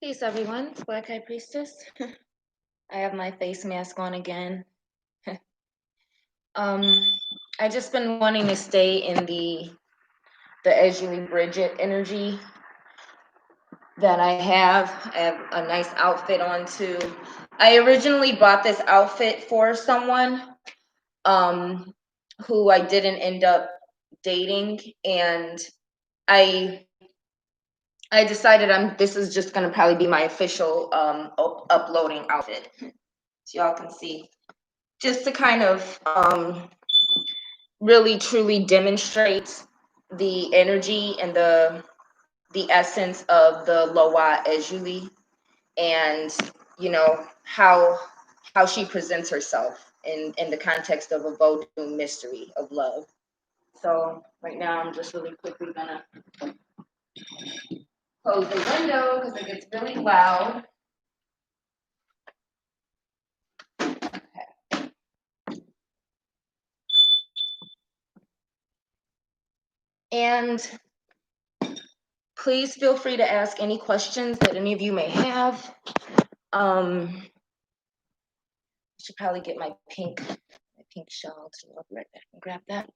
Peace, everyone. It's Black Eye Priestess. I have my face mask on again. I just been wanting to stay in the Erzulie Bridget energy that I have. I have a nice outfit on too. I originally bought this outfit for someone who I didn't end up dating, and I decided this is just gonna probably be my official uploading outfit, so y'all can see, just to kind of really truly demonstrate the energy and the essence of the Loa Erzulie, and how she presents herself in the context of a Vodun mystery of love. So right now I'm just really quickly gonna close the window because it gets really loud. And please feel free to ask any questions that any of you may have. I should probably get my pink shawl too. I'll be right back and grab that.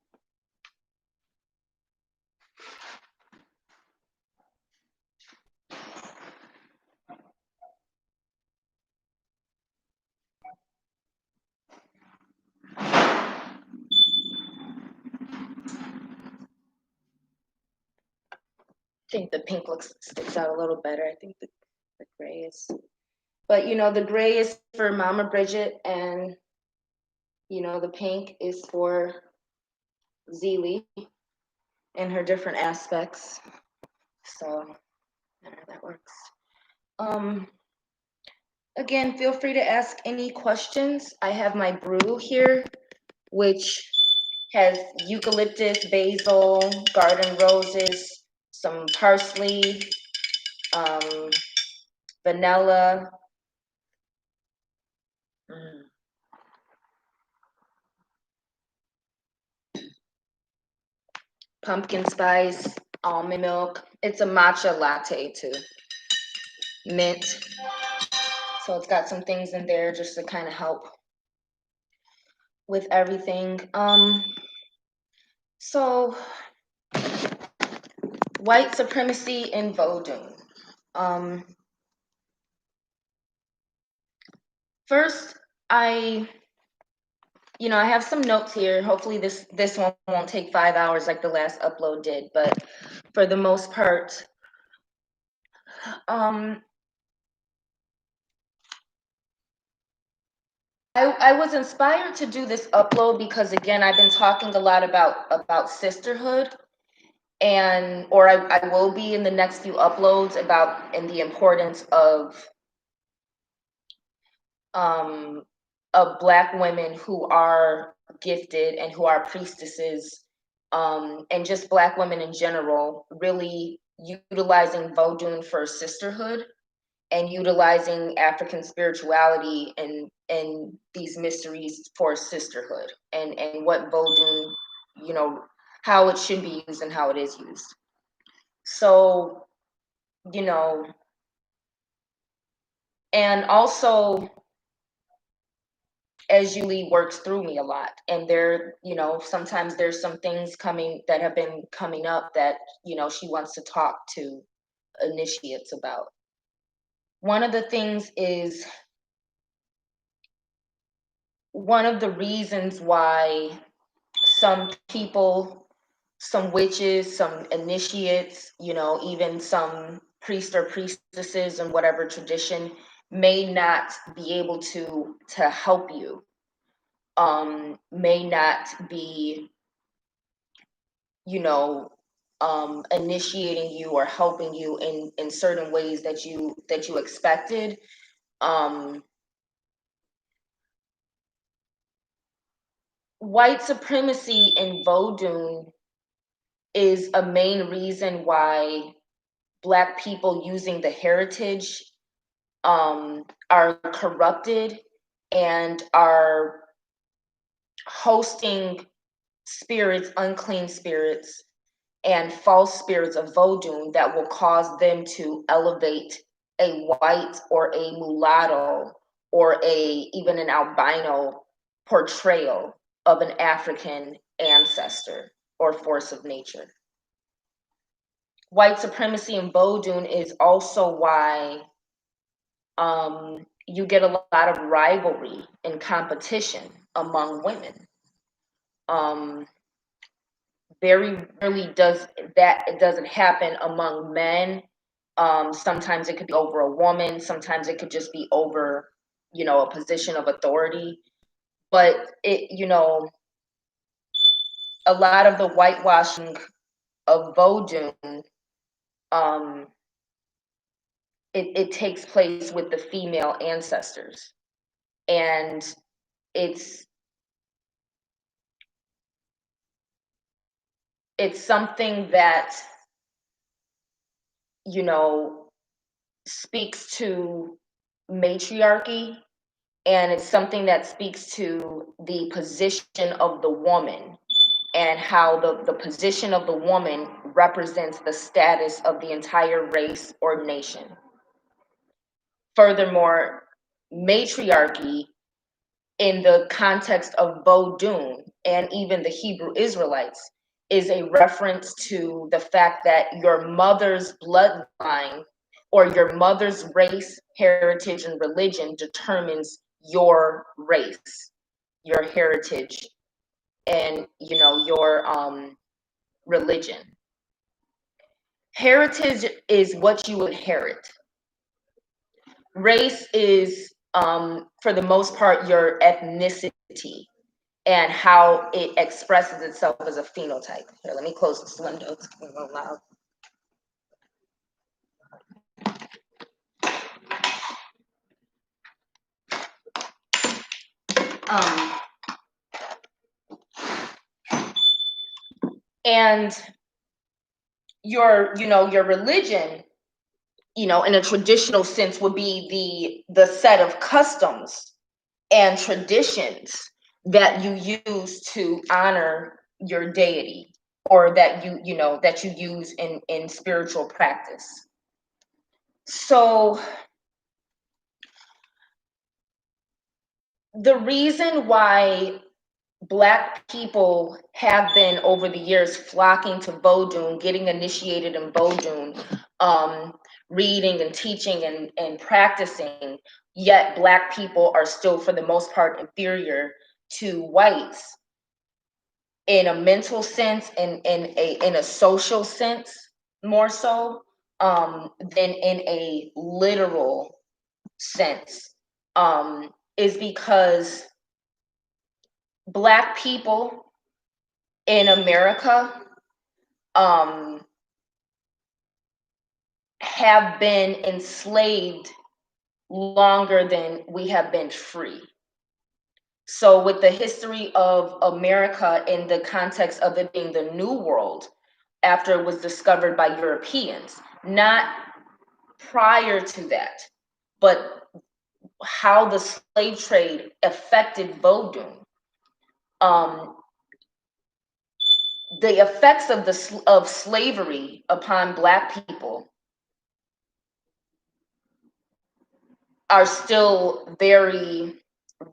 I think the pink sticks out a little better. I think the gray is, but the gray is for Mama Bridget, and the pink is for Zelie and her different aspects. So that works. Again, feel free to ask any questions. I have my brew here, which has eucalyptus, basil, garden roses, some parsley, vanilla, pumpkin spice, almond milk. It's a matcha latte too. Mint. So it's got some things in there just to kind of help with everything. So white supremacy in Vodun. First, I have some notes here. Hopefully this one won't take 5 hours like the last upload did, but for the most part, I was inspired to do this upload because, again, I've been talking a lot about sisterhood, or I will be in the next few uploads and the importance of Black women who are gifted and who are priestesses, and just Black women in general, really utilizing Vodun for sisterhood and utilizing African spirituality and these mysteries for sisterhood, and what Vodun, how it should be used and how it is used. So, and also Erzulie works through me a lot, and sometimes there's some things that have been coming up that she wants to talk to initiates about. One of the things is, one of the reasons why some people, some witches, some initiates, even some priests or priestesses in whatever tradition, may not be able to help you, may not be, initiating you or helping you in certain ways that you expected. White supremacy in Vodun is a main reason why Black people using the heritage are corrupted and are hosting spirits, unclean spirits, and false spirits of Vodun that will cause them to elevate a white or a mulatto or even an albino portrayal of an African ancestor or force of nature. White supremacy in Vodun is also why you get a lot of rivalry and competition among women. Very rarely does that, it doesn't happen among men. Sometimes it could be over a woman, sometimes it could just be over, a position of authority. But a lot of the whitewashing of Vodun, um, it takes place with the female ancestors. And it's something that, speaks to matriarchy, and it's something that speaks to the position of the woman and how the position of the woman represents the status of the entire race or nation. Furthermore, matriarchy in the context of Vodun and even the Hebrew Israelites is a reference to the fact that your mother's bloodline or your mother's race, heritage, and religion determines your race, your heritage, and your religion. Heritage is what you inherit. Race is, for the most part, your ethnicity and how it expresses itself as a phenotype. Here, let me close this window. It's a little loud. And your religion, in a traditional sense, would be the set of customs and traditions that you use to honor your deity, or that you use in spiritual practice. So the reason why Black people have been over the years flocking to Vodun, getting initiated in Vodun, reading and teaching and practicing, yet Black people are still, for the most part, inferior to whites in a mental sense and in a social sense, more so than in a literal sense, is because Black people in America have been enslaved longer than we have been free. So with the history of America in the context of it being the New World, after it was discovered by Europeans, not prior to that, but how the slave trade affected Vodun. The effects of slavery upon Black people are still very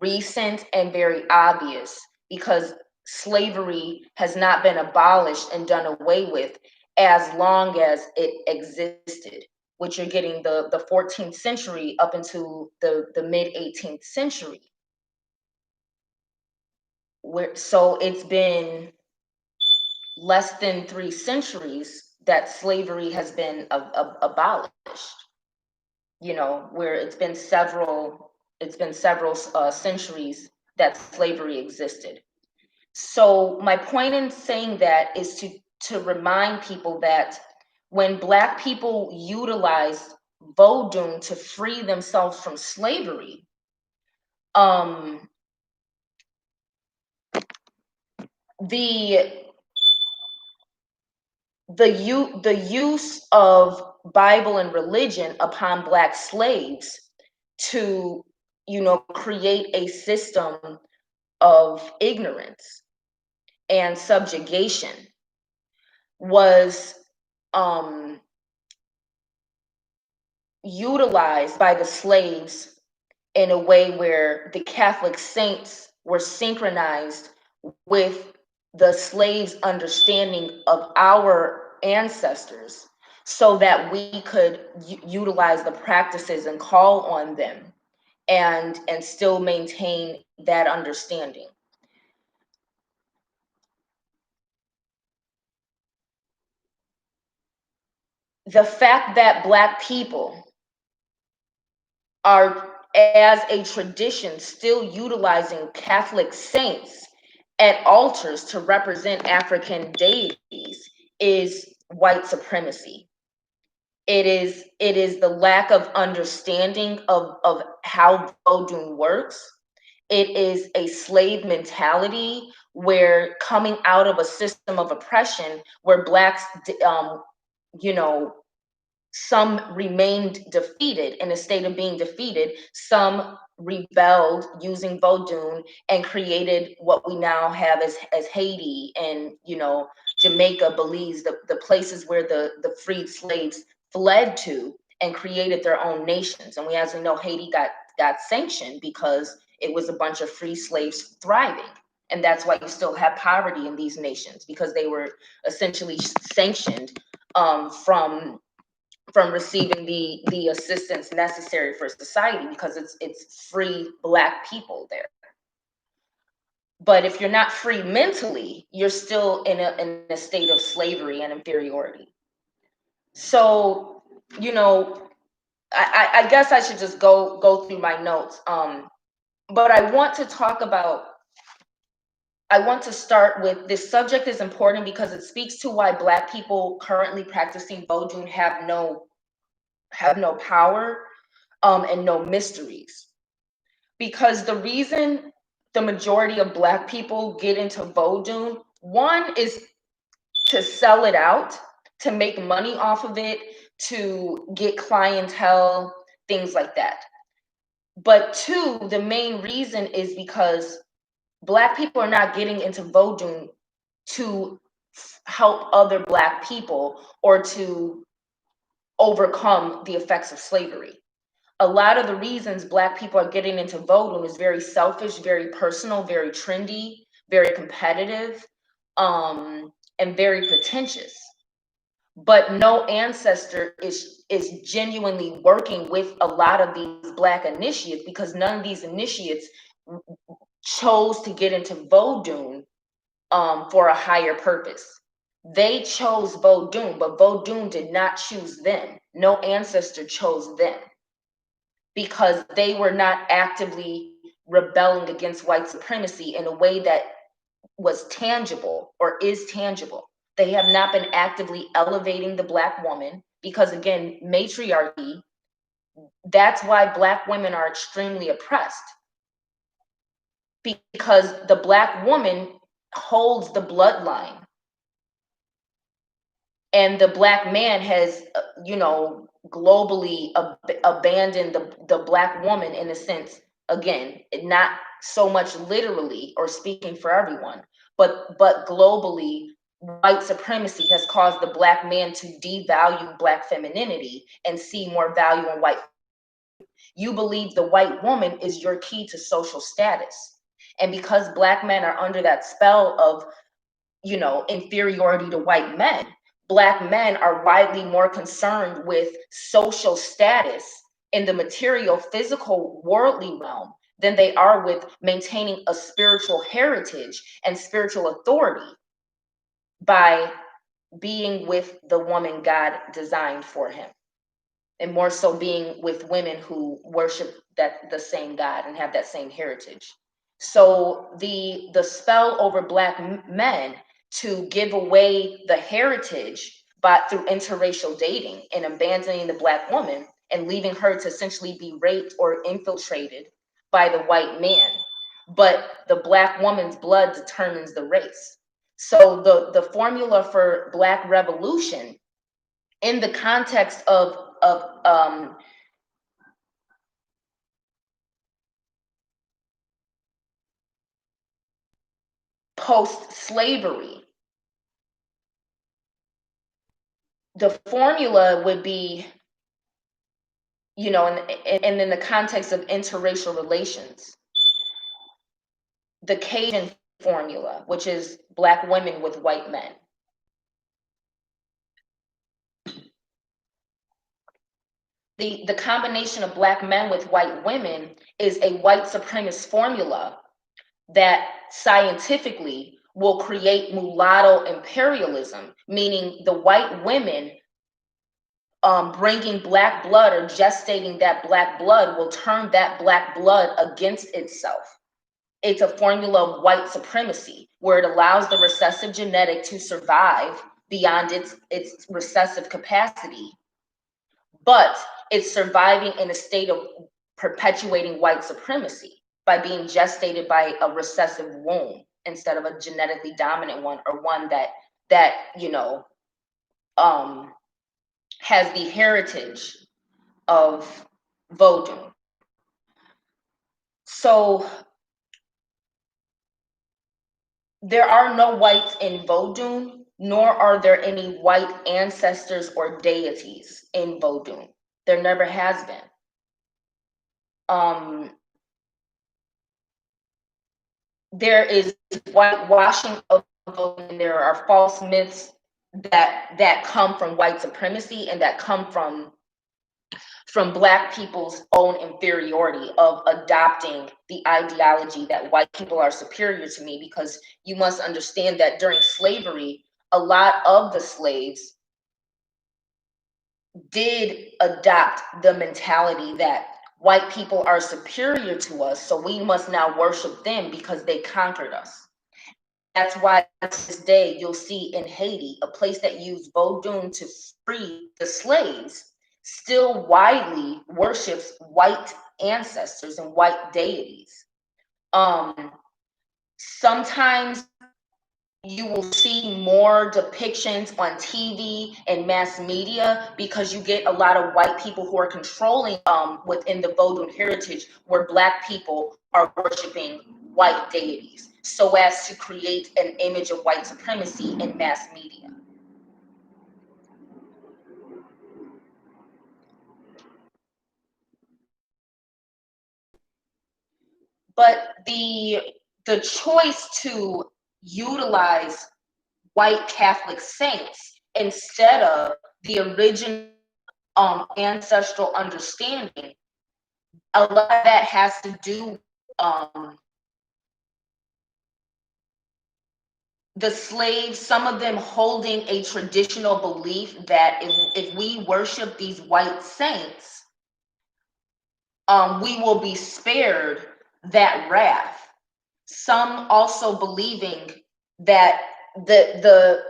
recent and very obvious, because slavery has not been abolished and done away with as long as it existed, which you're getting the 14th century up into the mid 18th century. So it's been less than 3 centuries that slavery has been abolished, where it's been several centuries that slavery existed. So my point in saying that is to remind people that when Black people utilized Vodun to free themselves from slavery, the use of Bible and religion upon Black slaves to create a system of ignorance and subjugation was utilized by the slaves in a way where the Catholic saints were synchronized with the slaves' understanding of our ancestors so that we could utilize the practices and call on them and still maintain that understanding. The fact that Black people are, as a tradition, still utilizing Catholic saints at altars to represent African deities is white supremacy. It is the lack of understanding of how Vodun works. It is a slave mentality where, coming out of a system of oppression where Blacks, you know, some remained defeated, in a state of being defeated. Some rebelled using Vodun and created what we now have as Haiti and, Jamaica, Belize, the places where the freed slaves fled to and created their own nations. And as we know, Haiti got sanctioned because it was a bunch of free slaves thriving. And that's why you still have poverty in these nations, because they were essentially sanctioned from receiving the assistance necessary for society, because it's free Black people there. But if you're not free mentally, you're still in a state of slavery and inferiority. So, I guess I should just go through my notes. But I want to start with, this subject is important because it speaks to why Black people currently practicing Vodun have no power, and no mysteries. Because the reason the majority of Black people get into Vodun, one is to sell it out, to make money off of it, to get clientele, things like that. But two, the main reason is because Black people are not getting into Vodun to help other Black people or to overcome the effects of slavery. A lot of the reasons Black people are getting into Vodun is very selfish, very personal, very trendy, very competitive, and very pretentious. But no ancestor is genuinely working with a lot of these Black initiates, because none of these initiates chose to get into Vodun for a higher purpose. They chose Vodun, but Vodun did not choose them. No ancestor chose them, because they were not actively rebelling against white supremacy in a way that was tangible or is tangible. They have not been actively elevating the Black woman, because, again, matriarchy, that's why Black women are extremely oppressed, because the Black woman holds the bloodline. And the Black man has, globally abandoned the Black woman, in a sense, again, not so much literally or speaking for everyone, but globally, white supremacy has caused the Black man to devalue Black femininity and see more value in white. You believe the white woman is your key to social status. And because Black men are under that spell of, inferiority to white men, Black men are widely more concerned with social status in the material, physical, worldly realm than they are with maintaining a spiritual heritage and spiritual authority by being with the woman God designed for him, and more so being with women who worship the same God and have that same heritage. So the spell over Black men to give away the heritage through interracial dating and abandoning the Black woman and leaving her to essentially be raped or infiltrated by the white man. But the Black woman's blood determines the race. So the formula for Black revolution, in the context of post-slavery, the formula would be you know, and in the context of interracial relations, the Cajun formula, which is Black women with white men. The combination of Black men with white women is a white supremacist formula that scientifically will create mulatto imperialism, meaning the white women bringing Black blood or gestating that Black blood will turn that Black blood against itself. It's a formula of white supremacy where it allows the recessive genetic to survive beyond its recessive capacity, but it's surviving in a state of perpetuating white supremacy by being gestated by a recessive womb instead of a genetically dominant one, or one that you know has the heritage of Vodun. So there are no whites in Vodun, nor are there any white ancestors or deities in Vodun. There never has been. There is whitewashing of Vodun, and there are false myths that come from white supremacy and that come from Black people's own inferiority of adopting the ideology that white people are superior to me. Because you must understand that during slavery, a lot of the slaves did adopt the mentality that white people are superior to us, so we must now worship them because they conquered us. That's why to this day you'll see in Haiti, a place that used Vodun to free the slaves, still widely worships white ancestors and white deities. Sometimes you will see more depictions on TV and mass media because you get a lot of white people who are controlling within the Vodun heritage, where Black people are worshiping white deities so as to create an image of white supremacy in mass media. But the choice to utilize white Catholic saints instead of the original ancestral understanding, a lot of that has to do the slaves, some of them holding a traditional belief that if we worship these white saints, we will be spared that wrath. Some also believing that the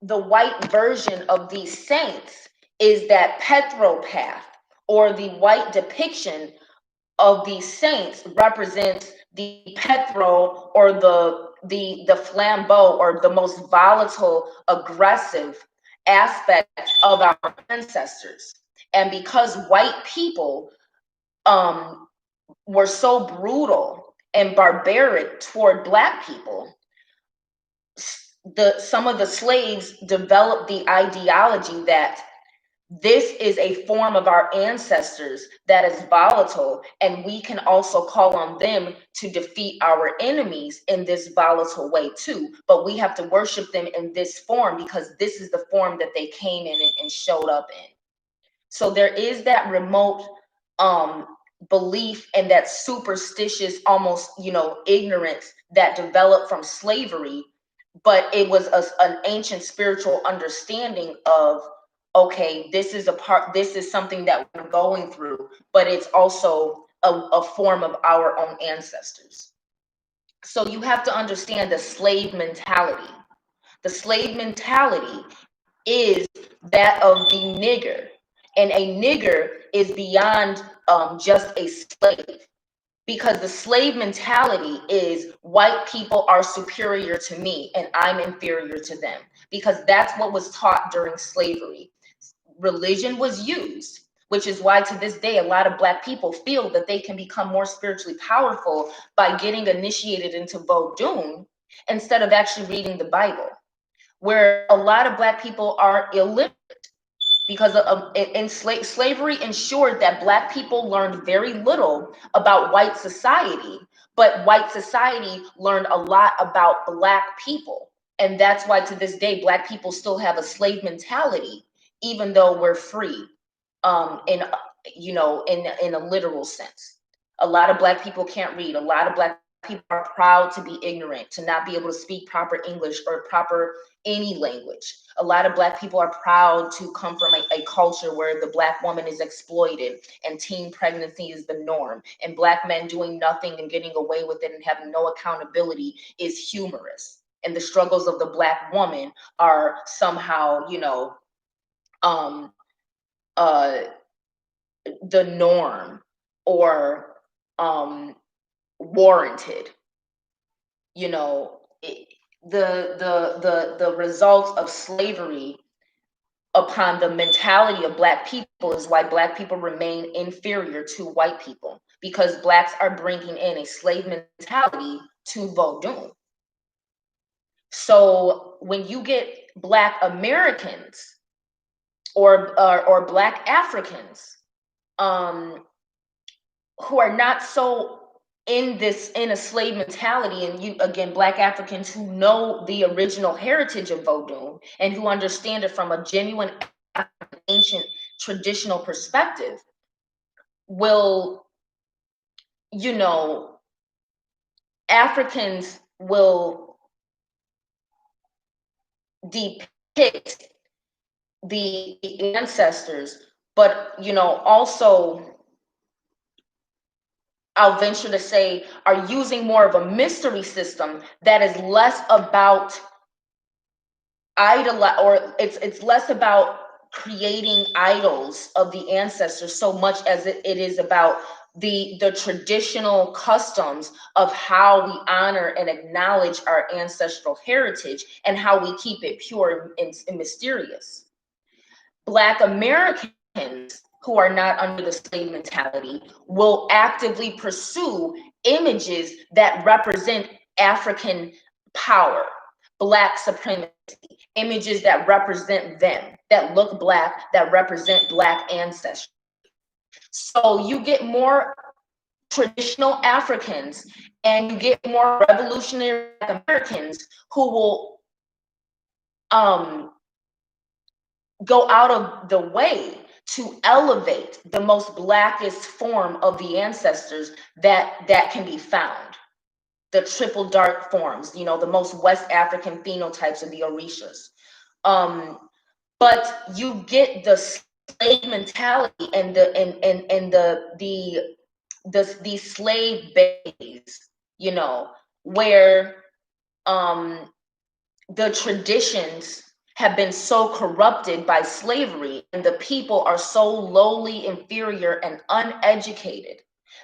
white version of these saints is that Petropath, or the white depiction of these saints represents the Petro, or the flambeau, or the most volatile, aggressive aspect of our ancestors. And because white people were so brutal and barbaric toward Black people, some of the slaves developed the ideology that this is a form of our ancestors that is volatile, and we can also call on them to defeat our enemies in this volatile way too. But we have to worship them in this form because this is the form that they came in and showed up in. So there is that remote belief and that superstitious, almost, ignorance that developed from slavery, but it was an ancient spiritual understanding of, okay, this is something that we're going through, but it's also a form of our own ancestors. So you have to understand the slave mentality. The slave mentality is that of the nigger, and a nigger is beyond just a slave, because the slave mentality is white people are superior to me and I'm inferior to them, because that's what was taught during slavery. Religion was used, which is why to this day a lot of Black people feel that they can become more spiritually powerful by getting initiated into Vodun instead of actually reading the Bible, where a lot of Black people are illiterate. because slavery ensured that Black people learned very little about white society, but white society learned a lot about Black people. And that's why to this day, Black people still have a slave mentality, even though we're free, in, in a literal sense. A lot of Black people can't read. A lot of Black people are proud to be ignorant, to not be able to speak proper English or proper any language. A lot of Black people are proud to come from a culture where the Black woman is exploited and teen pregnancy is the norm, and Black men doing nothing and getting away with it and having no accountability is humorous. And the struggles of the Black woman are somehow, um, uh, the norm or warranted. You know, the results of slavery upon the mentality of Black people is why Black people remain inferior to white people, because Blacks are bringing in a slave mentality to Vodun. So when you get Black Americans or Black Africans, who are not so in a slave mentality, and you again, Black Africans who know the original heritage of Vodun and who understand it from a genuine ancient traditional perspective, will, Africans will depict the ancestors, but also, I'll venture to say, are using more of a mystery system that is less about it's less about creating idols of the ancestors so much as it is about the traditional customs of how we honor and acknowledge our ancestral heritage and how we keep it pure and mysterious. Black Americans who are not under the slave mentality will actively pursue images that represent African power, Black supremacy, images that represent them, that look Black, that represent Black ancestry. So you get more traditional Africans and you get more revolutionary Americans who will go out of the way to elevate the most Blackest form of the ancestors that can be found. The triple dark forms, the most West African phenotypes of the Orishas. But you get the slave mentality and the slave base, where the traditions have been so corrupted by slavery and the people are so lowly, inferior, and uneducated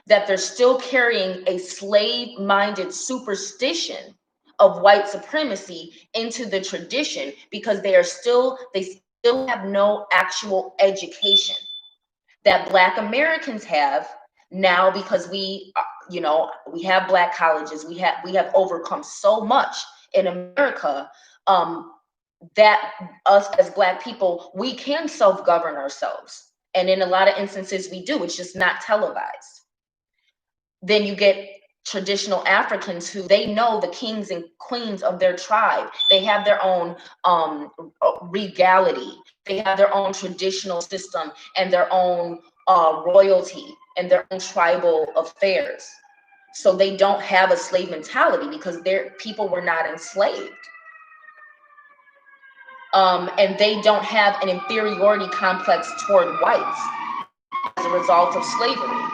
that they're still carrying a slave-minded superstition of white supremacy into the tradition because they still have no actual education that Black Americans have now, because we have Black colleges, we have overcome so much in America, that us as Black people, we can self-govern ourselves. And in a lot of instances we do, it's just not televised. Then you get traditional Africans who they know the kings and queens of their tribe. They have their own regality. They have their own traditional system and their own royalty and their own tribal affairs. So they don't have a slave mentality because their people were not enslaved. And they don't have an inferiority complex toward whites as a result of slavery.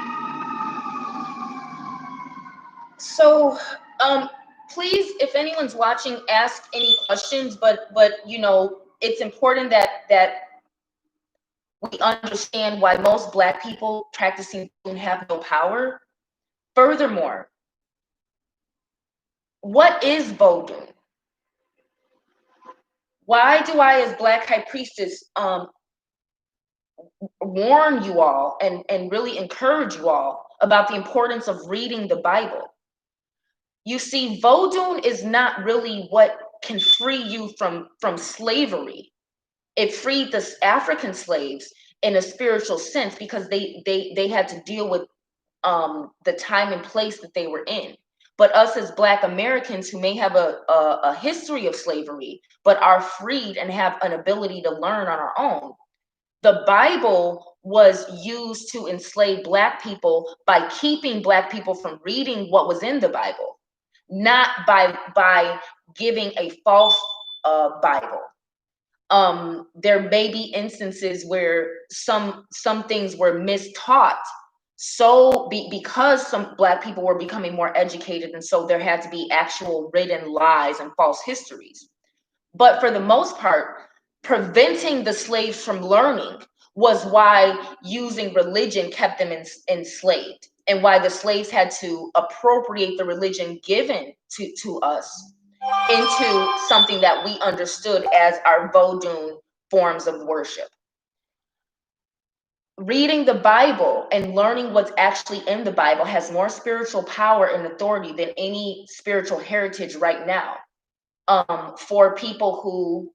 So, please, if anyone's watching, ask any questions. But it's important that we understand why most Black people practicing have no power. Furthermore, what is Vodun? Why do I, as Black High Priestess, warn you all and really encourage you all about the importance of reading the Bible? You see, Vodun is not really what can free you from slavery. It freed the African slaves in a spiritual sense because they had to deal with the time and place that they were in. But us as Black Americans who may have a history of slavery, but are freed and have an ability to learn on our own, the Bible was used to enslave Black people by keeping Black people from reading what was in the Bible, not by giving a false Bible. There may be instances where some things were mistaught, because some Black people were becoming more educated, and so there had to be actual written lies and false histories. But for the most part, preventing the slaves from learning was why using religion kept them enslaved, and why the slaves had to appropriate the religion given to us into something that we understood as our Vodun forms of worship. Reading the Bible and learning what's actually in the Bible has more spiritual power and authority than any spiritual heritage right now. For people who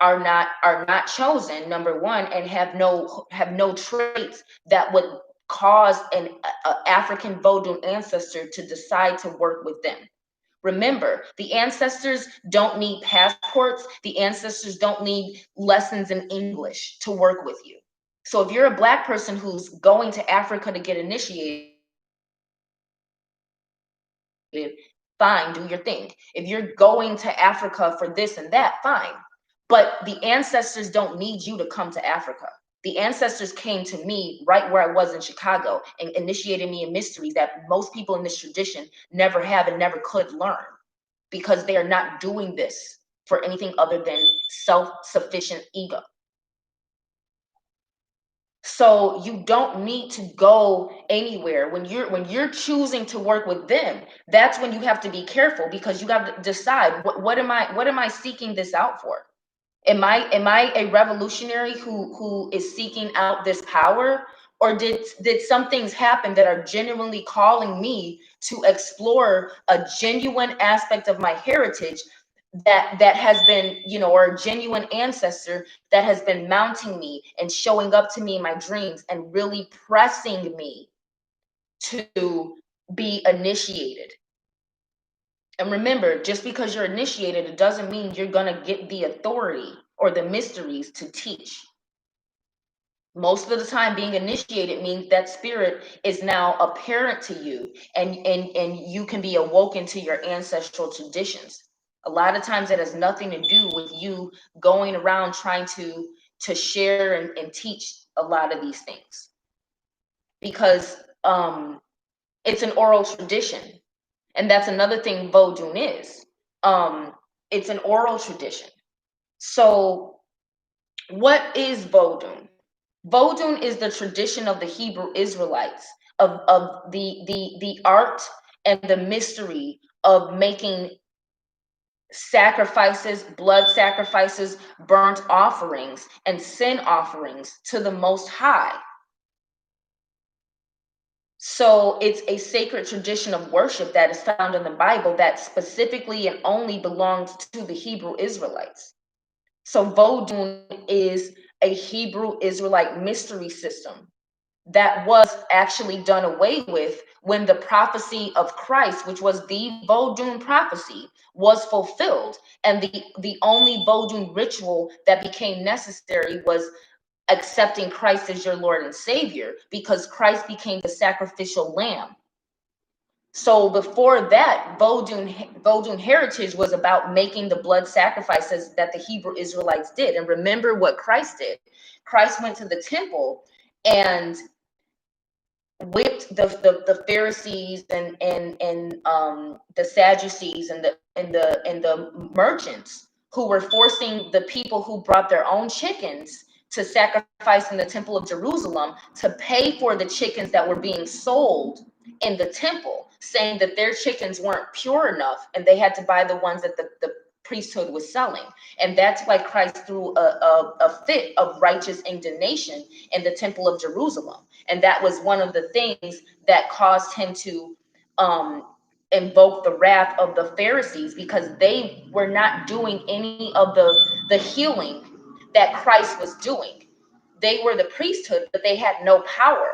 are not chosen, number one, and have no traits that would cause an African Vodun ancestor to decide to work with them. Remember, the ancestors don't need passports. The ancestors don't need lessons in English to work with you. So if you're a Black person who's going to Africa to get initiated, fine, do your thing. If you're going to Africa for this and that, fine. But the ancestors don't need you to come to Africa. The ancestors came to me right where I was in Chicago and initiated me in mysteries that most people in this tradition never have and never could learn, because they are not doing this for anything other than self-sufficient ego. So you don't need to go anywhere. When you're choosing to work with them, that's when you have to be careful, because you have to decide, what am I seeking this out for? Am I a revolutionary who is seeking out this power, or did some things happen that are genuinely calling me to explore a genuine aspect of my heritage that has been, or a genuine ancestor that has been mounting me and showing up to me in my dreams and really pressing me to be initiated. And remember, just because you're initiated, it doesn't mean you're going to get the authority or the mysteries to teach. Most of the time, being initiated means that spirit is now apparent to you, and you can be awoken to your ancestral traditions. A lot of times it has nothing to do with you going around trying to share and teach a lot of these things, because it's an oral tradition. And that's another thing Vodun is. It's an oral tradition. So what is Vodun? Vodun is the tradition of the Hebrew Israelites, of the art and the mystery of making sacrifices, blood sacrifices, burnt offerings, and sin offerings to the Most High. So it's a sacred tradition of worship that is found in the Bible that specifically and only belongs to the Hebrew Israelites. So Vodun is a Hebrew Israelite mystery system that was actually done away with when the prophecy of Christ, which was the Vodun prophecy, was fulfilled. And the only Vodun ritual that became necessary was accepting Christ as your Lord and Savior, because Christ became the sacrificial lamb. So before that, Vodun heritage was about making the blood sacrifices that the Hebrew Israelites did. And remember what Christ did. Christ went to the temple and whipped the Pharisees and the Sadducees and the merchants who were forcing the people who brought their own chickens to sacrifice in the temple of Jerusalem to pay for the chickens that were being sold in the temple, saying that their chickens weren't pure enough and they had to buy the ones that the priesthood was selling. And that's why Christ threw a fit of righteous indignation in the temple of Jerusalem. And that was one of the things that caused him to invoke the wrath of the Pharisees, because they were not doing any of the healing that Christ was doing. They were the priesthood, but they had no power.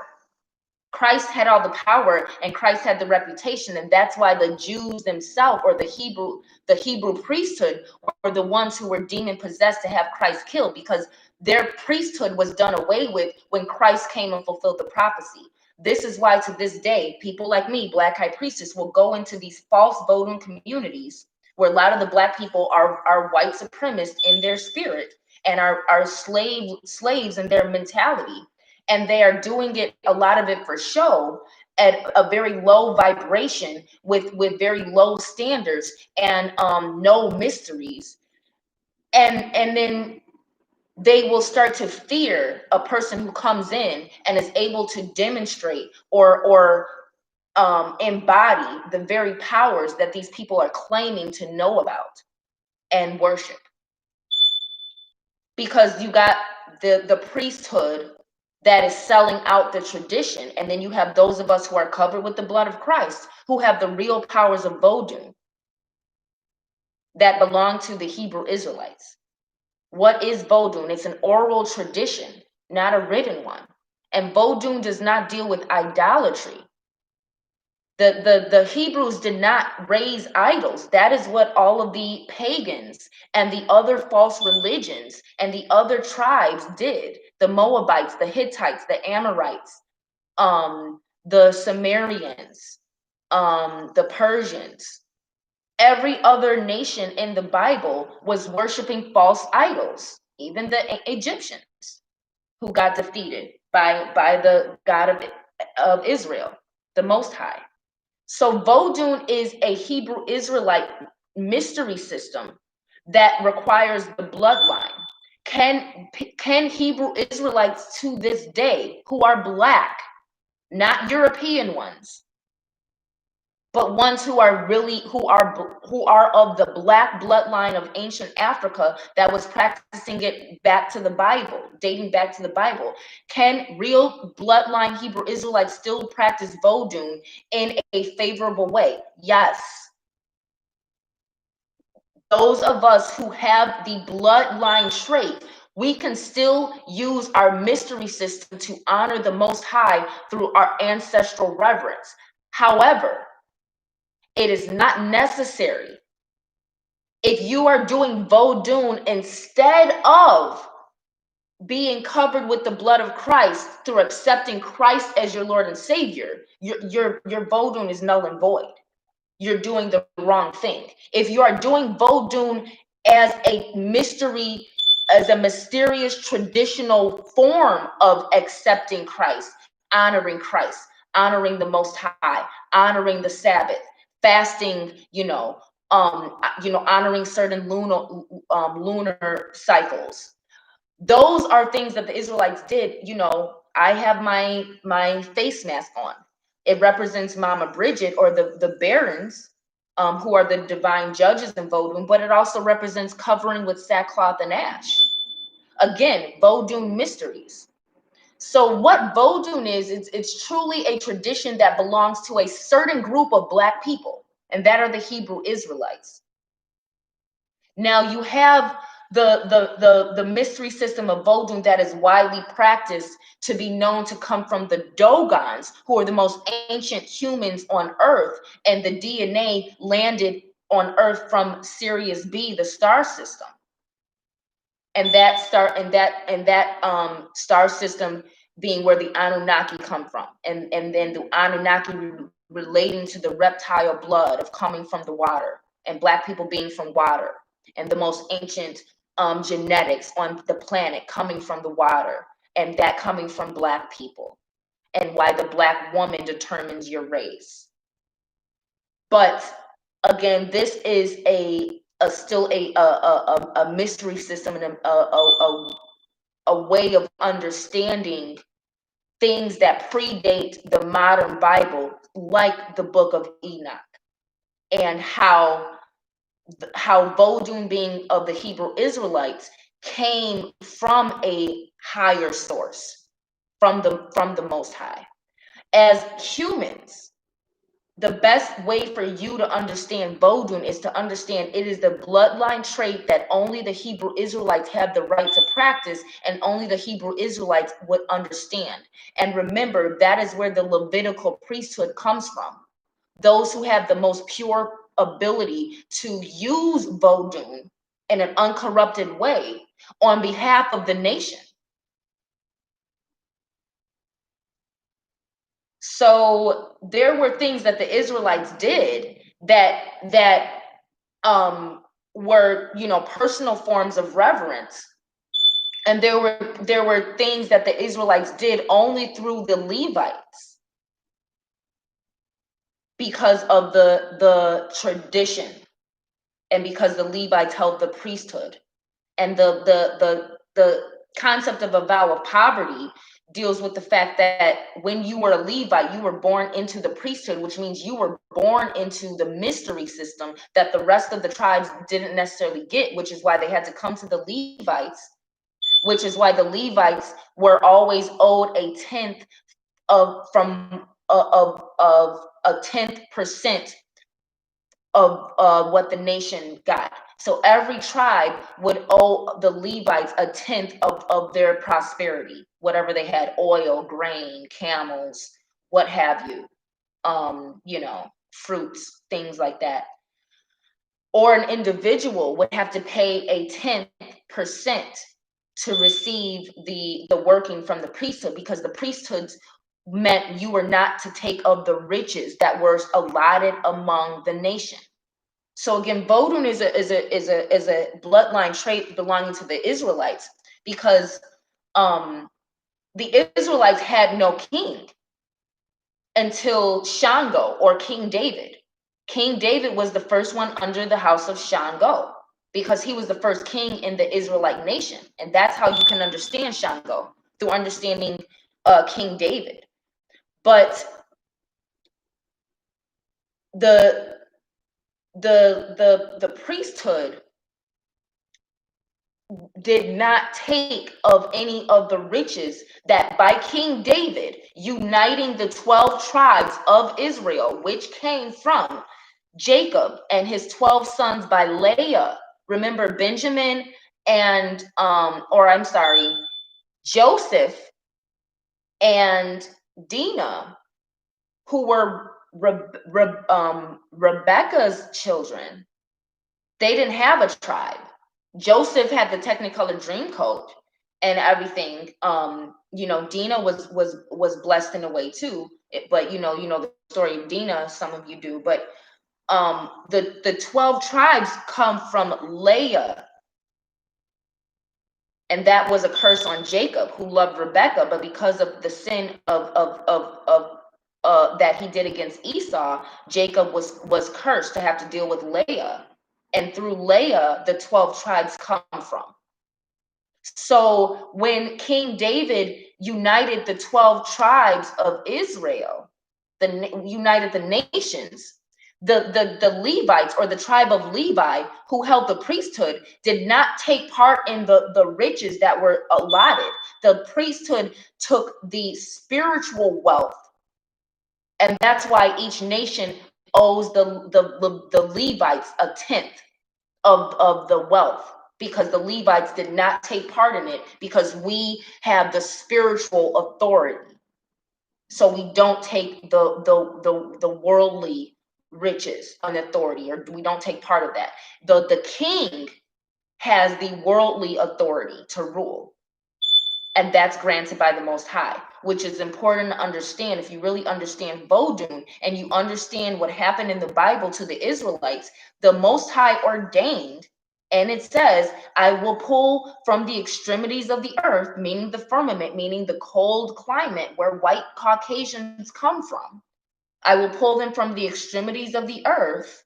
Christ had all the power, and Christ had the reputation, and that's why the Jews themselves, or the Hebrew priesthood, were the ones who were demon possessed to have Christ killed, because their priesthood was done away with when Christ came and fulfilled the prophecy. This is why to this day, people like me, Black High Priestess, will go into these false Vodun communities where a lot of the Black people are white supremacists in their spirit and are slaves in their mentality, and they are doing it, a lot of it for show, at a very low vibration with very low standards, and no mysteries, and then they will start to fear a person who comes in and is able to demonstrate or embody the very powers that these people are claiming to know about and worship, because you got the priesthood that is selling out the tradition, and then you have those of us who are covered with the blood of Christ, who have the real powers of Vodun that belong to the Hebrew Israelites. What is Vodun? It's an oral tradition, not a written one. And Vodun does not deal with idolatry. The Hebrews did not raise idols. That is what all of the pagans and the other false religions and the other tribes did. The Moabites, the Hittites, the Amorites, the Sumerians, the Persians. Every other nation in the Bible was worshiping false idols, even the Egyptians, who got defeated by the God of Israel, the Most High. So Vodun is a Hebrew Israelite mystery system that requires the bloodline. Can Hebrew Israelites to this day, who are Black, not European ones, but ones who are really who are of the Black bloodline of ancient Africa that was practicing it back to the Bible, dating back to the Bible, can real bloodline Hebrew Israelites still practice Vodun in a favorable way? Yes. Those of us who have the bloodline trait, we can still use our mystery system to honor the Most High through our ancestral reverence. However, it is not necessary. If you are doing Vodun instead of being covered with the blood of Christ through accepting Christ as your Lord and Savior, your Vodun is null and void. You're doing the wrong thing. If you are doing Vodun as a mystery, as a mysterious traditional form of accepting Christ, honoring the Most High, honoring the Sabbath, fasting, honoring certain lunar cycles. Those are things that the Israelites did. I have my face mask on. It represents Mama Bridget, or the barons, who are the divine judges in Vodun, but it also represents covering with sackcloth and ash. Again, Vodun mysteries. So what Vodun is, it's truly a tradition that belongs to a certain group of Black people, and that are the Hebrew Israelites. Now you have the mystery system of Vodun that is widely practiced to be known to come from the Dogons, who are the most ancient humans on Earth, and the DNA landed on Earth from Sirius B, the star system. And that star system being where the Anunnaki come from, and then the Anunnaki relating to the reptile blood of coming from the water, and Black people being from water, and the most ancient genetics on the planet coming from the water, and that coming from Black people, and why the Black woman determines your race. But again, this is still a mystery system, and a way of understanding things that predate the modern Bible, like the Book of Enoch, and how Vodun, being of the Hebrew Israelites, came from a higher source, from the Most High. As humans, the best way for you to understand Vodun is to understand it is the bloodline trait that only the Hebrew Israelites have the right to practice, and only the Hebrew Israelites would understand. And remember, that is where the Levitical priesthood comes from. Those who have the most pure ability to use Vodun in an uncorrupted way on behalf of the nation. So there were things that the Israelites did that were, you know, personal forms of reverence, and there were things that the Israelites did only through the Levites because of the tradition, and because the Levites held the priesthood. And the concept of a vow of poverty deals with the fact that when you were a Levite, you were born into the priesthood, which means you were born into the mystery system that the rest of the tribes didn't necessarily get, which is why they had to come to the Levites, which is why the Levites were always owed a tenth of a 10% of what the nation got. So every tribe would owe the Levites a tenth of their prosperity, whatever they had, oil, grain, camels, what have you, you know, fruits, things like that. Or an individual would have to pay a 10% to receive the working from the priesthood, because the priesthoods meant you were not to take of the riches that were allotted among the nation. So again, Vodun is a bloodline trait belonging to the Israelites, because the Israelites had no king until Shango, or King David. King David was the first one under the house of Shango, because he was the first king in the Israelite nation. And that's how you can understand Shango, through understanding King David. But the priesthood did not take of any of the riches that by King David uniting the 12 tribes of Israel, which came from Jacob and his 12 sons by Leah. Remember, Benjamin and Joseph and Dinah, who were Rebecca's children, they didn't have a tribe. Joseph had the Technicolor dream coat and everything. You know, Dinah was blessed in a way too. But you know the story of Dinah, some of you do. But the 12 tribes come from Leah, and that was a curse on Jacob, who loved Rebecca, but because of the sin of that he did against Esau, Jacob was cursed to have to deal with Leah. And through Leah, the 12 tribes come from. So when King David united the 12 tribes of Israel, united the nations, the Levites, or the tribe of Levi, who held the priesthood, did not take part in the riches that were allotted. The priesthood took the spiritual wealth, and that's why each nation owes the Levites a tenth of the wealth, because the Levites did not take part in it, because we have the spiritual authority. So we don't take the worldly riches and authority, or we don't take part of that. The king has the worldly authority to rule, and that's granted by the Most High, which is important to understand. If you really understand Vodun and you understand what happened in the Bible to the Israelites, the Most High ordained, and it says, I will pull from the extremities of the earth, meaning the firmament, meaning the cold climate where white Caucasians come from. I will pull them from the extremities of the earth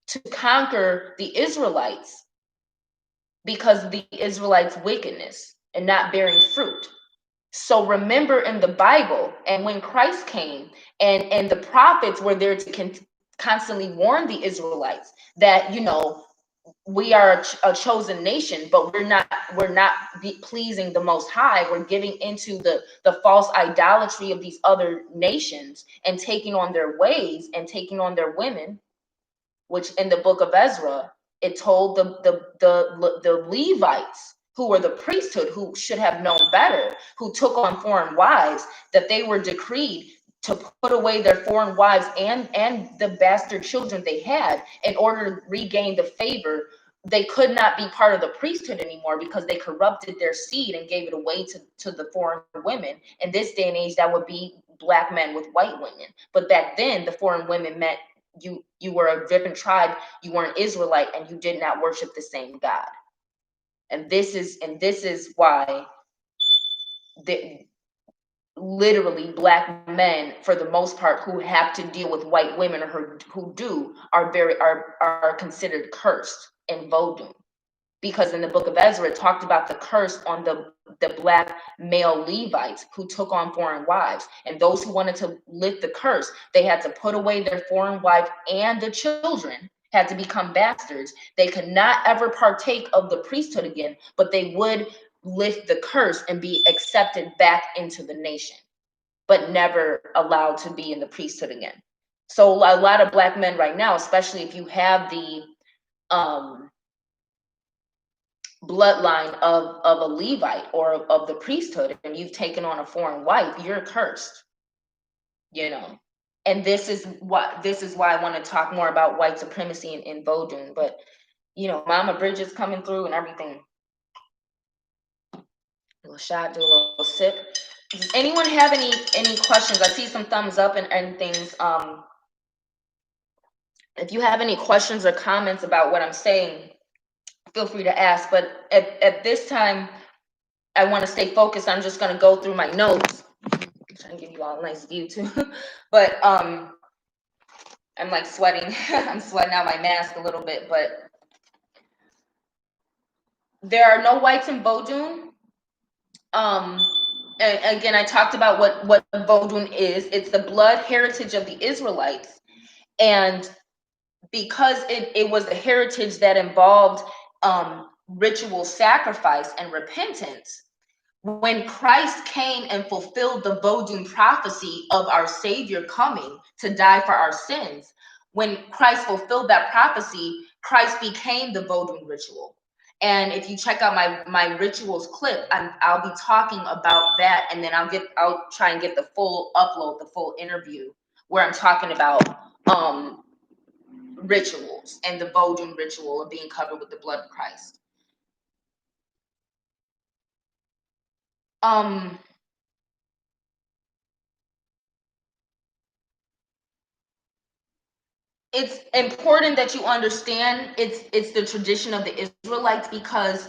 to conquer the Israelites because of the Israelites' wickedness and not bearing fruit. So remember, in the Bible, and when Christ came, and the prophets were there to constantly warn the Israelites that, you know, we are a chosen nation, but we're not pleasing the Most High. We're giving into the false idolatry of these other nations and taking on their ways and taking on their women, which in the book of Ezra, it told the Levites, who were the priesthood, who should have known better, who took on foreign wives, that they were decreed to put away their foreign wives and the bastard children they had in order to regain the favor. They could not be part of the priesthood anymore because they corrupted their seed and gave it away to the foreign women. In this day and age, that would be black men with white women. But back then, the foreign women meant you were a different tribe, you were an Israelite, and you did not worship the same God. And this is why the literally black men, for the most part, who have to deal with white women, or who do, are considered cursed in Vodun. Because in the book of Ezra, it talked about the curse on the black male Levites who took on foreign wives. And those who wanted to lift the curse, they had to put away their foreign wife, and the children had to become bastards. They could not ever partake of the priesthood again, but they would lift the curse and be accepted back into the nation, but never allowed to be in the priesthood again. So a lot of black men right now, especially if you have the bloodline of a Levite or of the priesthood, and you've taken on a foreign wife, you're cursed, you know. And this is why I want to talk more about white supremacy in Vodun. But Mama Bridget's coming through and everything. A little shot, do a little sip. Does anyone have any questions? I see some thumbs up and things. If you have any questions or comments about what I'm saying, feel free to ask. But at this time, I want to stay focused. I'm just going to go through my notes. I'm trying to give you all a nice view too. But I'm like sweating. I'm sweating out my mask a little bit. But there are no whites in Vodun. And again, I talked about what Vodun is. It's the blood heritage of the Israelites. And because it was a heritage that involved ritual sacrifice and repentance, when Christ came and fulfilled the Vodun prophecy of our Savior coming to die for our sins, when Christ fulfilled that prophecy, Christ became the Vodun ritual. And if you check out my rituals clip, I'll be talking about that, and then I'll try and get the full upload, the full interview, where I'm talking about rituals and the Vodun ritual of being covered with the blood of Christ. It's important that you understand it's the tradition of the Israelites, because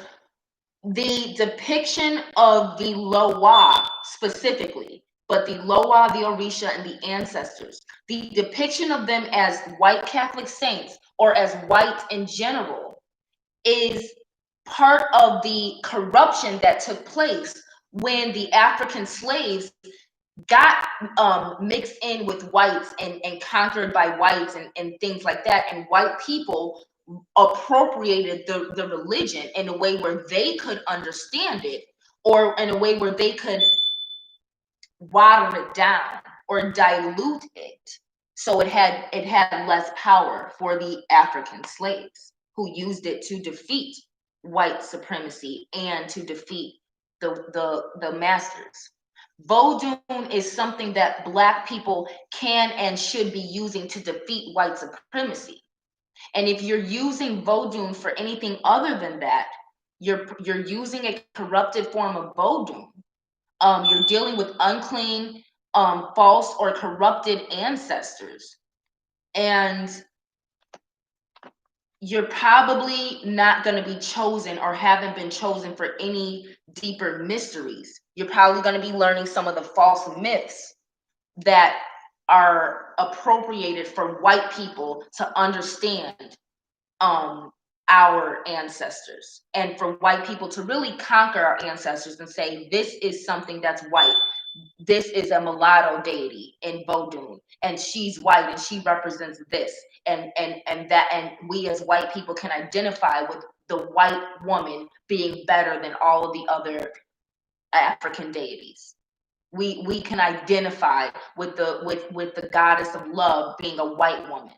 the depiction of the Loa specifically, but the Loa, the Orisha, and the ancestors, the depiction of them as white Catholic saints or as white in general is part of the corruption that took place when the African slaves got mixed in with whites and conquered by whites and things like that. And white people appropriated the religion in a way where they could understand it, or in a way where they could water it down or dilute it, so it had less power for the African slaves, who used it to defeat white supremacy and to defeat the masters. Vodun is something that Black people can and should be using to defeat white supremacy. And if you're using Vodun for anything other than that, you're using a corrupted form of Vodun. You're dealing with unclean, false, or corrupted ancestors. And you're probably not going to be chosen, or haven't been chosen, for any deeper mysteries. You're probably going to be learning some of the false myths that are appropriated for white people to understand our ancestors, and for white people to really conquer our ancestors and say, this is something that's white. this is a mulatto deity in Vodun, and she's white and she represents this, and that, and we as white people can identify with the white woman being better than all of the other African deities. We can identify with the goddess of love being a white woman,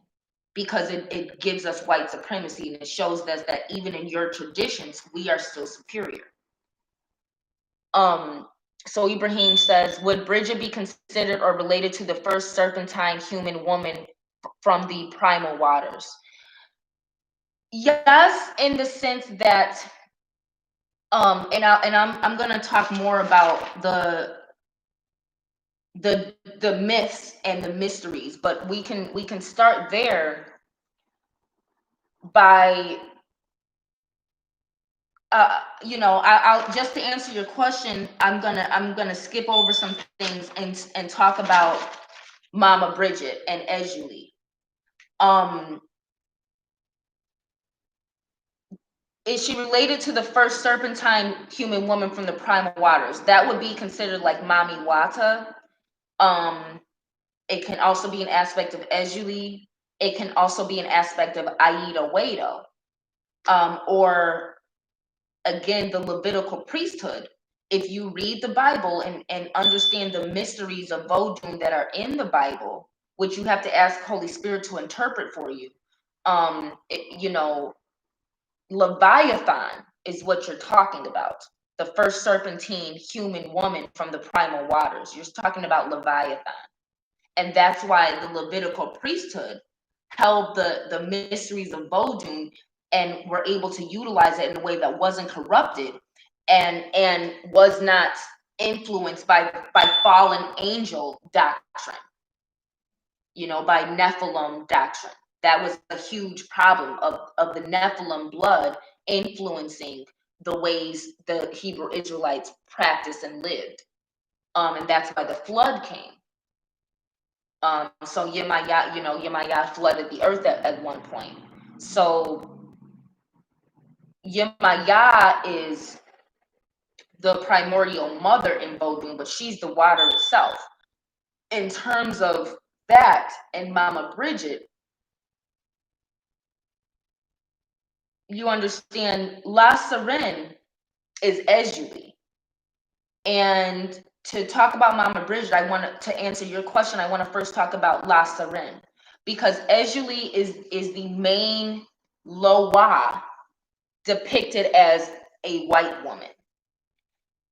because it gives us white supremacy, and it shows us that even in your traditions we are still superior. So Ibrahim says, would Bridget be considered or related to the first serpentine human woman from the primal waters? Yes, in the sense that, I'm gonna talk more about the myths and the mysteries, but we can start there by I'll just to answer your question, I'm gonna skip over some things and talk about Mama Bridget and Erzulie. Is she related to the first serpentine human woman from the primal waters? That would be considered like Mami Wata. It can also be an aspect of Erzulie. It can also be an aspect of Aida Wado, or again the Levitical priesthood. If you read the Bible and understand the mysteries of Vodun that are in the Bible, which you have to ask Holy Spirit to interpret for you, Leviathan is what you're talking about. The first serpentine human woman from the primal waters. You're talking about Leviathan. And that's why the Levitical priesthood held the mysteries of Vodun and were able to utilize it in a way that wasn't corrupted and was not influenced by fallen angel doctrine, by Nephilim doctrine. That was a huge problem of the Nephilim blood influencing the ways the Hebrew Israelites practiced and lived. And that's why the flood came. So Yemaya flooded the earth at one point. So Yemaya is the primordial mother in Vodun, but she's the water itself. In terms of that and Mama Bridget, you understand La Seren is Erzulie. And to talk about Mama Bridget, to answer your question, I want to first talk about La Seren, because Erzulie is the main Loa depicted as a white woman.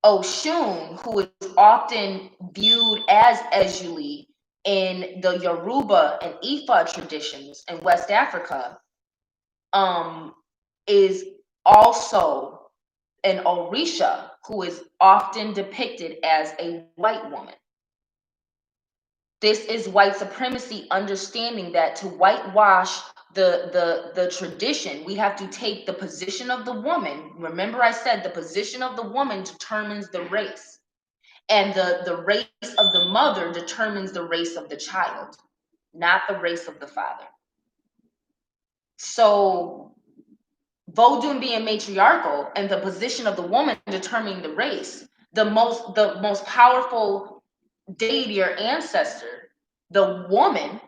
Oshun, who is often viewed as Erzulie in the Yoruba and Ifa traditions in West Africa, is also an Orisha who is often depicted as a white woman. This is white supremacy, understanding that to whitewash the tradition, we have to take the position of the woman. Remember, I said the position of the woman determines the race, and the race of the mother determines the race of the child, not the race of the father. So Vodun being matriarchal and the position of the woman determining the race, the most powerful deity or ancestor, the woman,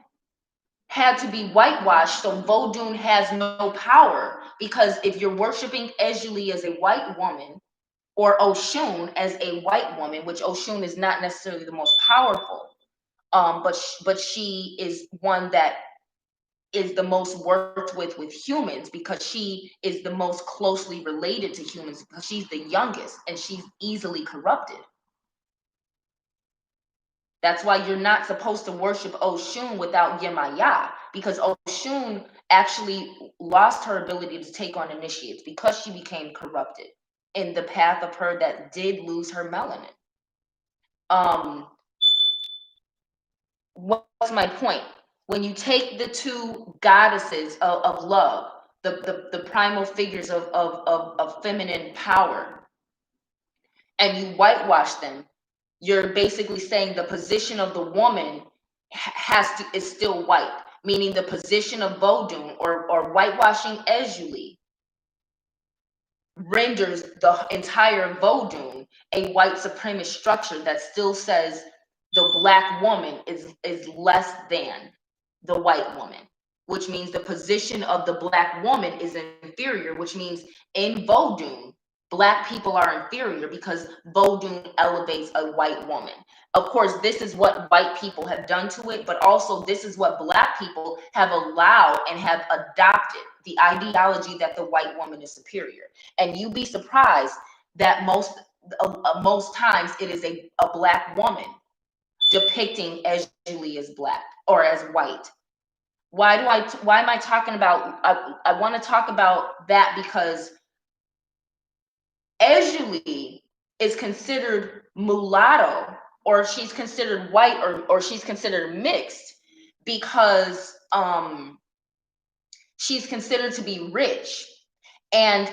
had to be whitewashed, so Vodun has no power, because if you're worshiping Erzulie as a white woman or Oshun as a white woman, which Oshun is not necessarily the most powerful, but she is one that is the most worked with humans, because she is the most closely related to humans, because she's the youngest and she's easily corrupted. That's why you're not supposed to worship Oshun without Yemaya, because Oshun actually lost her ability to take on initiates because she became corrupted in the path of her that did lose her melanin. What's my point? When you take the two goddesses of love, the primal figures of feminine power, and you whitewash them, you're basically saying the position of the woman is still white, meaning the position of Vodun or whitewashing Erzulie renders the entire Vodun a white supremacist structure that still says the Black woman is less than the white woman, which means the position of the Black woman is inferior, which means in Vodun, Black people are inferior because Vodun elevates a white woman. Of course, this is what white people have done to it, but also this is what Black people have allowed and have adopted, the ideology that the white woman is superior. And you'd be surprised that most times it is a Black woman depicting Erzulie as Black or as white. Why am I talking about, I want to talk about that because Erzulie is considered mulatto, or she's considered white, or she's considered mixed because she's considered to be rich. And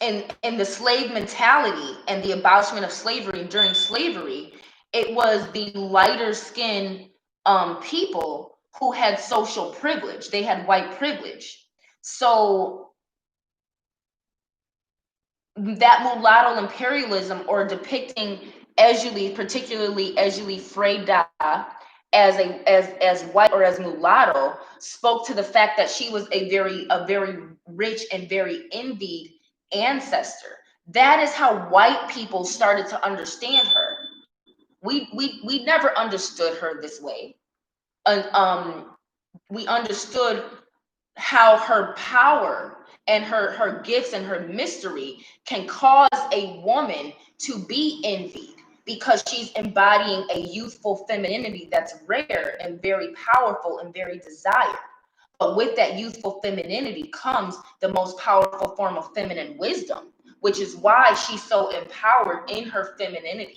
in the slave mentality and the abolishment of slavery, during slavery, it was the lighter skinned people who had social privilege. They had white privilege. So that mulatto imperialism, or depicting Erzulie, particularly Erzulie Freda, as white or as mulatto, spoke to the fact that she was a very rich and very envied ancestor. That is how white people started to understand her. We never understood her this way. And we understood how her power and her gifts and her mystery can cause a woman to be envied because she's embodying a youthful femininity that's rare and very powerful and very desired. But with that youthful femininity comes the most powerful form of feminine wisdom, which is why she's so empowered in her femininity.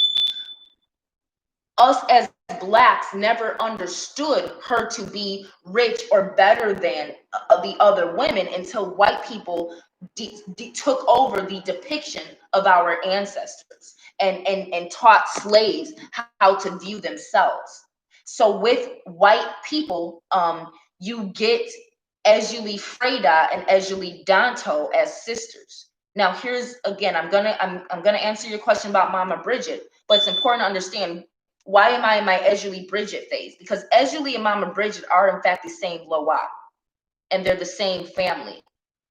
Us as Blacks never understood her to be rich or better than the other women until white people took over the depiction of our ancestors and taught slaves how to view themselves. So with white people, you get Erzulie Freda and Erzulie Danto as sisters. Now here's again, I'm gonna answer your question about Mama Bridget, but it's important to understand, why am I in my Erzulie Bridget phase? Because Erzulie and Mama Bridget are in fact the same Loa, and they're the same family.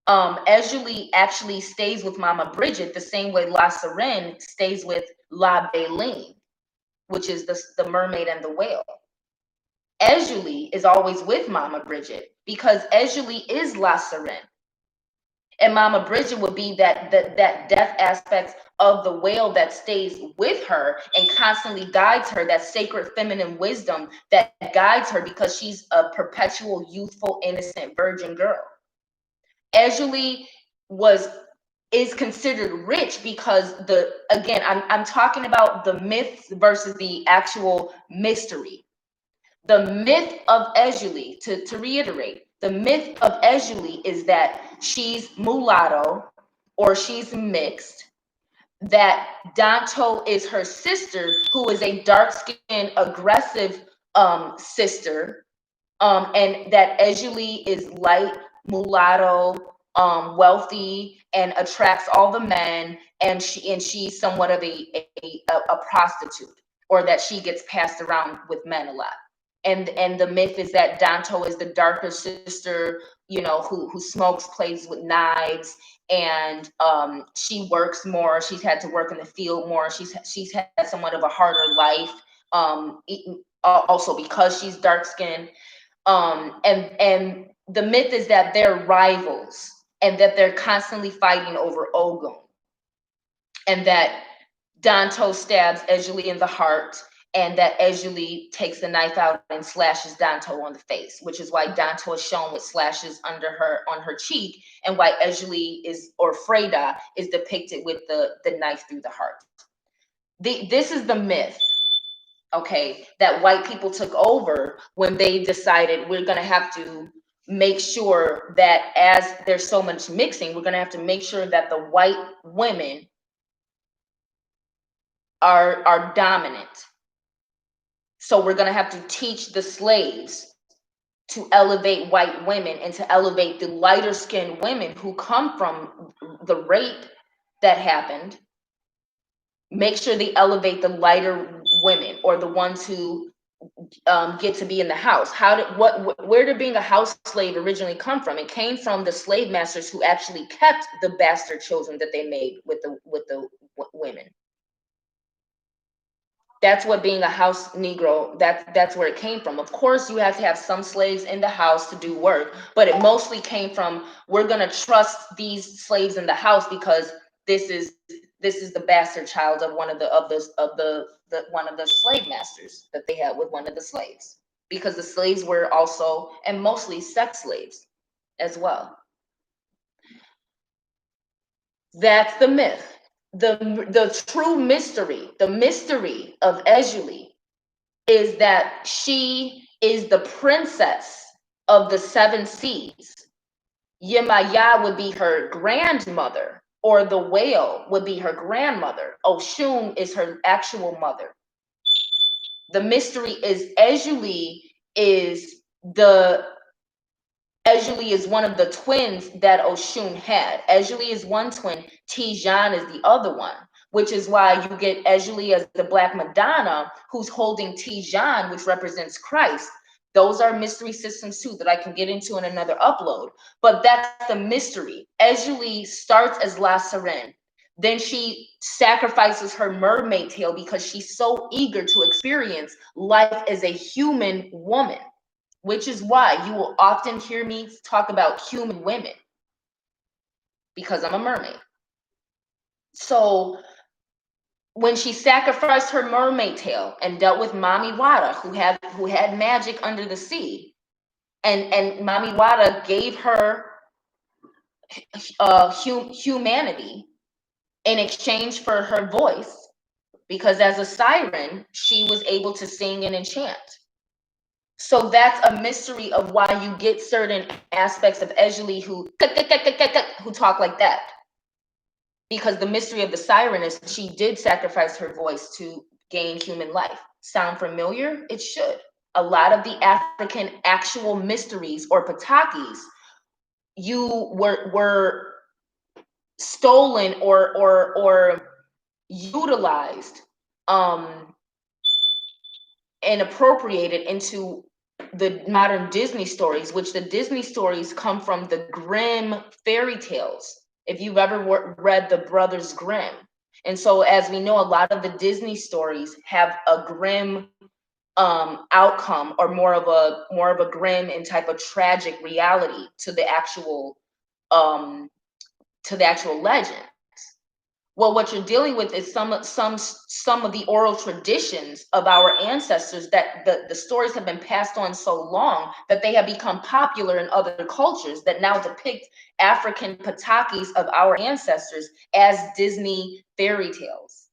Erzulie actually stays with Mama Bridget the same way La Sirène stays with La Baleine, which is the mermaid and the whale. Erzulie is always with Mama Bridget because Erzulie is La Sirène. And Mama Bridget would be that death aspect of the whale that stays with her and constantly guides her, that sacred feminine wisdom that guides her because she's a perpetual, youthful, innocent virgin girl. Erzulie is considered rich because I'm talking about the myth versus the actual mystery. The myth of Erzulie, to reiterate, the myth of Erzulie is that she's mulatto or she's mixed, that Danto is her sister, who is a dark-skinned, aggressive sister, and that Erzulie is light, mulatto, wealthy, and attracts all the men, and she's somewhat of a prostitute, or that she gets passed around with men a lot. And the myth is that Danto is the darker sister, who smokes, plays with knives, and she works more. She's had to work in the field more. She's had somewhat of a harder life, also because she's dark skinned. And the myth is that they're rivals and that they're constantly fighting over Ogun, and that Danto stabs Erzulie in the heart, and that Erzulie takes the knife out and slashes Danto on the face, which is why Danto is shown with slashes on her cheek, and why Erzulie or Freda is depicted with the knife through the heart. This is the myth, okay, that white people took over when they decided we're going to have to make sure that, as there's so much mixing, we're going to have to make sure that the white women are dominant. So we're going to have to teach the slaves to elevate white women and to elevate the lighter skinned women who come from the rape that happened. Make sure they elevate the lighter women, or the ones who get to be in the house. Where did being a house slave originally come from? It came from the slave masters who actually kept the bastard children that they made with the women. That's what being a house Negro, that's where it came from. Of course, you have to have some slaves in the house to do work, but it mostly came from, we're gonna trust these slaves in the house because this is the bastard child of one of the one of the slave masters that they had with one of the slaves. Because the slaves were also, and mostly, sex slaves as well. That's the myth. The true mystery, the mystery of Erzulie, is that she is the princess of the seven seas. Yemaya would be her grandmother, or the whale would be her grandmother. Oshun is her actual mother. The mystery is the Erzulie is one of the twins that Oshun had. Erzulie is one twin, Tijan is the other one, which is why you get Erzulie as the Black Madonna, who's holding Tijan, which represents Christ. Those are mystery systems too that I can get into in another upload. But that's the mystery. Erzulie starts as La Sirène. Then she sacrifices her mermaid tail because she's so eager to experience life as a human woman, which is why you will often hear me talk about human women, because I'm a mermaid. So when she sacrificed her mermaid tail and dealt with Mami Wada, who had magic under the sea, and Mami Wada gave her humanity in exchange for her voice, because as a siren, she was able to sing and enchant. So that's a mystery of why you get certain aspects of Erzulie who talk like that. Because the mystery of the siren is she did sacrifice her voice to gain human life. Sound familiar? It should. A lot of the African actual mysteries, or patakis, you were stolen or utilized and appropriated into the modern Disney stories, which the Disney stories come from the Grimm fairy tales, if you've ever read the Brothers Grimm. And so, as we know, a lot of the Disney stories have a grim outcome, or more of a grim and type of tragic reality to the actual legend. Well, what you're dealing with is some of the oral traditions of our ancestors, that the stories have been passed on so long that they have become popular in other cultures that now depict African patakis of our ancestors as Disney fairy tales.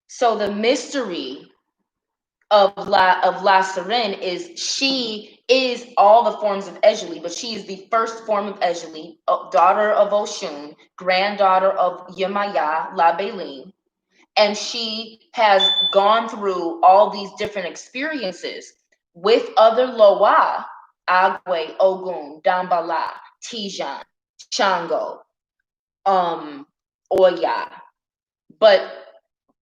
So the mystery of La Sirène is she is all the forms of Erzulie, but she is the first form of Erzulie, daughter of Oshun, granddaughter of Yemaya, La Beline, and she has gone through all these different experiences with other Loa, Agwe, Ogun, Dambala, Tijan, Shango, Oya, but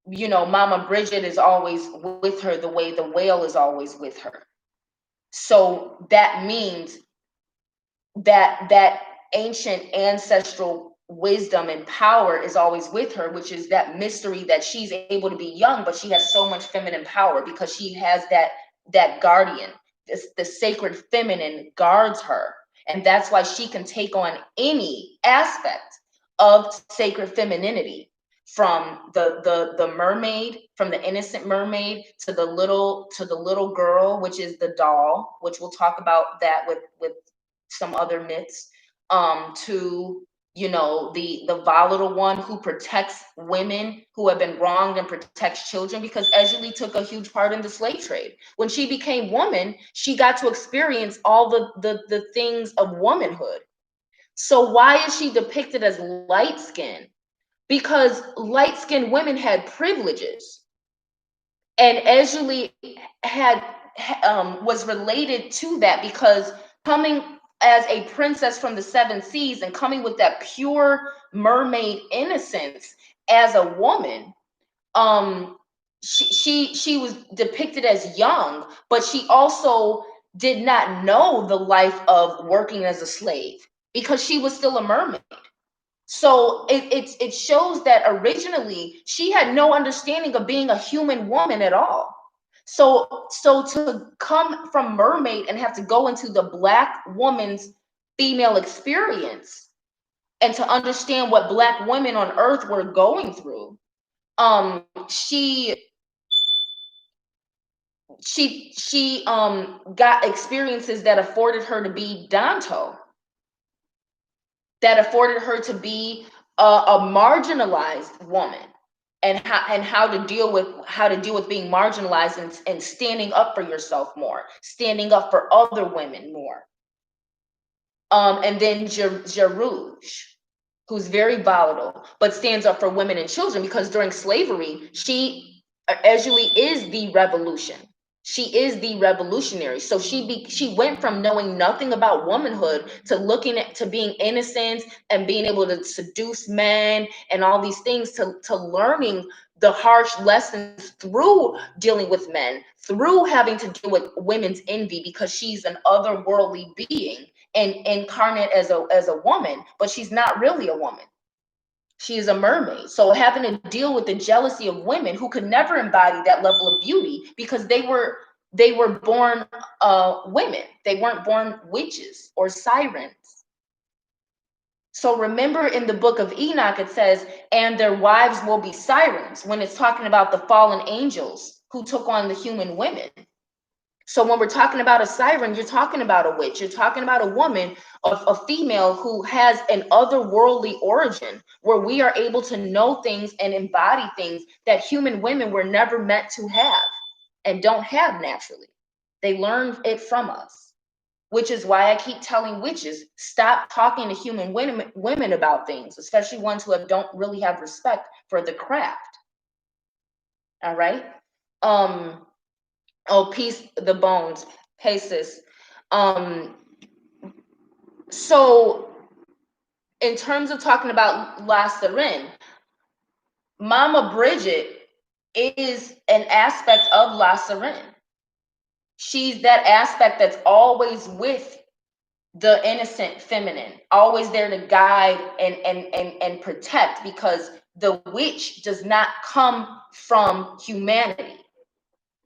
Mama Bridget is always with her the way the whale is always with her. So that means that ancient ancestral wisdom and power is always with her, which is that mystery that she's able to be young, but she has so much feminine power because she has that guardian. The sacred feminine guards her. And that's why she can take on any aspect of sacred femininity, from the mermaid, from the innocent mermaid, to the little girl, which is the doll, which we'll talk about that with some other myths, to the volatile one who protects women who have been wronged and protects children, because Erzulie took a huge part in the slave trade. When she became woman, she got to experience all the things of womanhood. So why is she depicted as light skinned? Because light-skinned women had privileges, and Erzulie was related to that, because coming as a princess from the seven seas and coming with that pure mermaid innocence as a woman, she was depicted as young, but she also did not know the life of working as a slave because she was still a mermaid. So it shows that originally she had no understanding of being a human woman at all. So to come from mermaid and have to go into the Black woman's female experience and to understand what Black women on earth were going through, she got experiences that afforded her to be Danto, that afforded her to be a marginalized woman, and how to deal with being marginalized, and standing up for yourself more, standing up for other women more. And then Jarouge, who's very volatile, but stands up for women and children, because during slavery, Erzulie is the revolution. She is the revolutionary. So she went from knowing nothing about womanhood to being innocent and being able to seduce men and all these things, to learning the harsh lessons through dealing with men, through having to deal with women's envy, because she's an otherworldly being and incarnate as a woman, but she's not really a woman. She is a mermaid. So having to deal with the jealousy of women who could never embody that level of beauty because they were born women. They weren't born witches or sirens. So remember, in the book of Enoch, it says, and their wives will be sirens, when it's talking about the fallen angels who took on the human women. So when we're talking about a siren, you're talking about a witch. You're talking about a woman, a female who has an otherworldly origin, where we are able to know things and embody things that human women were never meant to have and don't have naturally. They learn it from us, which is why I keep telling witches, stop talking to human women about things, especially ones who don't really have respect for the craft. All right. Oh, peace the bones. Hey, sis. So in terms of talking about La Sirène, Mama Bridget is an aspect of La Sirène. She's that aspect that's always with the innocent feminine, always there to guide and protect, because the witch does not come from humanity.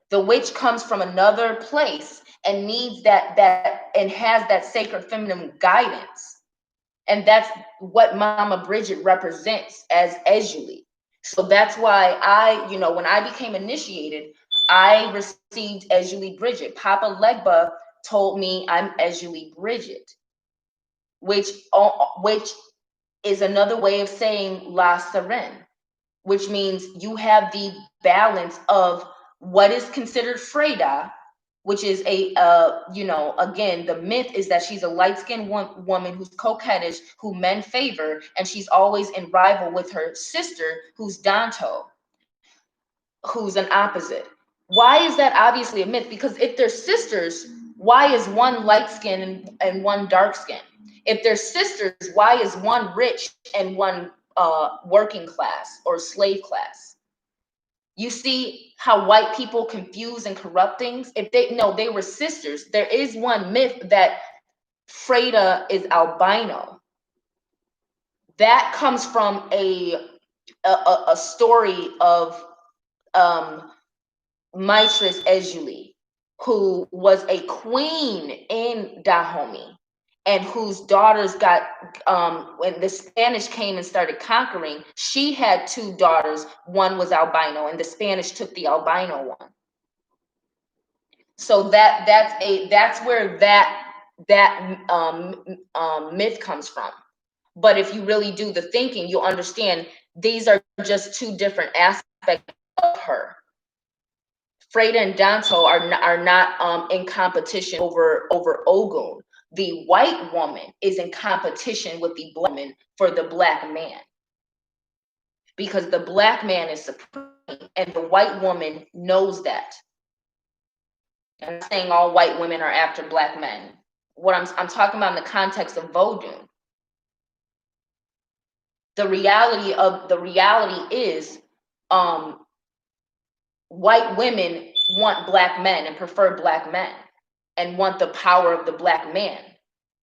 The witch comes from another place and needs that and has that sacred feminine guidance. And that's what Mama Bridget represents as Erzulie. So that's why when I became initiated, I received Erzulie Bridget. Papa Legba told me I'm Erzulie Bridget, which is another way of saying La Sirène, which means you have the balance of what is considered Freda, which is again, the myth is that she's a light-skinned woman who's coquettish, who men favor, and she's always in rival with her sister, who's Danto, who's an opposite. Why is that obviously a myth? Because if they're sisters, why is one light-skinned and one dark-skinned? If they're sisters, why is one rich and one working class or slave class? You see how white people confuse and corrupt things? If they were sisters. There is one myth that Freda is albino. That comes from a story of Mistress Erzulie, who was a queen in Dahomey, and whose daughters got, when the Spanish came and started conquering, she had two daughters. One was albino, and the Spanish took the albino one. So that's where that myth comes from. But if you really do the thinking, you'll understand these are just two different aspects of her. Freda and Danto are not in competition over Ogun. The white woman is in competition with the black woman for the black man, because the black man is supreme, and the white woman knows that. I'm not saying all white women are after black men. what I'm talking about in the context of Vodun. The reality is, um, white women want black men and prefer black men and want the power of the black man.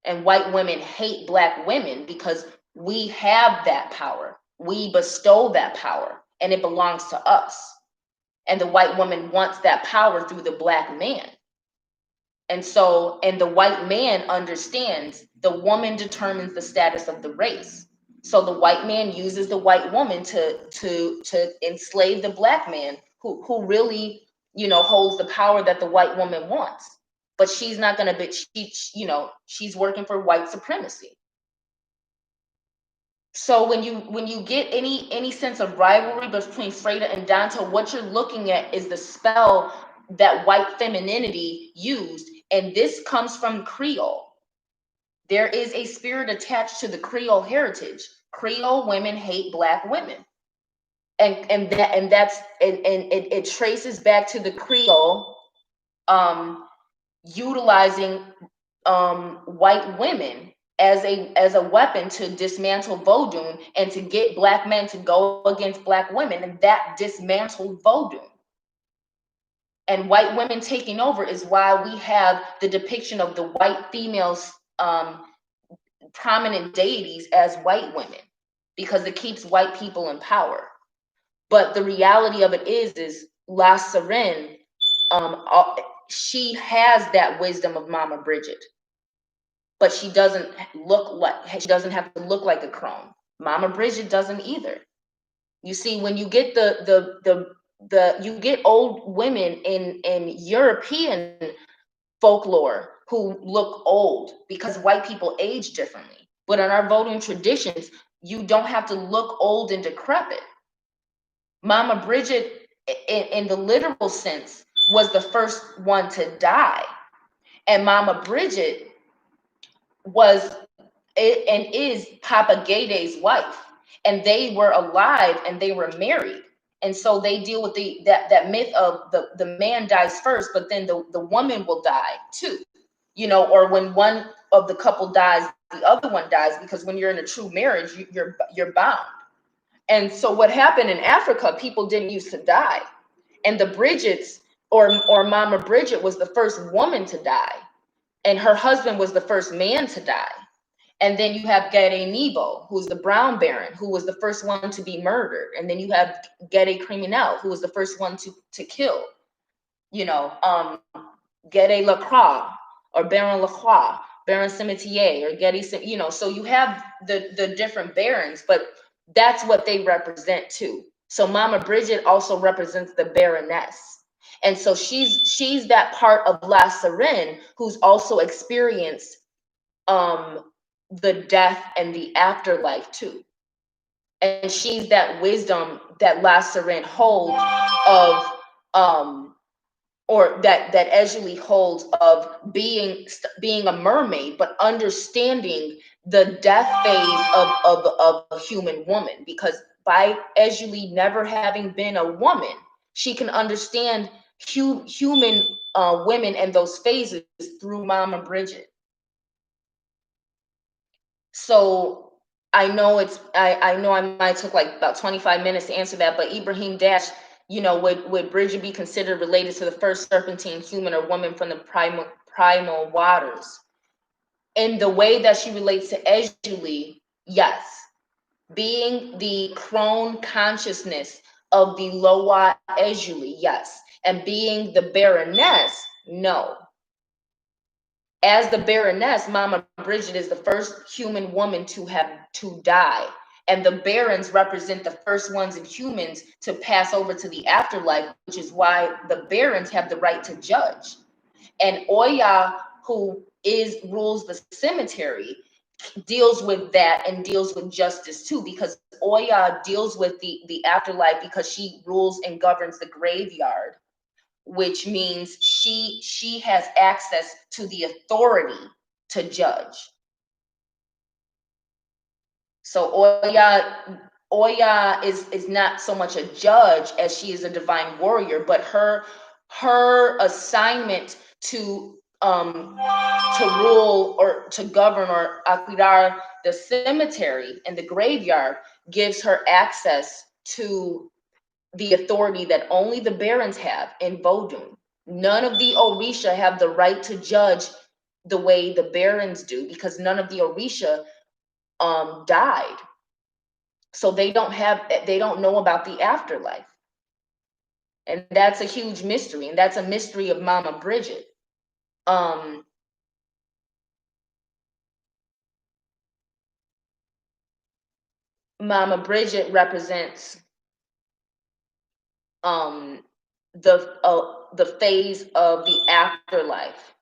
And white women hate black women because we have that power. We bestow that power and it belongs to us. And the white woman wants that power through the black man. And so, and the white man understands the woman determines the status of the race. So the white man uses the white woman to enslave the black man who really, holds the power that the white woman wants. But she's not going to be, she's working for white supremacy. So when you get any sense of rivalry between Freda and Danto, what you're looking at is the spell that white femininity used, and this comes from Creole. There is a spirit attached to the Creole heritage. Creole women hate black women, and it traces back to the Creole utilizing white women as a weapon to dismantle Vodun and to get black men to go against black women, and that dismantled Vodun. And white women taking over is why we have the depiction of the white females, prominent deities as white women, because it keeps white people in power. But the reality of it is La Sirène, she has that wisdom of Mama Bridget, but she doesn't have to look like a crone. Mama Bridget doesn't either. You see, when you get you get old women in European folklore who look old because white people age differently. But in our Vodun traditions, you don't have to look old and decrepit. Mama Bridget, in the literal sense, was the first one to die. And Mama Bridget was and is Papa Gayday's wife. And they were alive and they were married. And so they deal with that myth of the man dies first, but then the woman will die too. Or when one of the couple dies, the other one dies, because when you're in a true marriage, you're bound. And so what happened in Africa, people didn't used to die. And the Bridgets, or Mama Bridget, was the first woman to die. And her husband was the first man to die. And then you have Gede Nebo, who's the Brown Baron, who was the first one to be murdered. And then you have Gede Criminel, who was the first one to kill. Gede Lacroix, or Baron Lacroix, Baron Cimetier, or Gede, so you have the different barons, but that's what they represent too. So Mama Bridget also represents the Baroness. And so she's that part of La Sirène who's also experienced the death and the afterlife too. And she's that wisdom that La Sirène holds of or that Erzulie holds of being a mermaid, but understanding the death phase of a human woman, because by Erzulie never having been a woman, she can understand human women and those phases through Mama Bridget. So I know I know I might took like about 25 minutes to answer that, but Ibrahim Dash, would Bridget be considered related to the first serpentine human or woman from the primal waters? In the way that she relates to Erzulie, yes. Being the crone consciousness of the Loa Erzulie, yes. And being the Baroness, no. As the Baroness, Mama Bridget is the first human woman to die. And the barons represent the first ones in humans to pass over to the afterlife, which is why the barons have the right to judge. And Oya, who rules the cemetery, deals with that and deals with justice too, because Oya deals with the afterlife because she rules and governs the graveyard, which means she has access to the authority to judge. So Oya is not so much a judge as she is a divine warrior, but her assignment to to rule or to govern or cuidar the cemetery and the graveyard gives her access to the authority that only the barons have in Vodun. None of the Orisha have the right to judge the way the barons do because none of the Orisha died. So they don't know about the afterlife. And that's a huge mystery. And that's a mystery of Mama Bridget. Um, Mama Bridget represents um, the phase of the afterlife,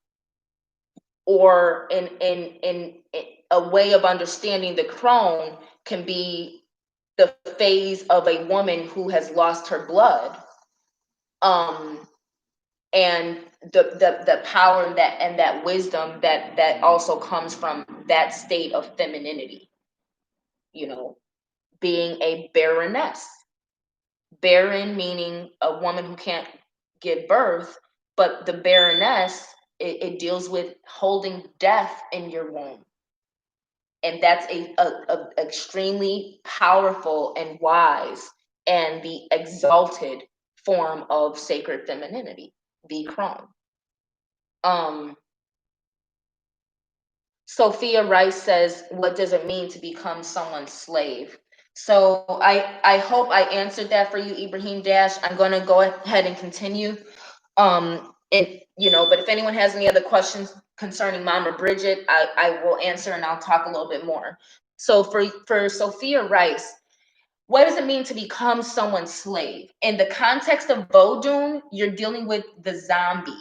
or in a way of understanding the crone can be the phase of a woman who has lost her blood, um, and the power and that wisdom that also comes from that state of femininity, you know, being a baroness. Barren meaning a woman who can't give birth, but the baroness, it deals with holding death in your womb. And that's a extremely powerful and wise and the exalted form of sacred femininity, the crone. Um, Sophia Rice says, what does it mean to become someone's slave? So I hope I answered that for you, Ibrahim Dash. I'm going to go ahead and continue. And but if anyone has any other questions concerning Mama Bridget, I will answer and I'll talk a little bit more. So for Sophia Rice, what does it mean to become someone's slave? In the context of Vodun, you're dealing with the zombie.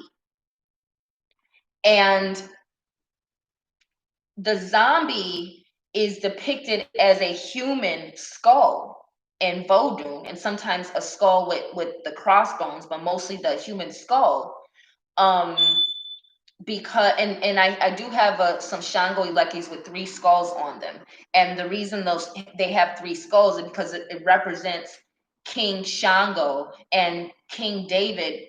And the zombie is depicted as a human skull in Vodun, and sometimes a skull with the crossbones, but mostly the human skull. Um, because I do have some Shango Ilekes with 3 skulls on them, and the reason they have 3 skulls is because it represents King Shango, and King David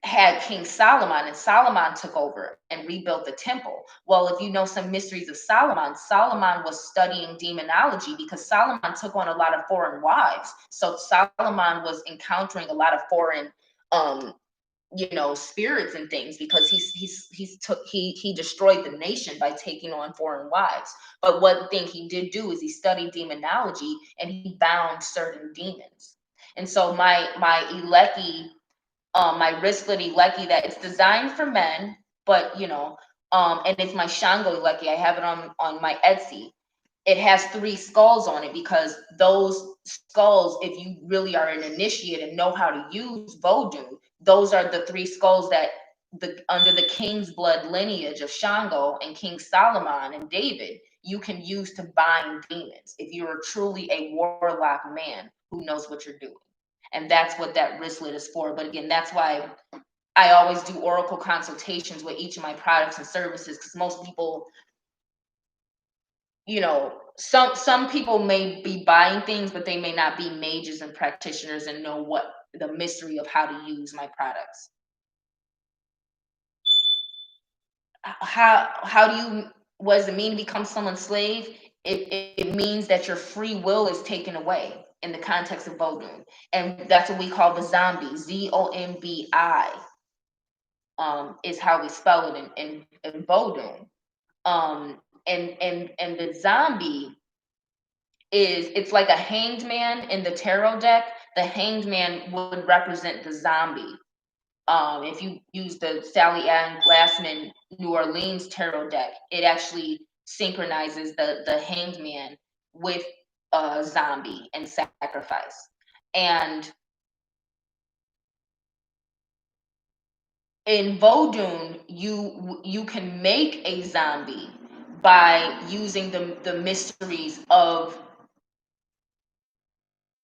had King Solomon, and Solomon took over and rebuilt the temple. Well, if you know some mysteries of Solomon, Solomon was studying demonology because Solomon took on a lot of foreign wives. So Solomon was encountering a lot of foreign spirits and things, because he destroyed the nation by taking on foreign wives. But one thing he did do is he studied demonology and he bound certain demons. And so my Ileki, my wristlet Ileki, that it's designed for men, but and it's my Shango Ileki. I have it on my Etsy. It has 3 skulls on it because those skulls, if you really are an initiate and know how to use Vodun, those are the 3 skulls that under the king's blood lineage of Shango and King Solomon and David, you can use to bind demons if you're truly a warlock man who knows what you're doing. And that's what that wristlet is for. But again, that's why I always do oracle consultations with each of my products and services, because most people, some people may be buying things, but they may not be mages and practitioners and know what the mystery of how to use my products. How do you, what does it mean to become someone's slave? It means that your free will is taken away in the context of Vodun. And that's what we call the zombie. Zombi is how we spell it in Vodun. And the zombie it's like a hanged man in the tarot deck. The hanged man would represent the zombie. If you use the Sally Ann Glassman New Orleans tarot deck, it actually synchronizes the hanged man with a zombie and sacrifice. And in Vodun, you can make a zombie by using the mysteries of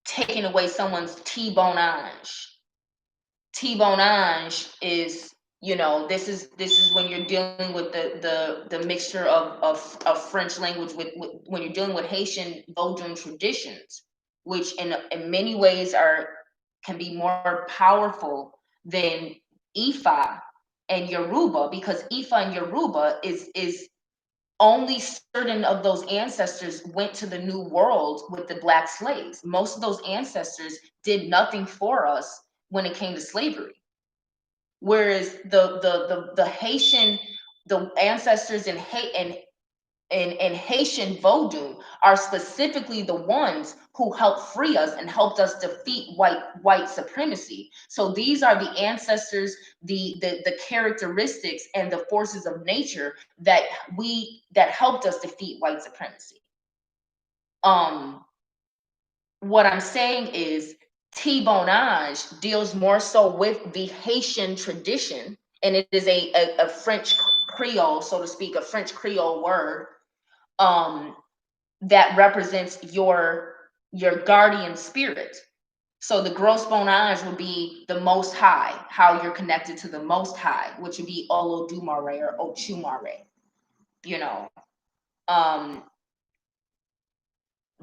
taking away someone's T-bonage. T-bonage is, this is when you're dealing with the mixture of French language with when you're dealing with Haitian Vodun traditions, which in many ways can be more powerful than Ifa and Yoruba, because Ifa and Yoruba is only certain of those ancestors went to the New World with the black slaves. Most of those ancestors did nothing for us when it came to slavery. Whereas the Haitian, the ancestors in and Haitian Vodun are specifically the ones who helped free us and helped us defeat white supremacy. So these are the ancestors, the characteristics and the forces of nature that helped us defeat white supremacy. What I'm saying is T-Bonage deals more so with the Haitian tradition, and it is a French Creole, so to speak, a French Creole word, that represents your guardian spirit. So the Gros Bonage would be the Most High, how you're connected to the Most High, which would be Olodumare or Ochumare, you know.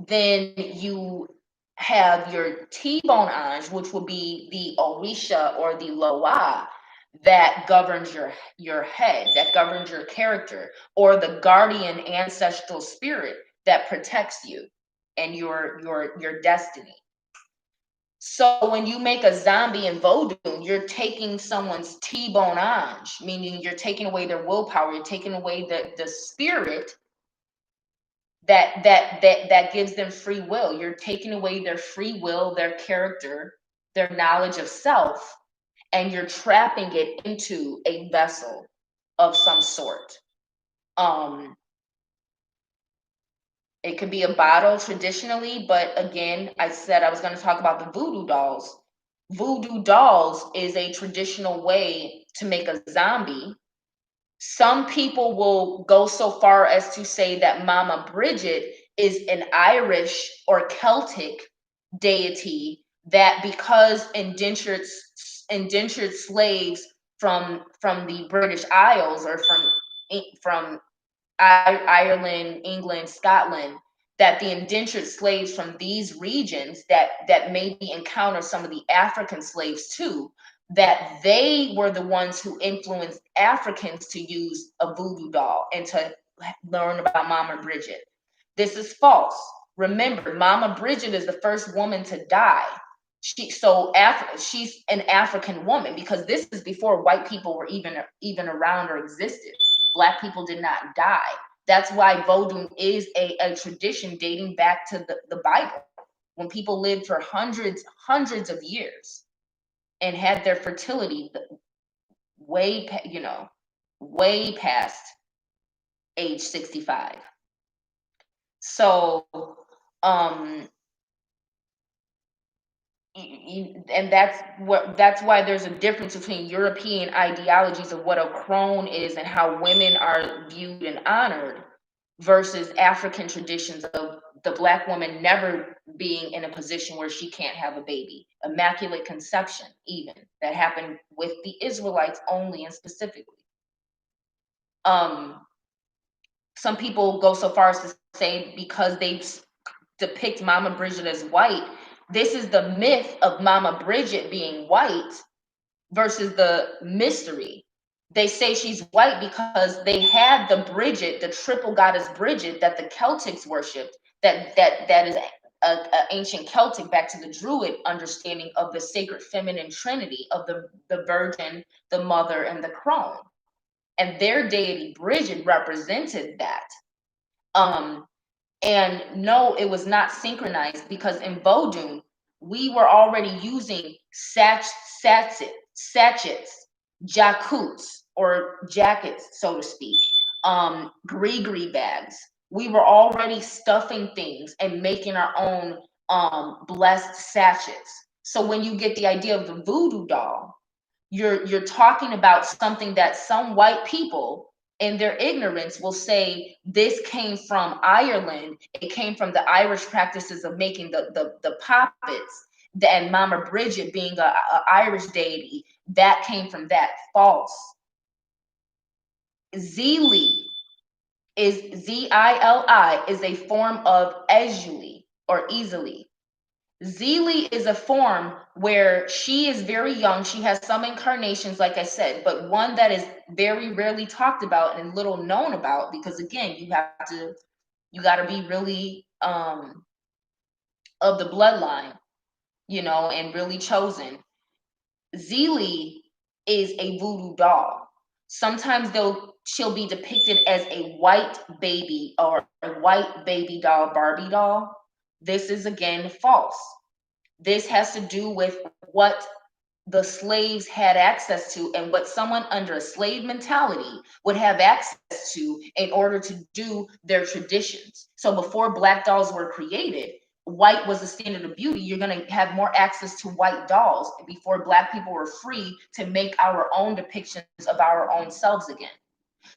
Then you have your T-Bonage, which will be the Orisha or the Loa, that governs your head, that governs your character, or the guardian ancestral spirit that protects you and your destiny. So when you make a zombie in Vodun, you're taking someone's T-Bonage, meaning you're taking away their willpower, you're taking away the spirit that gives them free will. You're taking away their free will, their character, their knowledge of self, and you're trapping it into a vessel of some sort. It could be a bottle traditionally, but again, I said I was going to talk about the voodoo dolls. Voodoo dolls is a traditional way to make a zombie. Some people will go so far as to say that Mama Bridget is an Irish or Celtic deity, that because indentured slaves from the British Isles, or from Ireland, England, Scotland, that the indentured slaves from these regions that maybe encounter some of the African slaves too, that they were the ones who influenced Africans to use a voodoo doll and to learn about Mama Bridget. This is false. Remember, Mama Bridget is the first woman to die. She's an African woman, because this is before white people were even around or existed. Black people did not die. That's why Vodun is a tradition dating back to the Bible, when people lived for hundreds of years and had their fertility way way past age 65. So and that's why there's a difference between European ideologies of what a crone is and how women are viewed and honored, versus African traditions of the Black woman never being in a position where she can't have a baby. Immaculate conception, even, that happened with the Israelites only and specifically. Some people go so far as to say, because they depict Mama Bridget as white, this is the myth of Mama Bridget being white versus the mystery. They say she's white because they had the Bridget, the triple goddess Bridget that the Celtics worshipped, that is a ancient Celtic, back to the Druid understanding of the sacred feminine trinity of the Virgin, the Mother, and the Crone. And their deity Bridget represented that. And no, it was not synchronized, because in Vodun, we were already using sachets, jacuts, or jackets, so to speak, gree bags. We were already stuffing things and making our own blessed sachets. So when you get the idea of the voodoo doll, you're talking about something that some white people in their ignorance will say this came from Ireland. It came from the Irish practices of making the poppets, and Mama Bridget being a Irish deity, that came from that. False. Zili is Zili is a form of Erzulie or easily. Zelie is a form where she is very young. She has some incarnations, like I said, but one that is very rarely talked about and little known about, because again, you got to be really of the bloodline, and really chosen. Zelie is a voodoo doll. Sometimes she'll be depicted as a white baby or a white baby doll, Barbie doll. This is again false. This has to do with what the slaves had access to and what someone under a slave mentality would have access to in order to do their traditions. So before black dolls were created, white was the standard of beauty. You're going to have more access to white dolls before black people were free to make our own depictions of our own selves again.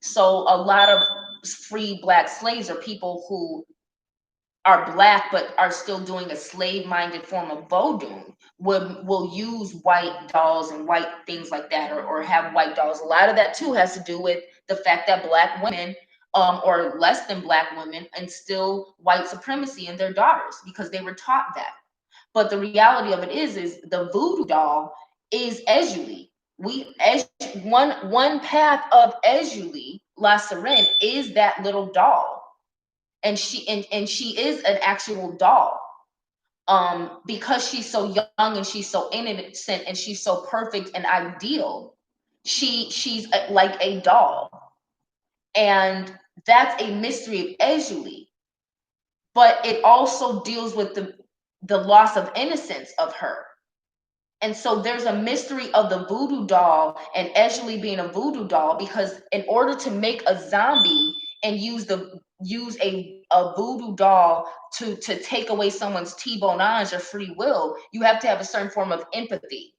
So a lot of free black slaves are people who are black but are still doing a slave-minded form of Vodun will use white dolls and white things like that, or have white dolls. A lot of that too has to do with the fact that black women, or less than black women, instill white supremacy in their daughters because they were taught that. But the reality of it is the voodoo doll is Erzulie. One path of Erzulie, La Sirène, is that little doll, and she is an actual doll, because she's so young and she's so innocent and she's so perfect and ideal. She's like a doll, and that's a mystery of Erzulie. But it also deals with the loss of innocence of her. And so there's a mystery of the voodoo doll and Erzulie being a voodoo doll, because in order to make a zombie and use a voodoo doll to take away someone's T-bonage or free will, you have to have a certain form of empathy.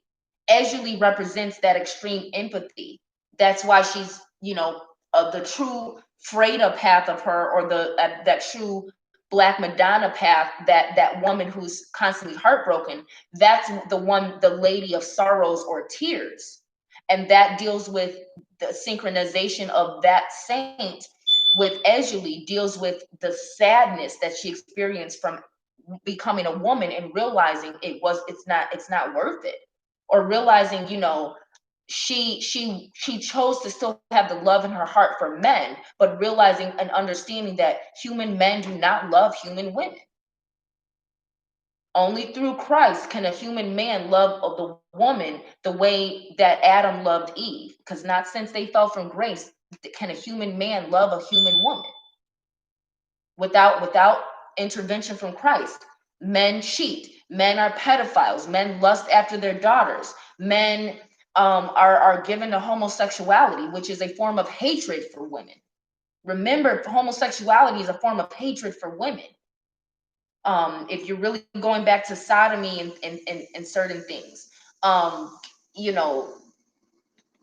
Erzulie represents that extreme empathy. That's why she's, the true Freda path of her, or that true Black Madonna path, that woman who's constantly heartbroken. That's the lady of sorrows or tears, and that deals with the synchronization of that saint with Erzulie, deals with the sadness that she experienced from becoming a woman and realizing it's not worth it, or realizing, she chose to still have the love in her heart for men, but realizing and understanding that human men do not love human women. Only through Christ can a human man love the woman the way that Adam loved Eve, because not since they fell from grace can a human man love a human woman. Without intervention from Christ, men cheat, men are pedophiles, men lust after their daughters, men are given to homosexuality, which is a form of hatred for women. Remember, homosexuality is a form of hatred for women. If you're really going back to sodomy and certain things, you know,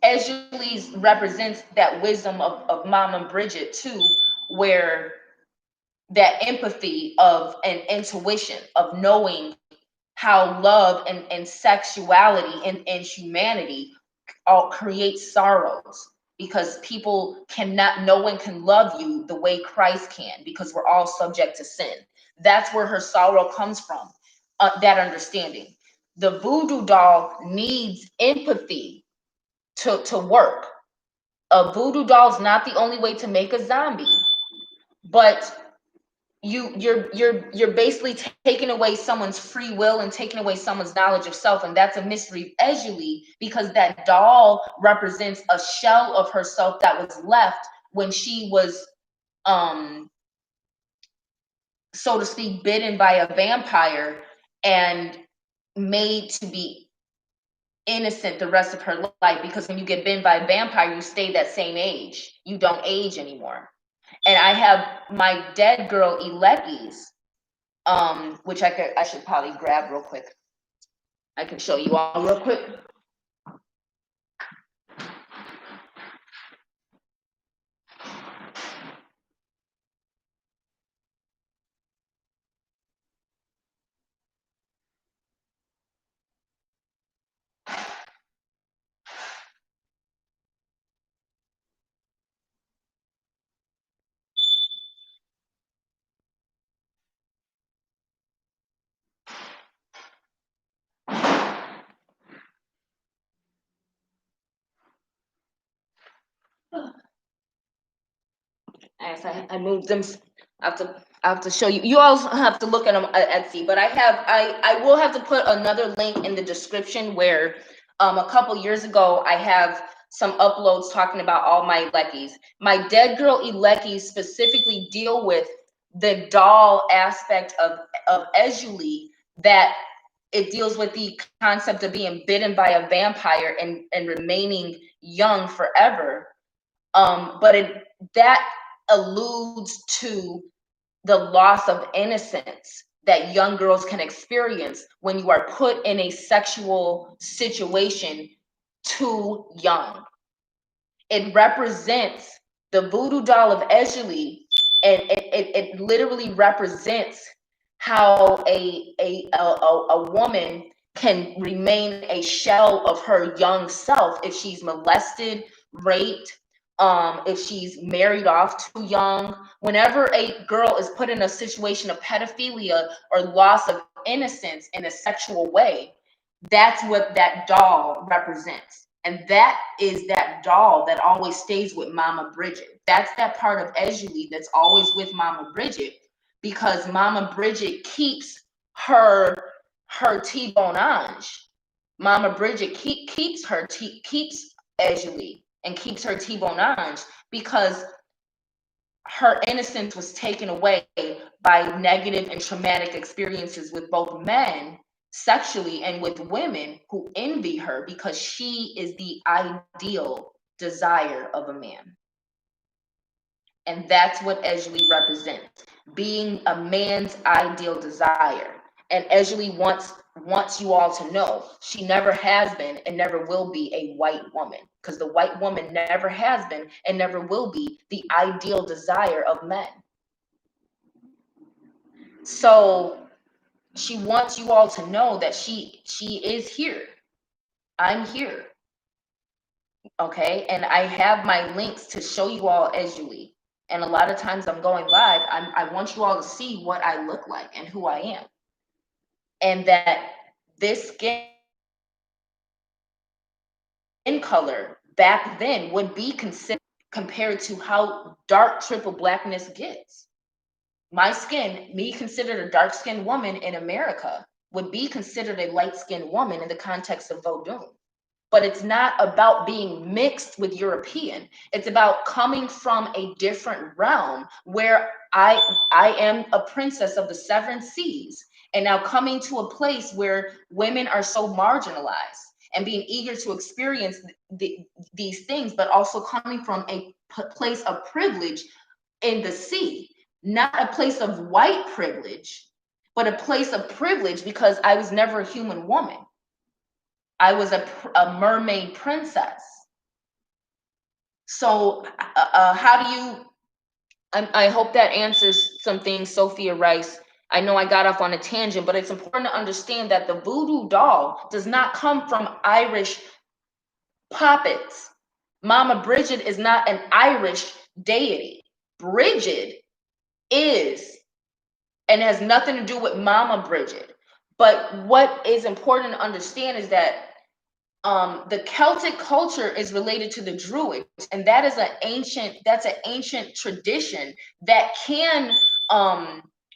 Erzulie represents that wisdom of Mama Bridget too, where that empathy of and intuition of knowing how love and sexuality and humanity all create sorrows, because no one can love you the way Christ can, because we're all subject to sin. That's where her sorrow comes from, that understanding. The voodoo doll needs empathy to work. A voodoo doll is not the only way to make a zombie, but you're basically taking away someone's free will and taking away someone's knowledge of self, and that's a mystery of Erzulie, because that doll represents a shell of herself that was left when she was, so to speak, bitten by a vampire and made to be innocent the rest of her life, because when you get bitten by a vampire, you stay that same age, you don't age anymore. And I have my dead girl Eleki's, which I should probably grab real quick. I can show you all real quick. as I moved them. I have to show you. You also have to look at them at Etsy, but I will have to put another link in the description where a couple years ago I have some uploads talking about all my Lekis. My Dead Girl Lekis specifically deal with the doll aspect of Erzulie, that it deals with the concept of being bitten by a vampire and remaining young forever. But that alludes to the loss of innocence that young girls can experience when you are put in a sexual situation too young. It represents the voodoo doll of Erzulie, and it literally represents how a woman can remain a shell of her young self if she's molested, raped, if she's married off too young. Whenever a girl is put in a situation of pedophilia or loss of innocence in a sexual way, that's what that doll represents. And that is that doll that always stays with Mama Bridget. That's that part of Erzulie that's always with Mama Bridget, because Mama Bridget keeps her T-bone ange. Mama Bridget keeps keeps Erzulie and keeps her T-bone ange, because her innocence was taken away by negative and traumatic experiences with both men sexually and with women who envy her, because she is the ideal desire of a man. And that's what Erzulie represents, being a man's ideal desire. And Erzulie wants you all to know she never has been and never will be a white woman, because the white woman never has been and never will be the ideal desire of men. So she wants you all to know that she is here. I'm here. Okay, and I have my links to show you all Erzulie. And a lot of times I'm going live, I want you all to see what I look like and who I am. And that this skin color back then would be considered, compared to how dark triple blackness gets. My skin, me considered a dark-skinned woman in America, would be considered a light-skinned woman in the context of Vodun. But it's not about being mixed with European. It's about coming from a different realm where I am a princess of the seven seas, and now coming to a place where women are so marginalized and being eager to experience these things, but also coming from a place of privilege in the sea, not a place of white privilege, but a place of privilege because I was never a human woman. I was a mermaid princess. So how do you, I hope that answers some things, Sophia Rice. I know I got off on a tangent, but it's important to understand that the voodoo doll does not come from Irish puppets. Mama Bridget is not an Irish deity. Bridget is, and has nothing to do with Mama Bridget. But what is important to understand is that the Celtic culture is related to the Druids, and that is an ancient tradition that can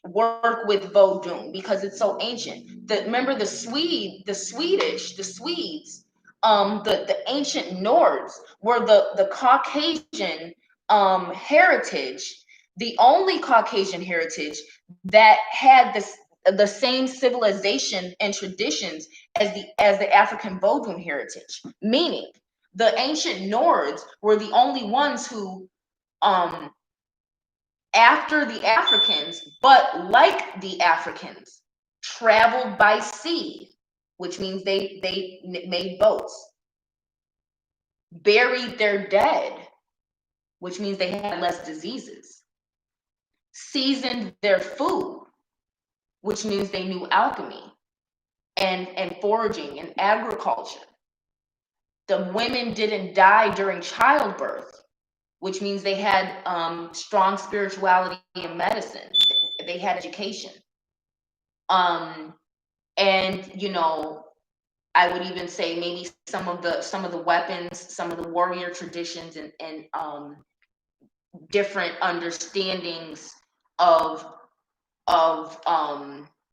work with Vodun because it's so ancient. Remember the Swedes, the ancient Nords were the Caucasian heritage, the only Caucasian heritage that had the same civilization and traditions as the African Vodun heritage. Meaning, the ancient Nords were the only ones who, after the Africans, but like the Africans, traveled by sea, which means they made boats, buried their dead, which means they had less diseases, seasoned their food, which means they knew alchemy and foraging and agriculture. The women didn't die during childbirth, which means they had strong spirituality and medicine. They had education. And you know, I would even say maybe some of the weapons, some of the warrior traditions and different understandings of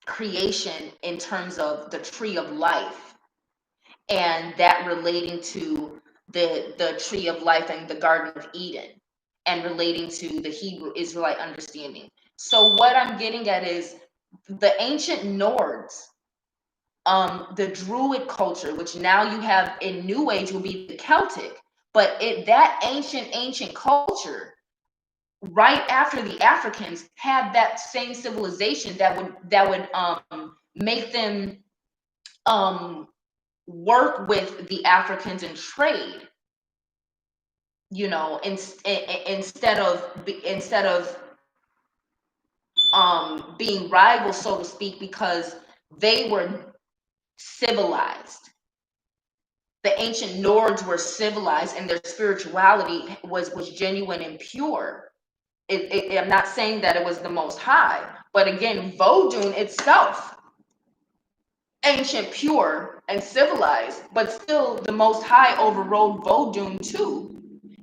creation in terms of the tree of life, and that relating to the tree of life and the Garden of Eden, and relating to the Hebrew Israelite understanding. So what I'm getting at is the ancient Nords, the Druid culture, which now you have in New Age will be the Celtic, but that ancient culture, right after the Africans, had that same civilization that would make them work with the Africans in trade, you know, instead of being rivals, so to speak, because they were civilized. The ancient Nords were civilized, and their spirituality was genuine and pure. I'm not saying that it was the most high, but again, Vodun itself, ancient, pure, and civilized, but still the most high overrode Vodun too.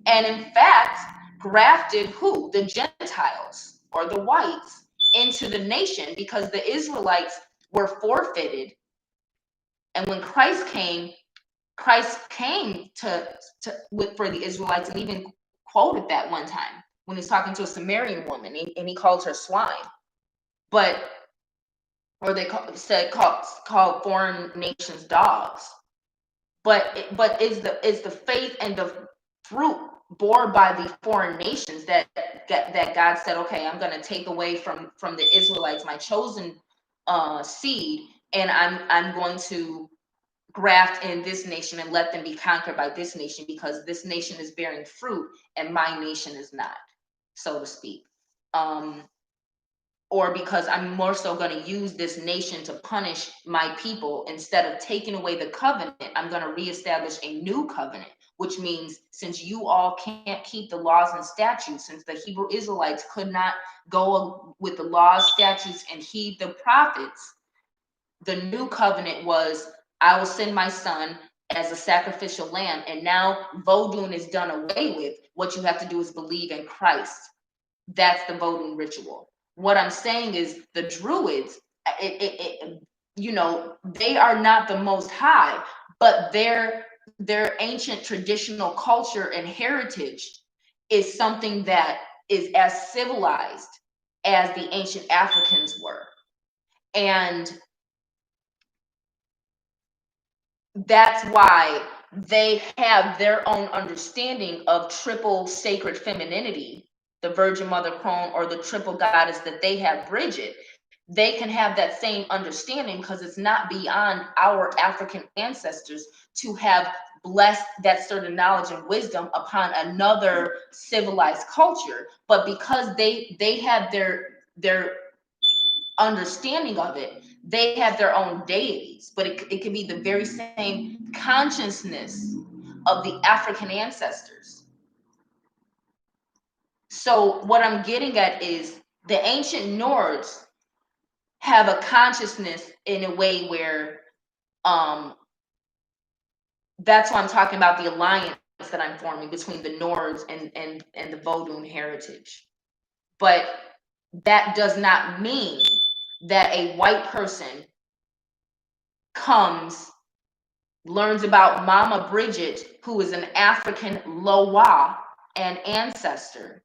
And in fact, grafted who? The Gentiles or the whites into the nation, because the Israelites were forfeited. And when Christ came for the Israelites, and even quoted that one time when he's talking to a Sumerian woman, and he calls her swine. But or they called foreign nations dogs. But is the faith and the fruit bore by the foreign nations that God said, okay, I'm going to take away from the Israelites, my chosen seed, and I'm going to graft in this nation and let them be conquered by this nation, because this nation is bearing fruit and my nation is not, so to speak. Or because I'm more so going to use this nation to punish my people. Instead of taking away the covenant, I'm going to reestablish a new covenant, which means since you all can't keep the laws and statutes, since the Hebrew Israelites could not go with the laws, statutes, and heed the prophets, the new covenant was, I will send my son as a sacrificial lamb. And now Vodun is done away with. What you have to do is believe in Christ. That's the Vodun ritual. What I'm saying is the Druids, you know, they are not the most high, but their ancient traditional culture and heritage is something that is as civilized as the ancient Africans were. And that's why they have their own understanding of triple sacred femininity, the Virgin Mother Crone, or the triple goddess that they have, Bridget. They can have that same understanding because it's not beyond our African ancestors to have blessed that certain knowledge and wisdom upon another civilized culture. But because they have their understanding of it, they have their own deities, but it can be the very same consciousness of the African ancestors. So what I'm getting at is the ancient Nords have a consciousness in a way where that's why I'm talking about the alliance that I'm forming between the Nords and the Vodun heritage. But that does not mean that a white person comes, learns about Mama Bridget, who is an African Loa and ancestor,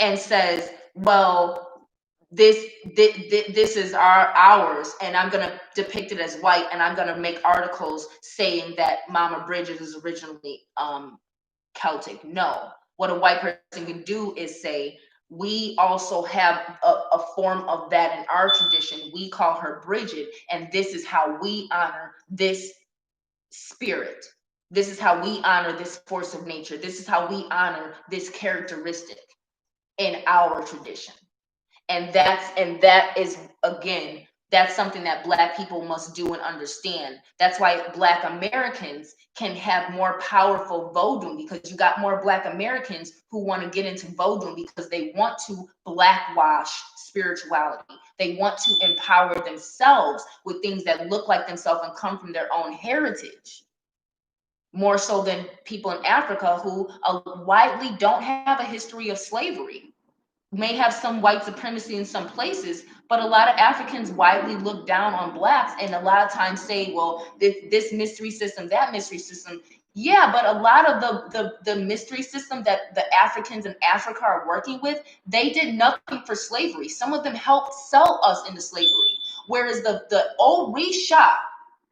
and says, well, this is ours, and I'm going to depict it as white, and I'm going to make articles saying that Mama Bridget is originally Celtic. No. What a white person can do is say, we also have a form of that in our tradition. We call her Bridget, and this is how we honor this spirit. This is how we honor this force of nature. This is how we honor this characteristic in our tradition. And that is, again, that's something that Black people must do and understand. That's why Black Americans can have more powerful Vodun, because you got more Black Americans who want to get into Vodun because they want to blackwash spirituality. They want to empower themselves with things that look like themselves and come from their own heritage. more so than people in Africa who widely don't have a history of slavery. May have some white supremacy in some places, but a lot of Africans widely look down on blacks and a lot of times say, well, this mystery system, that mystery system. Yeah, but a lot of the mystery system that the Africans in Africa are working with, they did nothing for slavery. Some of them helped sell us into slavery. Whereas the old Risha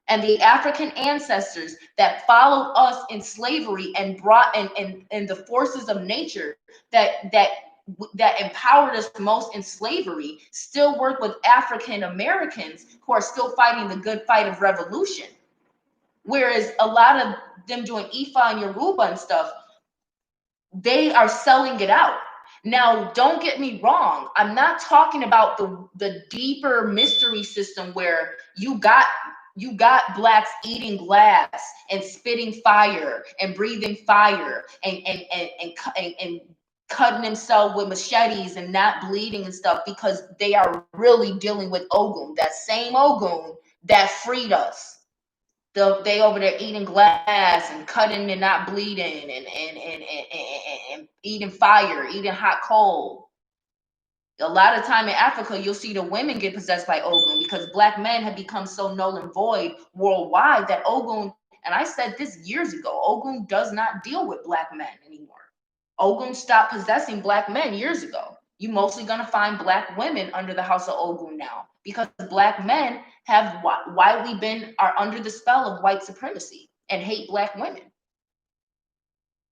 and the African ancestors that followed us in slavery and brought and the forces of nature that empowered us most in slavery still work with African Americans who are still fighting the good fight of revolution. Whereas a lot of them doing Ifa and Yoruba and stuff, they are selling it out. Now, don't get me wrong. I'm not talking about the deeper mystery system where you got blacks eating glass and spitting fire and breathing fire and cutting themselves with machetes and not bleeding and stuff because they are really dealing with Ogun, that same Ogun that freed us. They over there eating glass and cutting and not bleeding and eating fire, eating hot coal. A lot of time in Africa, you'll see the women get possessed by Ogun because black men have become so null and void worldwide that Ogun, and I said this years ago, Ogun does not deal with black men anymore. Ogun stopped possessing black men years ago. You're mostly going to find black women under the house of Ogun now because black men have widely are under the spell of white supremacy and hate black women.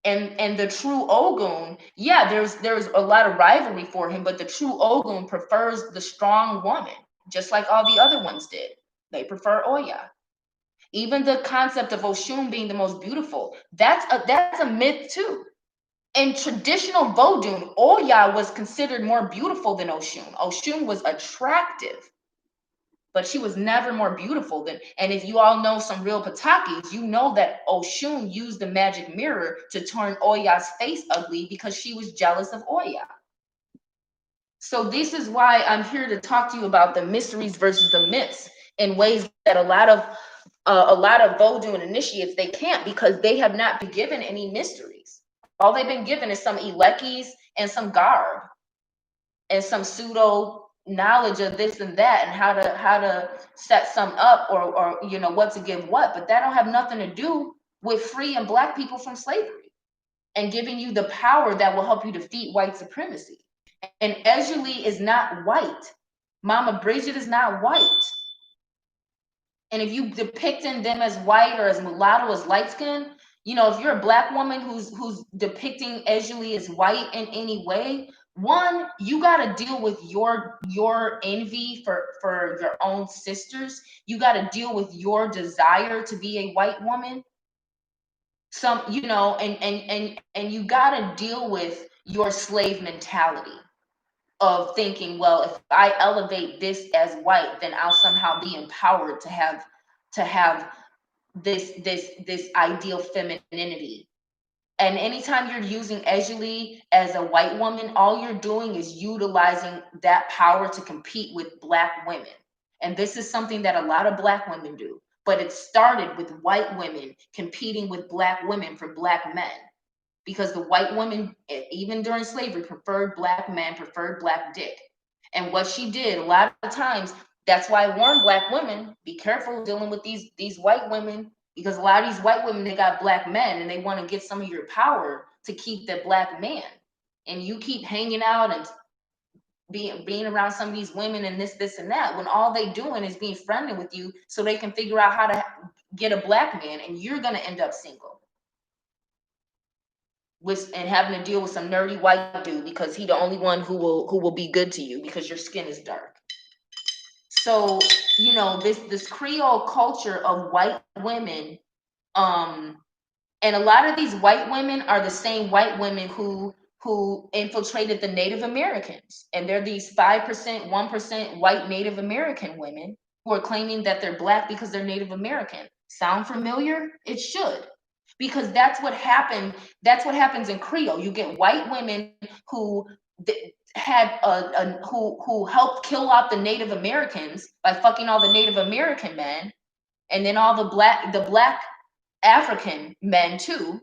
And the true Ogun, yeah, there's a lot of rivalry for him, but the true Ogun prefers the strong woman, just like all the other ones did. They prefer Oya. Even the concept of Oshun being the most beautiful, that's a myth too. In traditional Vodun, Oya was considered more beautiful than Oshun. Oshun was attractive, but she was never more beautiful than. And if you all know some real Patakis, you know that Oshun used the magic mirror to turn Oya's face ugly because she was jealous of Oya. So this is why I'm here to talk to you about the mysteries versus the myths in ways that a lot of Vodun initiates they can't because they have not been given any mysteries. All they've been given is some Elekis and some garb and some pseudo knowledge of this and that and how to set some up or you know what to give what, but that don't have nothing to do with freeing black people from slavery and giving you the power that will help you defeat white supremacy. And Erzulie is not white. Mama Bridget is not white. And if you depicting them as white or as mulatto, as light skin, you know, if you're a black woman who's depicting Erzulie as white in any way, one, you got to deal with your envy for your own sisters. You got to deal with your desire to be a white woman. Some, you know, and you got to deal with your slave mentality of thinking, well, if I elevate this as white, then I'll somehow be empowered to have this ideal femininity. And anytime you're using Erzulie as a white woman, all you're doing is utilizing that power to compete with black women. And this is something that a lot of black women do. But it started with white women competing with black women for black men because the white women, even during slavery, preferred black men, preferred black dick. And what she did, a lot of times, that's why I warn black women, be careful dealing with these white women, because a lot of these white women, they got black men and they want to get some of your power to keep that black man. And you keep hanging out and being around some of these women and this and that, when all they doing is being friendly with you so they can figure out how to get a black man, and you're gonna end up single. And having to deal with some nerdy white dude because he the only one who will be good to you because your skin is dark. So, you know, this Creole culture of white women, and a lot of these white women are the same white women who infiltrated the Native Americans. And they're these 5%, 1% white Native American women who are claiming that they're black because they're Native American. Sound familiar? It should. Because that's what happened. That's what happens in Creole. You get white women who who helped kill off the Native Americans by fucking all the Native American men, and then all the black African men too.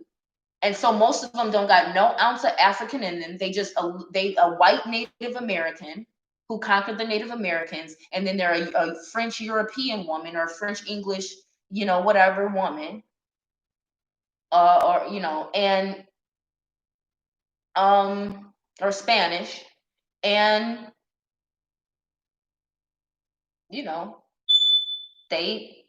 And so most of them don't got no ounce of African in them. They just a white Native American who conquered the Native Americans, and then they're a French European woman or French English, whatever woman, or and or Spanish, and you know they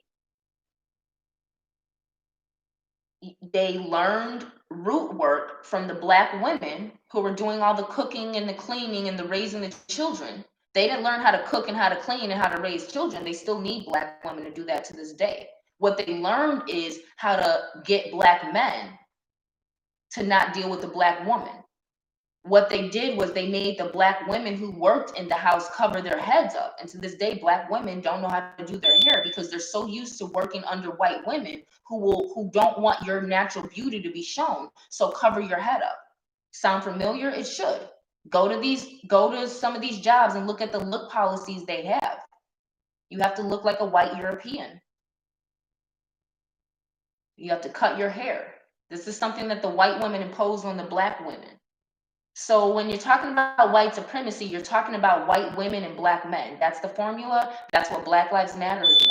they learned root work from the black women who were doing all the cooking and the cleaning and the raising the children. They didn't learn how to cook and how to clean and how to raise children. They still need black women to do that to this day. What they learned is how to get black men to not deal with the black woman. What they did was they made the black women who worked in the house cover their heads up. And to this day, black women don't know how to do their hair because they're so used to working under white women who don't want your natural beauty to be shown. So cover your head up. Sound familiar? It should. Go to some of these jobs and look at the look policies they have. You have to look like a white European. You have to cut your hair. This is something that the white women impose on the black women. So when you're talking about white supremacy, you're talking about white women and black men. That's the formula. That's what Black Lives Matter is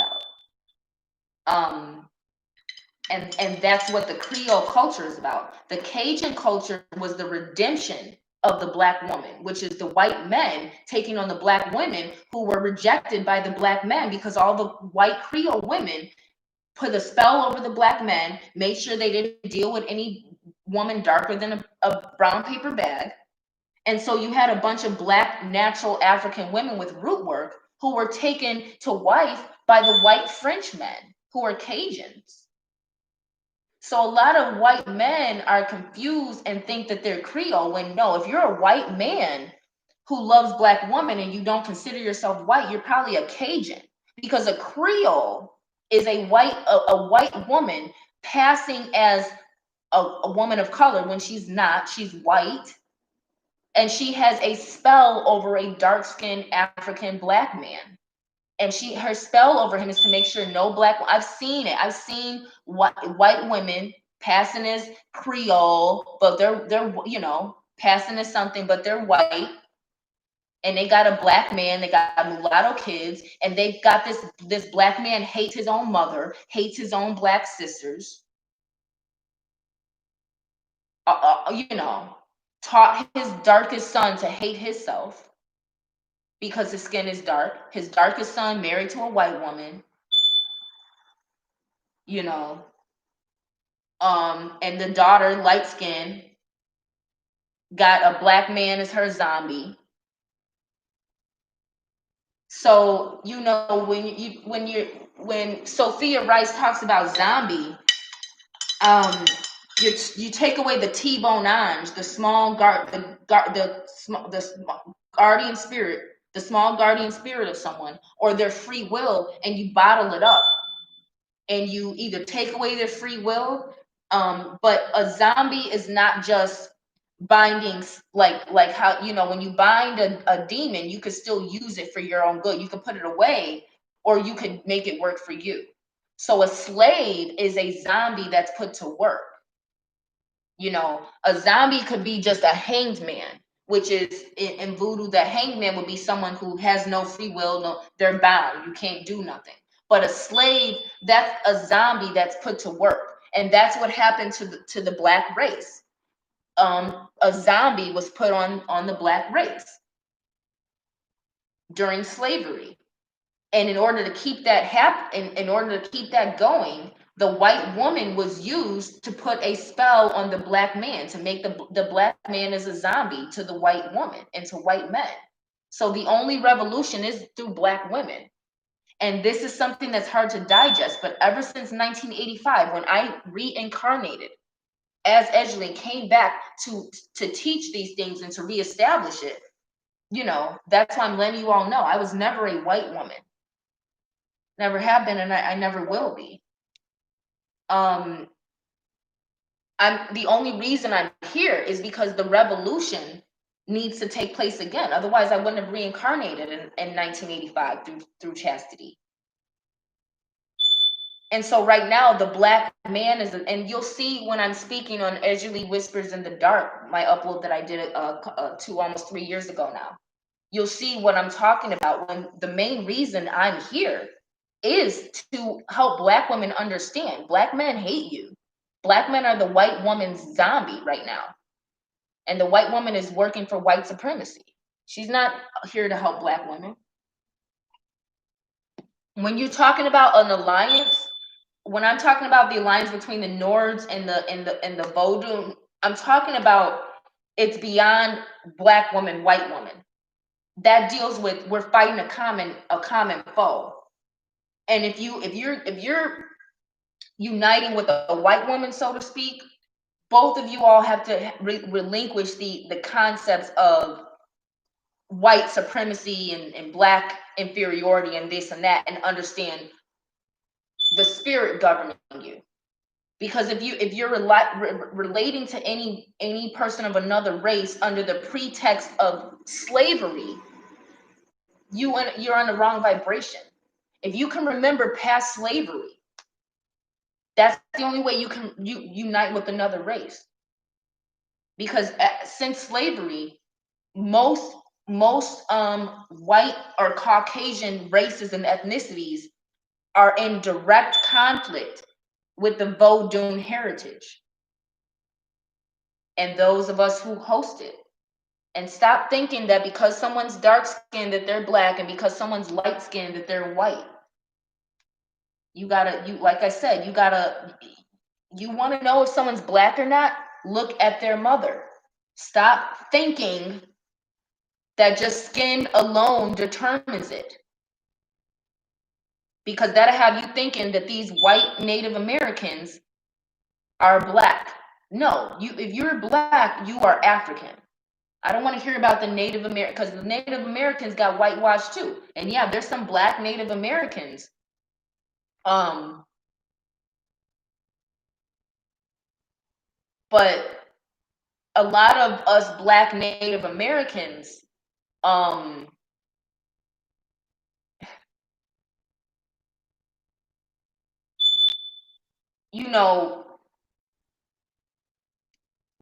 about. And that's what the Creole culture is about. The Cajun culture was the redemption of the black woman, which is the white men taking on the black women who were rejected by the black men because all the white Creole women put a spell over the black men, made sure they didn't deal with any woman darker than a brown paper bag. And so you had a bunch of black natural African women with root work who were taken to wife by the white French men who are Cajuns. So a lot of white men are confused and think that they're Creole when no, if you're a white man who loves black women and you don't consider yourself white, you're probably a Cajun, because a Creole is a white woman passing as a woman of color when she's not. She's white, and she has a spell over a dark-skinned African black man. And her spell over him is to make sure no black. I've seen it. I've seen white women passing as Creole, but they're passing as something, but they're white, and they got a black man. They got mulatto kids, and they've got this black man hates his own mother, hates his own black sisters. Taught his darkest son to hate himself because his skin is dark. His darkest son married to a white woman, and the daughter, light skin, got a black man as her zombie. So when Sophia Rice talks about zombie, you take away the T-bone ange, the small guardian spirit, the small guardian spirit of someone, or their free will, and you bottle it up, and you either take away their free will. But a zombie is not just bindings, like how when you bind a demon, you could still use it for your own good. You could put it away, or you could make it work for you. So a slave is a zombie that's put to work. A zombie could be just a hanged man, which is in voodoo, the hanged man would be someone who has no free will, no, they're bound, you can't do nothing. But a slave, that's a zombie that's put to work. And that's what happened to the black race. A zombie was put on the black race during slavery. And in order to keep that in order to keep that going, the white woman was used to put a spell on the black man, to make the black man as a zombie to the white woman and to white men. So the only revolution is through black women. And this is something that's hard to digest, but ever since 1985, when I reincarnated as Erzulie, came back to teach these things and to reestablish it, that's why I'm letting you all know I was never a white woman. Never have been, and I never will be. I'm the only reason I'm here is because the revolution needs to take place again. Otherwise, I wouldn't have reincarnated in 1985 through chastity. And so right now, the Black man is, and you'll see when I'm speaking on Erzulie Whispers in the Dark, my upload that I did 3 years ago now. You'll see what I'm talking about, when the main reason I'm here is to help Black women understand. Black men hate you. Black men are the white woman's zombie right now. And the white woman is working for white supremacy. She's not here to help Black women. When you're talking about an alliance, when I'm talking about the alliance between the Nords and the Vodun, I'm talking about it's beyond Black woman, white woman. That deals with, we're fighting a common foe. And if you're uniting with a white woman, so to speak, both of you all have to relinquish the concepts of white supremacy and Black inferiority and this and that, and understand the spirit governing you. Because if you're relating to any person of another race under the pretext of slavery, you're on the wrong vibration. If you can remember past slavery, that's the only way you can unite with another race. Because since slavery, most white or Caucasian races and ethnicities are in direct conflict with the Vodun heritage and those of us who host it. And stop thinking that because someone's dark skinned that they're Black, and because someone's light skinned that they're white. Like I said, you want to know if someone's Black or not? Look at their mother. Stop thinking that just skin alone determines it. Because that'll have you thinking that these white Native Americans are Black. No, if you're Black, you are African. I don't want to hear about the Native American, because the Native Americans got whitewashed too. And yeah, there's some Black Native Americans. But a lot of us Black Native Americans, you know,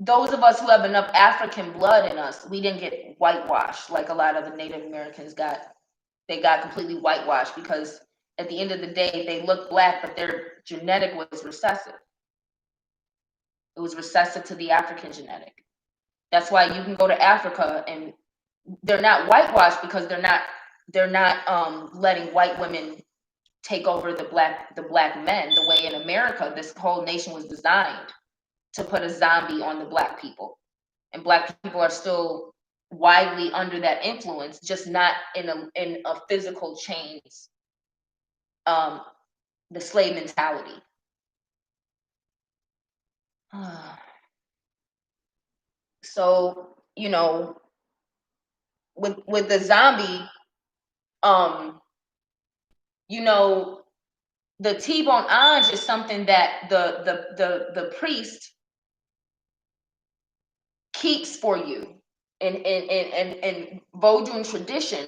those of us who have enough African blood in us, we didn't get whitewashed like a lot of the Native Americans got. They got completely whitewashed because at the end of the day, they look Black, but their genetic was recessive. It was recessive to the African genetic. That's why you can go to Africa and they're not whitewashed because they're not letting white women take over the black men, the way in America this whole nation was designed to put a zombie on the Black people. And Black people are still widely under that influence, just not in a physical chains, the slave mentality. So, you know, with the zombie, you know, the T-bone ange is something that the priest keeps for you. In Vodun tradition,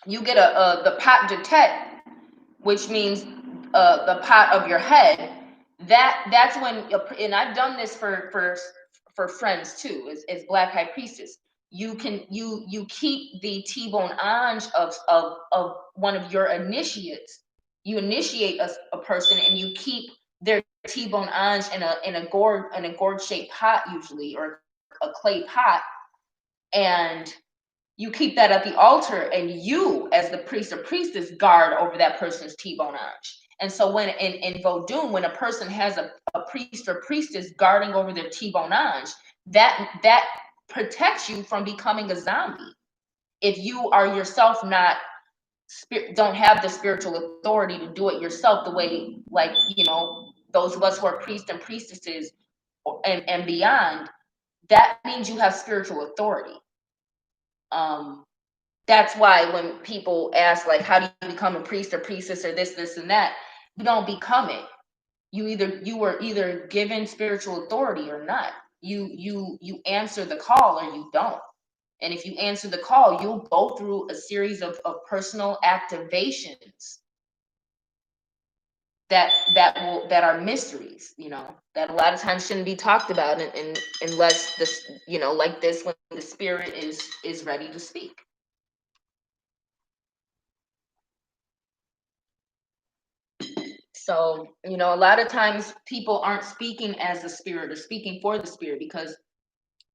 you get the pot de tête, which means the pot of your head. That's when, and I've done this for friends too, as Black High Priestess. You keep the T-bone ange of one of your initiates. You initiate a person, and you keep their T-bone ange in a gourd shaped pot, usually, or a clay pot, and you keep that at the altar, and you, as the priest or priestess, guard over that person's T-bone ange. And so when in Vodun, when a person has a priest or priestess guarding over their T-bone ange, that protects you from becoming a zombie. If you are yourself don't have the spiritual authority to do it yourself, the way, like, you know, those of us who are priests and priestesses and beyond, that means you have spiritual authority. That's why when people ask, like, how do you become a priest or priestess or this and that, you don't become it. You were either given spiritual authority or not. You answer the call or you don't. And if you answer the call, you'll go through a series of personal activations that are mysteries, that a lot of times shouldn't be talked about, and unless this, like this, when the spirit is ready to speak. So, a lot of times people aren't speaking as the spirit or speaking for the spirit, because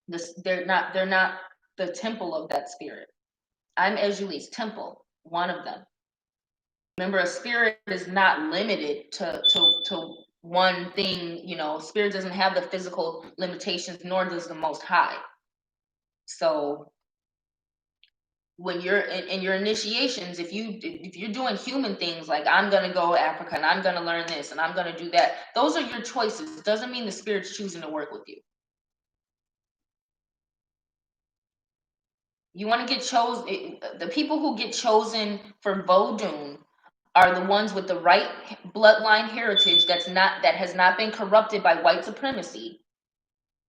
they're not the temple of that spirit. I'm Erzulie's temple, one of them. Remember, a spirit is not limited to one thing. Spirit doesn't have the physical limitations, nor does the Most High. So when you're in your initiations, if you're doing human things, like I'm gonna go to Africa and I'm gonna learn this and I'm gonna do that, those are your choices. It doesn't mean the spirit's choosing to work with you. You want to get chosen. The people who get chosen for Vodun are the ones with the right bloodline heritage, that has not been corrupted by white supremacy.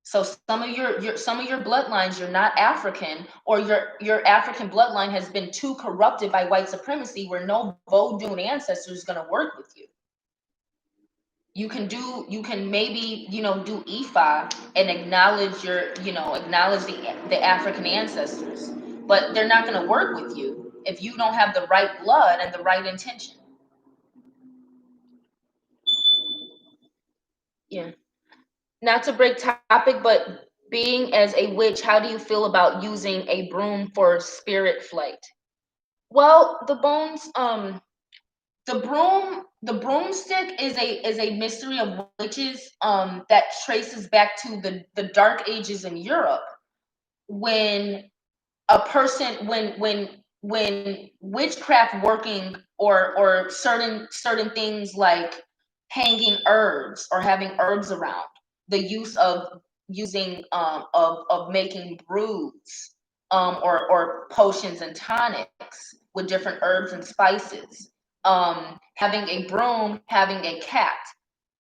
So some of your bloodlines, you're not African, or your African bloodline has been too corrupted by white supremacy, where no Vodun ancestor is going to work with you. You can maybe do Ifa and acknowledge the African ancestors, but they're not going to work with you if you don't have the right blood and the right intention. Yeah. Not to break topic, but being as a witch, how do you feel about using a broom for spirit flight? Well, the broomstick is a mystery of witches, that traces back to the dark ages in Europe, when a person when witchcraft working, or certain things like hanging herbs or having herbs around, the use of using of making brews, or potions and tonics with different herbs and spices, having a broom, having a cat,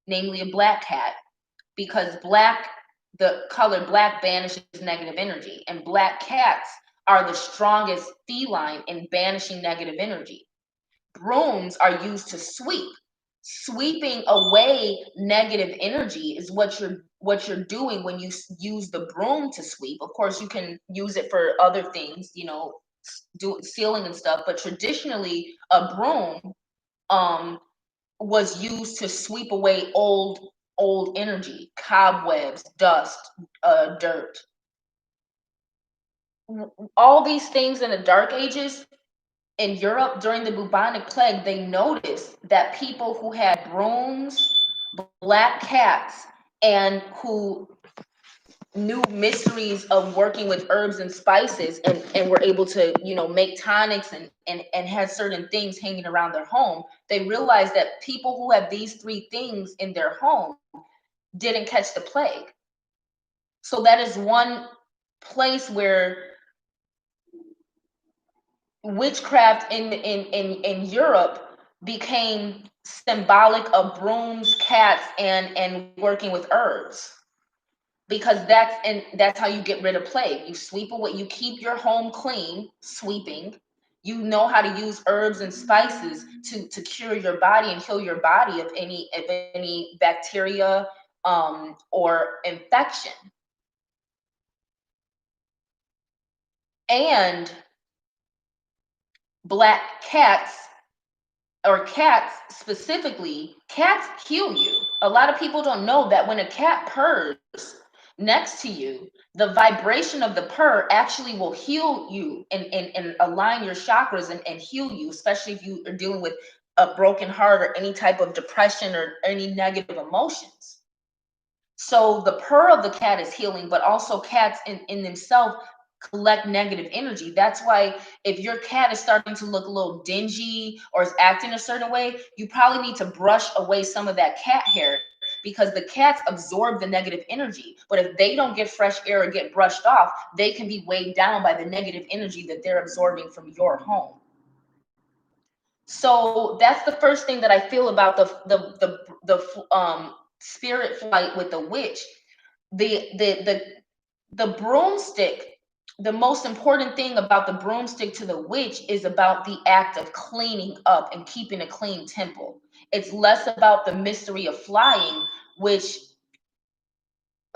namely a black cat, because the color black banishes negative energy, and black cats are the strongest feline in banishing negative energy. Brooms are used to sweep. Sweeping away negative energy is what you're doing when you use the broom to sweep. Of course, you can use it for other things, do sealing and stuff, but traditionally a broom um was used to sweep away old energy, cobwebs, dust, dirt. All these things in the Dark Ages in Europe during the bubonic plague, they noticed that people who had brooms, black cats, and who knew mysteries of working with herbs and spices, and were able to make tonics, and had certain things hanging around their home, they realized that people who have these three things in their home didn't catch the plague. So that is one place where witchcraft in Europe became symbolic of brooms, cats, and working with herbs, because that's how you get rid of plague. You sweep away, you keep your home clean, sweeping. You know how to use herbs and spices to cure your body and heal your body of any bacteria, or infection. And black cats, or cats specifically, cats heal you. A lot of people don't know that when a cat purrs next to you, the vibration of the purr actually will heal you, and align your chakras, and heal you, especially if you are dealing with a broken heart or any type of depression or any negative emotions. So the purr of the cat is healing, but also cats in themselves collect negative energy. That's why if your cat is starting to look a little dingy or is acting a certain way, you probably need to brush away some of that cat hair, because the cats absorb the negative energy. But if they don't get fresh air or get brushed off, they can be weighed down by the negative energy that they're absorbing from your home. So that's the first thing that I feel about the spirit flight with the witch. The broomstick the most important thing about the broomstick to the witch is about the act of cleaning up and keeping a clean temple. It's less about the mystery of flying, which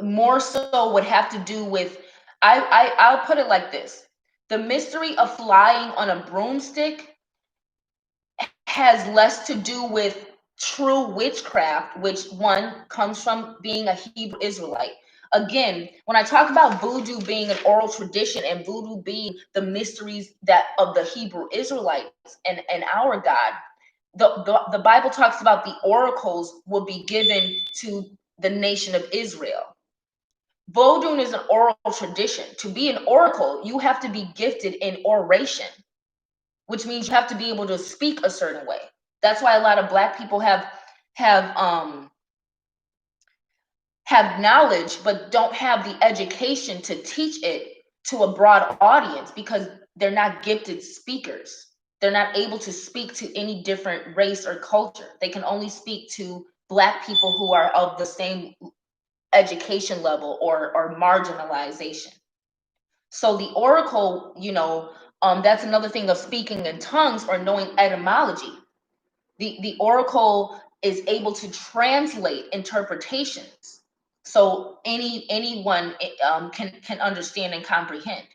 more so would have to do with, I'll put it like this. The mystery of flying on a broomstick has less to do with true witchcraft, which one comes from being a Hebrew Israelite. Again, when I talk about voodoo being an oral tradition and voodoo being the mysteries that of the Hebrew Israelites and our God, the Bible talks about the oracles will be given to the nation of Israel. Vodun is an oral tradition. To be an oracle, you have to be gifted in oration, which means you have to be able to speak a certain way. That's why a lot of Black people have um have knowledge but don't have the education to teach it to a broad audience because they're not gifted speakers. They're not able to speak to any different race or culture. They can only speak to Black people who are of the same education level or marginalization. So the oracle, that's another thing of speaking in tongues or knowing etymology. The oracle is able to translate interpretations, so anyone can understand and comprehend.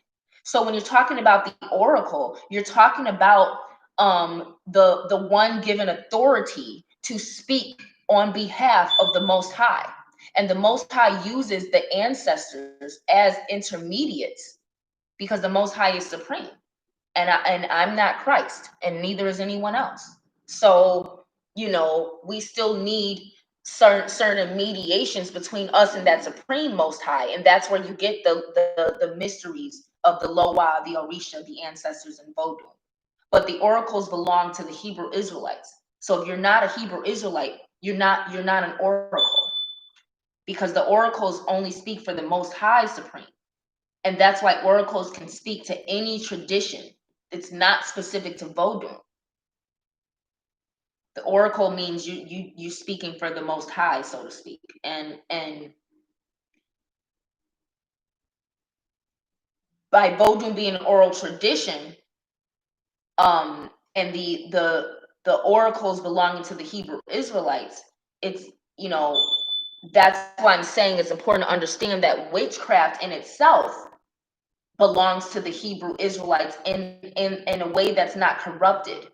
So when you're talking about the oracle, you're talking about the one given authority to speak on behalf of the Most High, and the Most High uses the ancestors as intermediates because the Most High is supreme, and I'm not Christ, and neither is anyone else. So, we still need certain mediations between us and that supreme Most High, and that's where you get the mysteries of the Loa, the Orisha, the ancestors, and Vodun. But the oracles belong to the Hebrew Israelites. So if you're not a Hebrew Israelite, you're not an oracle, because the oracles only speak for the Most High Supreme. And that's why oracles can speak to any tradition. It's not specific to Vodun. The oracle means you speaking for the Most High, so to speak. And by Vodun being an oral tradition, and the oracles belonging to the Hebrew Israelites, it's that's why I'm saying it's important to understand that witchcraft in itself belongs to the Hebrew Israelites in a way that's not corrupted,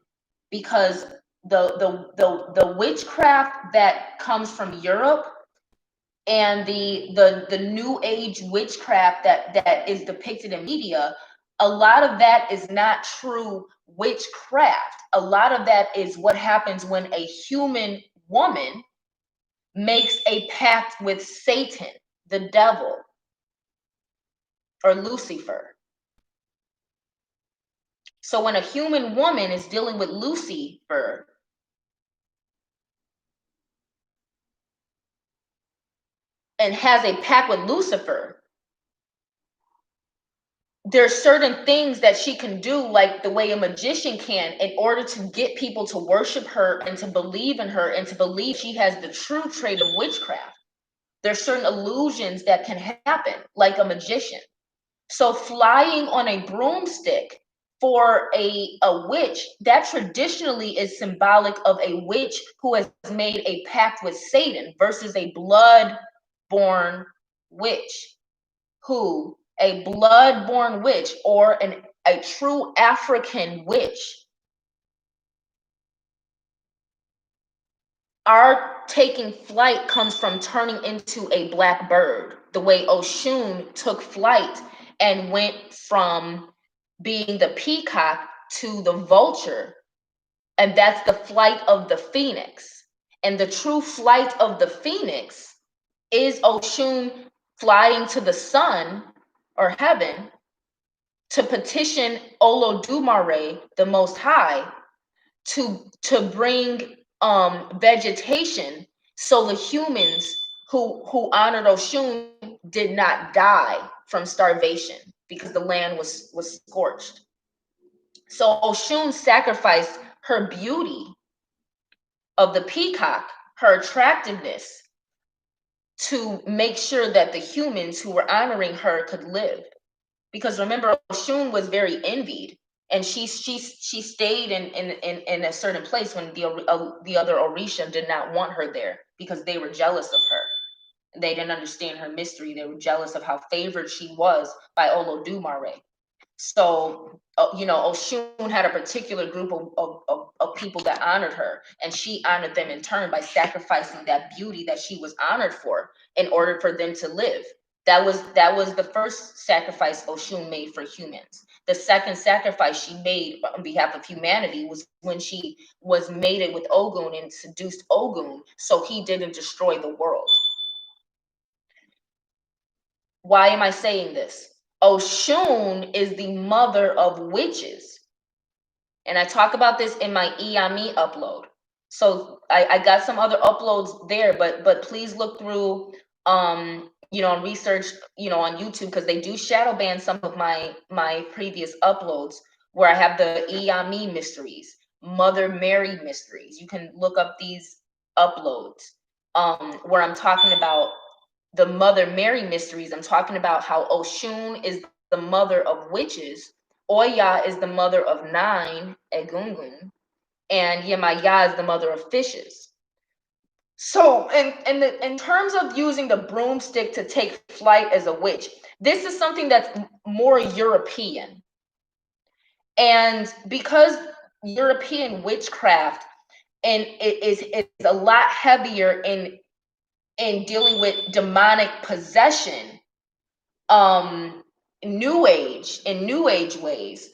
because the witchcraft that comes from Europe and the new age witchcraft that is depicted in media, a lot of that is not true witchcraft. A lot of that is what happens when a human woman makes a pact with Satan, the devil, or Lucifer. So when a human woman is dealing with Lucifer, and has a pact with Lucifer, there's certain things that she can do, like the way a magician can, in order to get people to worship her and to believe in her and to believe she has the true trait of witchcraft. There's certain illusions that can happen, like a magician. So flying on a broomstick for a witch, that traditionally is symbolic of a witch who has made a pact with Satan versus a blood-born witch. A blood-born witch, or a true African witch, our taking flight comes from turning into a black bird, the way Oshun took flight and went from being the peacock to the vulture. And that's the flight of the phoenix. And the true flight of the phoenix is Oshun flying to the sun or heaven to petition Olodumare, the Most High, to bring vegetation, so the humans who honored Oshun did not die from starvation because the land was scorched. So Oshun sacrificed her beauty of the peacock, her attractiveness, to make sure that the humans who were honoring her could live, because remember, Oshun was very envied, and she stayed in a certain place when the other Orisha did not want her there because they were jealous of her. They didn't understand her mystery. They were jealous of how favored she was by Olodumare. So, Oshun had a particular group of people that honored her, and she honored them in turn by sacrificing that beauty that she was honored for in order for them to live. That was the first sacrifice Oshun made for humans. The second sacrifice she made on behalf of humanity was when she was mated with Ogun and seduced Ogun so he didn't destroy the world. Why am I saying this? Oshun is the mother of witches. And I talk about this in my Iami upload. So I got some other uploads there, but please look through research, on YouTube, because they do shadow ban some of my previous uploads where I have the Iami mysteries, Mother Mary mysteries. You can look up these uploads where I'm talking about the Mother Mary mysteries. I'm talking about how Oshun is the mother of witches, Oya is the mother of 9, Egungun, and Yemaya is the mother of fishes. So, in terms of using the broomstick to take flight as a witch, this is something that's more European. And because European witchcraft and it is a lot heavier in dealing with demonic possession, new age ways.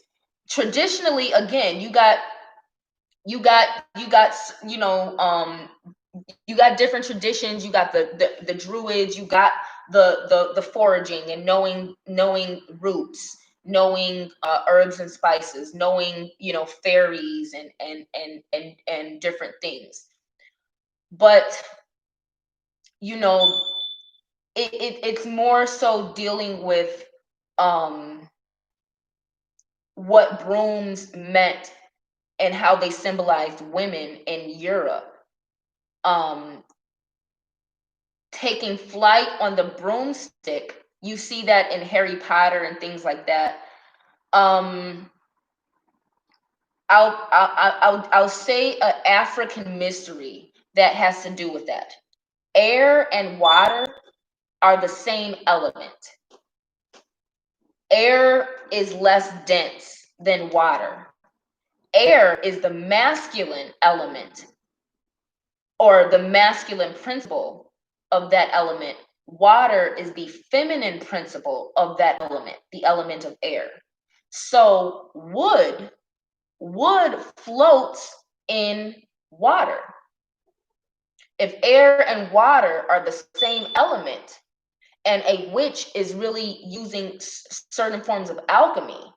Traditionally, again, you got you got different traditions. You got the druids, you got the foraging and knowing roots, knowing herbs and spices, knowing fairies and different things. But it's more so dealing with what brooms meant and how they symbolized women in Europe. Taking flight on the broomstick, you see that in Harry Potter and things like that. I'll say an African mystery that has to do with that. Air and water are the same element. Air is less dense than water. Air is the masculine element or the masculine principle of that element. Water is the feminine principle of that element, the element of air. So wood floats in water. If air and water are the same element, and a witch is really using certain forms of alchemy,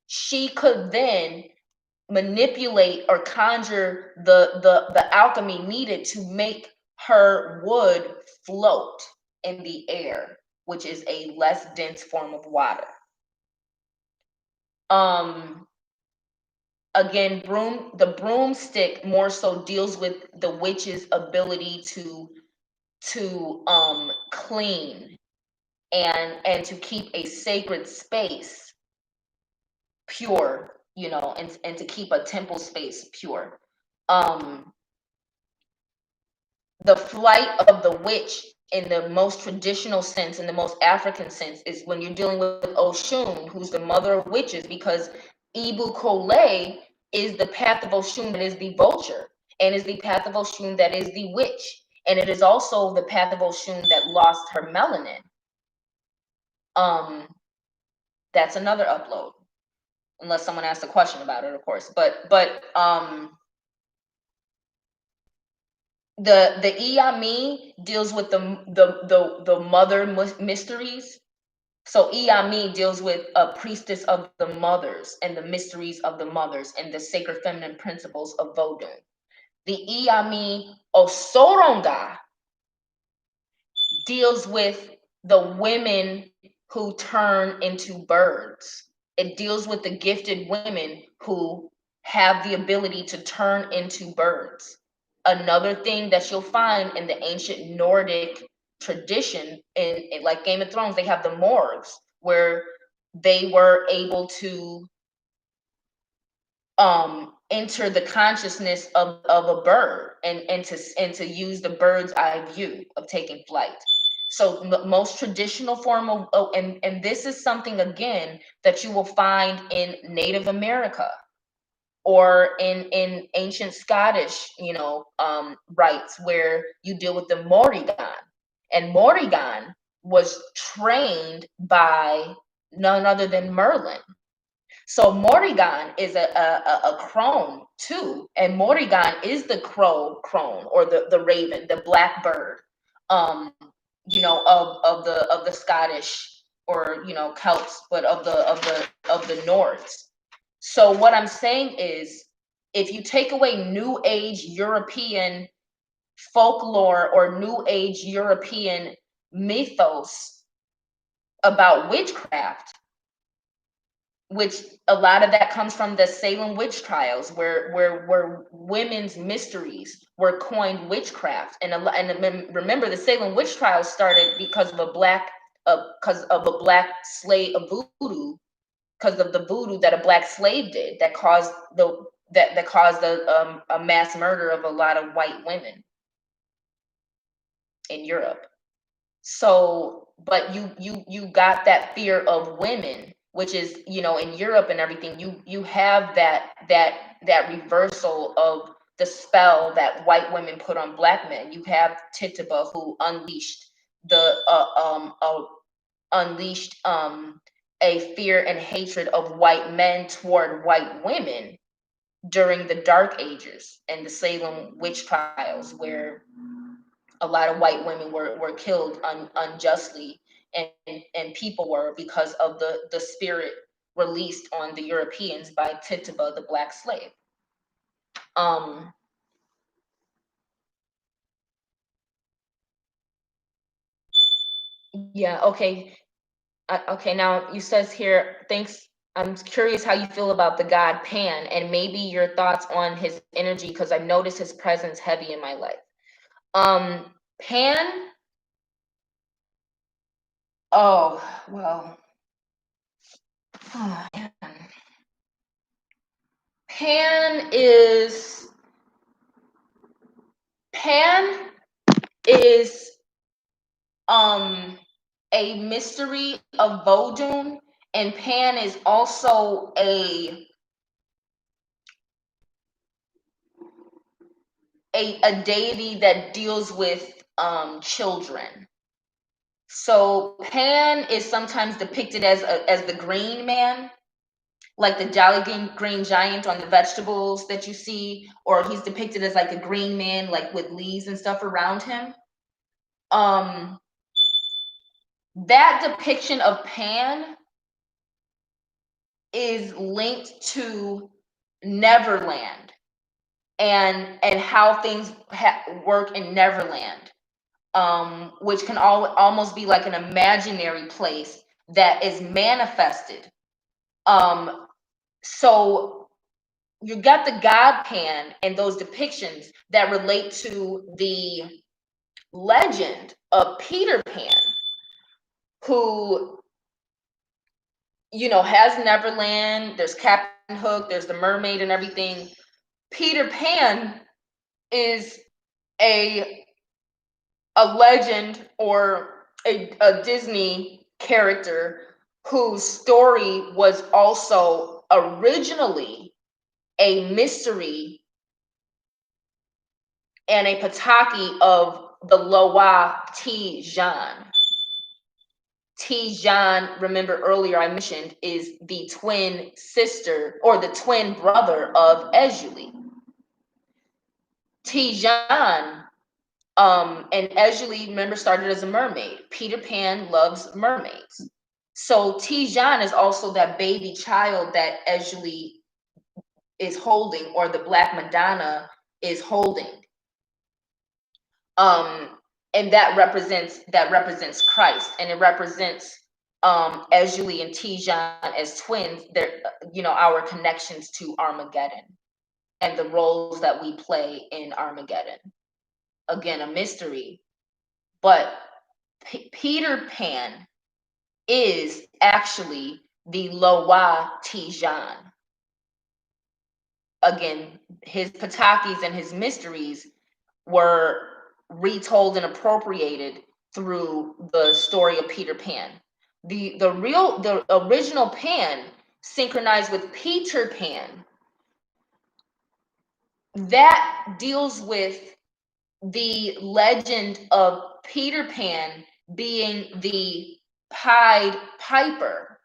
she could then manipulate or conjure the alchemy needed to make her wood float in the air, which is a less dense form of water. Again, the broomstick more so deals with the witch's ability to clean and to keep a sacred space pure, and to keep a temple space pure. The flight of the witch in the most traditional sense, in the most African sense, is when you're dealing with Oshun, who's the mother of witches, because Ibu Kole is the path of Oshun that is the vulture, and is the path of Oshun that is the witch, and it is also the path of Oshun that lost her melanin. That's another upload, unless someone asks a question about it, of course. But the Iami deals with the mother mysteries. So Iami deals with a priestess of the mothers and the mysteries of the mothers and the sacred feminine principles of Vodun. The Iami Osoronga deals with the women who turn into birds. It deals with the gifted women who have the ability to turn into birds. Another thing that you'll find in the ancient Nordic tradition, in like Game of Thrones, they have the morgues where they were able to enter the consciousness of a bird, and to use the bird's eye view of taking flight. So most traditional form of, and this is something again that you will find in Native America, or in ancient Scottish, rites, where you deal with the Morrigan. And Morrigan was trained by none other than Merlin. So Morrigan is a crone too, and Morrigan is the crone, or the raven, the black bird, um, of the Scottish, or Celts, but of the Nords. So what I'm saying is, if you take away New Age European folklore or New Age European mythos about witchcraft, which a lot of that comes from the Salem witch trials, where women's mysteries were coined witchcraft, and remember, the Salem witch trials started because of a black slave of voodoo, because of the voodoo that a black slave did, that caused a mass murder of a lot of white women in Europe. So, but you got that fear of women, which is, in Europe and everything, you have that reversal of the spell that white women put on black men. You have Tituba, who unleashed a fear and hatred of white men toward white women during the Dark Ages and the Salem witch trials, where a lot of white women were killed unjustly, and people were, because of the spirit released on the Europeans by Tituba, the black slave. Yeah, okay. Okay, now you says here, thanks. I'm curious how you feel about the god Pan, and maybe your thoughts on his energy, because I've noticed his presence heavy in my life. Pan, oh, well, oh, man. Pan is Pan is a mystery of Vodun, and Pan is also a deity that deals with children. So Pan is sometimes depicted as the green man, like the jolly green giant on the vegetables that you see, or he's depicted as like a green man, like with leaves and stuff around him. That depiction of Pan is linked to Neverland, and how things work in Neverland, which can almost be like an imaginary place that is manifested. So you got the god Pan and those depictions that relate to the legend of Peter Pan, who has Neverland. There's Captain Hook, there's the mermaid and everything. Peter Pan is a legend, or a Disney character whose story was also originally a mystery and a pataki of the Loa Ti-Jan. Ti-Jan, remember earlier I mentioned, is the twin sister or the twin brother of Erzulie. Ti-Jan, and Erzulie, remember, started as a mermaid. Peter Pan loves mermaids. So Ti-Jan is also that baby child that Erzulie is holding, or the Black Madonna is holding. And that represents Christ, and it represents Erzulie and Ti-Jan as twins. They're, our connections to Armageddon and the roles that we play in Armageddon. Again, a mystery, but Peter Pan is actually the Loa Tijan. Again, his Patakis and his mysteries were retold and appropriated through the story of Peter Pan. The original Pan synchronized with Peter Pan, that deals with the legend of Peter Pan being the Pied Piper.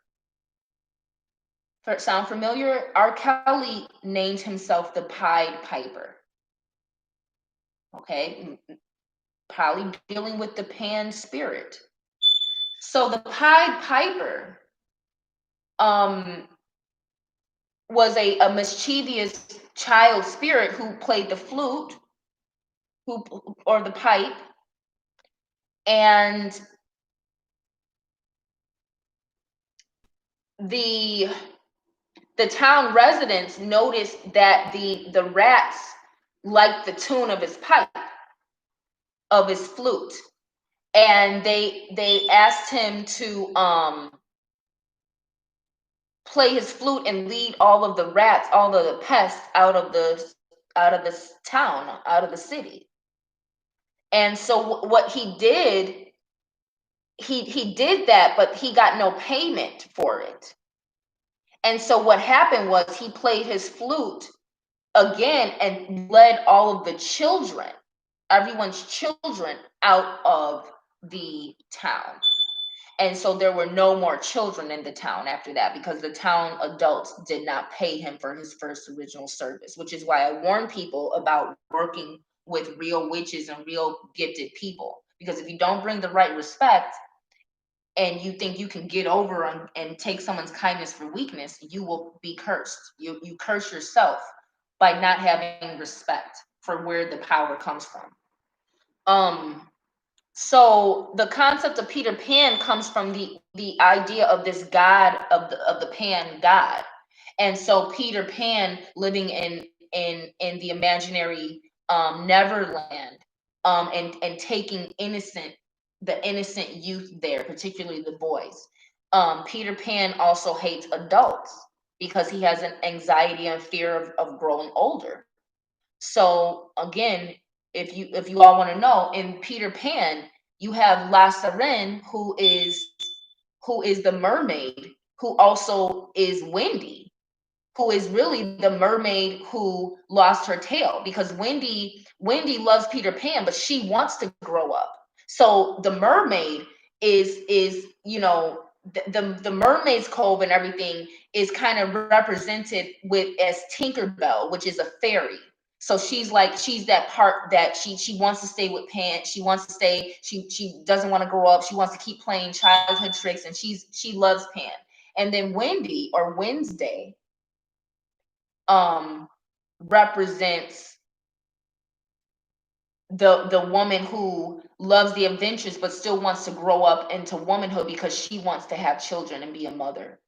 Sound familiar? R. Kelly named himself the Pied Piper. Okay, probably dealing with the Pan spirit. So the Pied Piper was a mischievous child spirit who played the flute, or the pipe, and the town residents noticed that the rats liked the tune of his pipe, of his flute, and they asked him to play his flute and lead all of the rats, all of the pests out of this town, out of the city. And so what he did, he did that, but he got no payment for it. And so what happened was he played his flute again and led all of the children, everyone's children, out of the town. And so there were no more children in the town after that, because the town adults did not pay him for his first original service, which is why I warn people about working with real witches and real gifted people. Because if you don't bring the right respect, and you think you can get over and take someone's kindness for weakness, you will be cursed. You curse yourself by not having respect for where the power comes from. So the concept of Peter Pan comes from the idea of this god of the Pan god. And so Peter Pan living in the imaginary Neverland, and taking the innocent youth there, particularly the boys. Peter Pan also hates adults because he has an anxiety and fear of growing older. So again, if you all want to know, in Peter Pan, you have La Sirène, who is the mermaid, who also is Wendy, who is really the mermaid who lost her tail, because Wendy loves Peter Pan, but she wants to grow up. So the mermaid is the mermaid's cove and everything is kind of represented with as Tinkerbell, which is a fairy. So she's that part that she wants to stay with Pan. She wants to stay. She doesn't want to grow up. She wants to keep playing childhood tricks, and she loves Pan. And then Wendy, or Wednesday, represents the woman who loves the adventures but still wants to grow up into womanhood because she wants to have children and be a mother.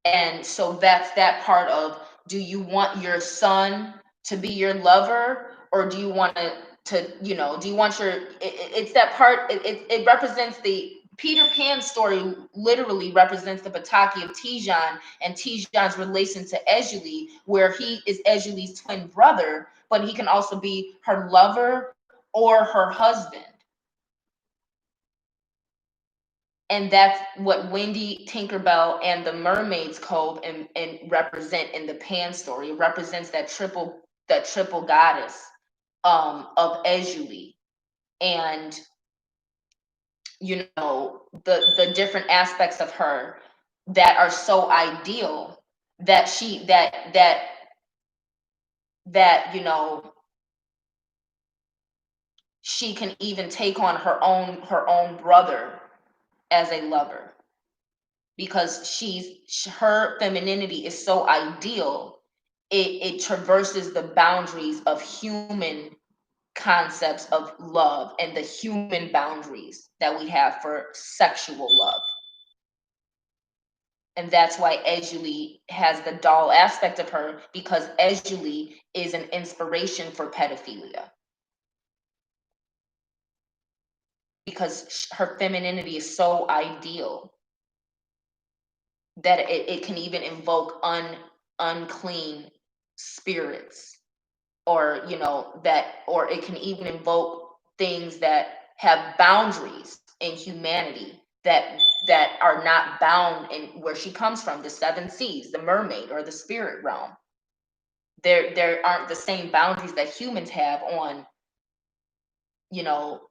And so that's that part of, do you want your son to be your lover, or do you want do you want it's that part. It represents the Peter Pan story, literally represents the Pataki of Tijan and Tijan's relation to Erzulie, where he is Erzulie's twin brother, but he can also be her lover or her husband. And that's what Wendy, Tinkerbell, and the Mermaid's Cove and represent in the Pan story. It represents that triple goddess of Erzulie, and the different aspects of her that are so ideal that she can even take on her own brother as a lover, because her femininity is so ideal. It traverses the boundaries of human concepts of love and the human boundaries that we have for sexual love. And that's why Erzulie has the doll aspect of her, because Erzulie is an inspiration for pedophilia, because her femininity is so ideal. that it can even invoke unclean spirits, or or it can even invoke things that have boundaries in humanity, that are not bound in where she comes from, the seven seas, the mermaid, or the spirit realm. There aren't the same boundaries that humans have on, you know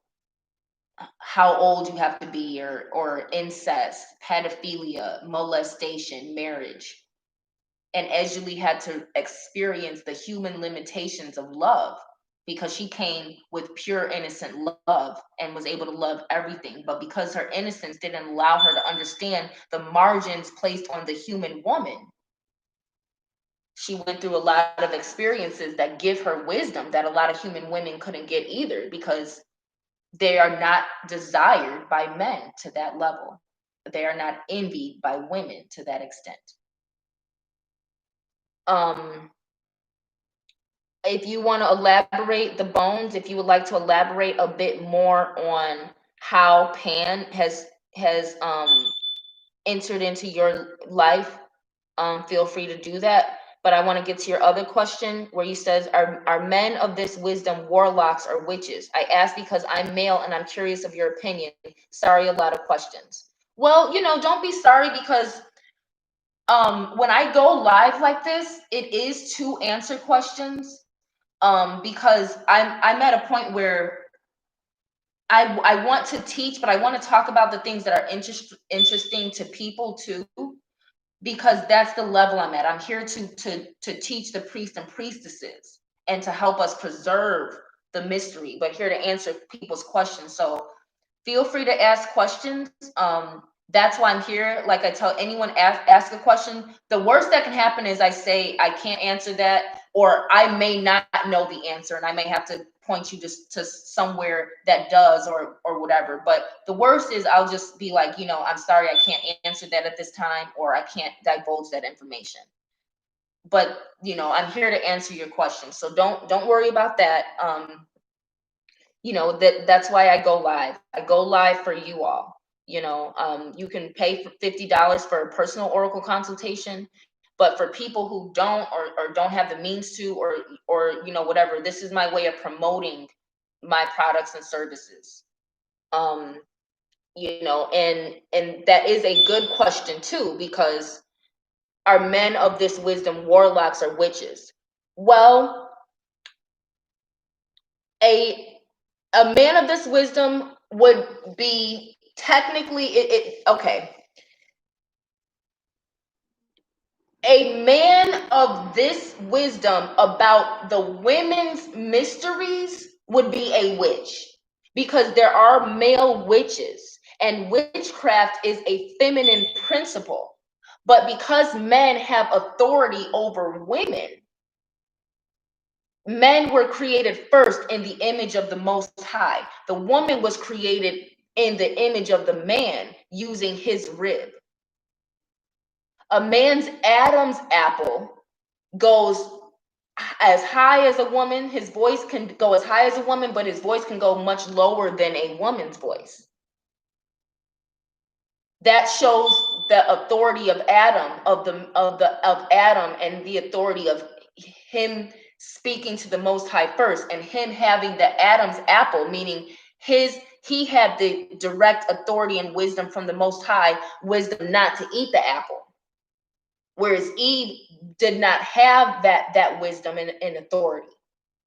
how old you have to be, or incest, pedophilia, molestation, marriage. And Erzulie had to experience the human limitations of love, because she came with pure innocent love and was able to love everything. But because her innocence didn't allow her to understand the margins placed on the human woman, she went through a lot of experiences that give her wisdom that a lot of human women couldn't get either, because they are not desired by men to that level. They are not envied by women to that extent. Um, if you want to elaborate the bones, if you would like to elaborate a bit more on how Pan has entered into your life, feel free to do that. But I want to get to your other question, where you says, are men of this wisdom warlocks or witches? I ask because I'm male and I'm curious of your opinion. Sorry, a lot of questions. Well, don't be sorry, because when I go live like this, it is to answer questions. Because I'm at a point where I want to teach, but I want to talk about the things that are interesting to people too, because that's the level I'm at. I'm here to teach the priests and priestesses, and to help us preserve the mystery, but here to answer people's questions. So feel free to ask questions. That's why I'm here. Like I tell anyone, ask a question. The worst that can happen is I say I can't answer that, or I may not know the answer, and I may have to point you just to somewhere that does, or whatever. But the worst is I'll just be like, I'm sorry, I can't answer that at this time, or I can't divulge that information. But I'm here to answer your questions, so don't worry about that. That's why I go live. I go live for you all. You can pay for $50 for a personal oracle consultation, but for people who don't, or don't have the means to, or whatever, this is my way of promoting my products and services. And that is a good question too, because are men of this wisdom warlocks or witches? Well, a a man of this wisdom would be technically okay. A man of this wisdom about the women's mysteries would be a witch, because there are male witches, and witchcraft is a feminine principle. But because men have authority over women, men were created first in the image of the Most High. The woman was created in the image of the man, using his rib. A man's Adam's apple goes as high as a woman. His voice can go as high as a woman, but his voice can go much lower than a woman's voice. That shows the authority of Adam, of Adam, and the authority of him speaking to the Most High first, and him having the Adam's apple, meaning he had the direct authority and wisdom from the Most High, wisdom not to eat the apple. Whereas Eve did not have that wisdom and authority.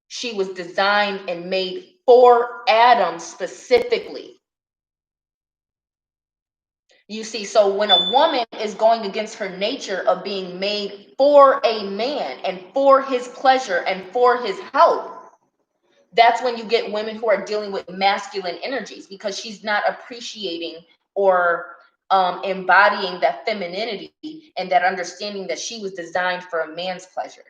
She was designed and made for Adam specifically. You see, so when a woman is going against her nature of being made for a man and for his pleasure and for his help, that's when you get women who are dealing with masculine energies, because she's not appreciating or embodying that femininity and that understanding that she was designed for a man's pleasure.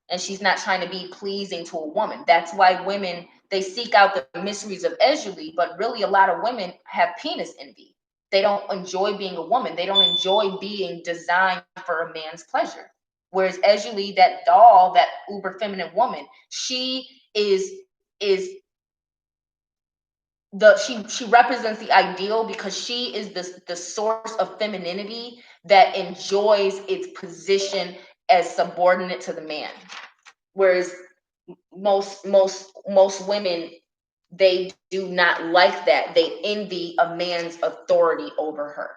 And she's not trying to be pleasing to a woman. That's why women, they seek out the mysteries of Erzulie, but really a lot of women have penis envy. They don't enjoy being a woman. They don't enjoy being designed for a man's pleasure. Whereas Erzulie, that doll, that uber feminine woman, she is she represents the ideal, because she is the source of femininity that enjoys its position as subordinate to the man. Whereas most women, they do not like that. They envy a man's authority over her.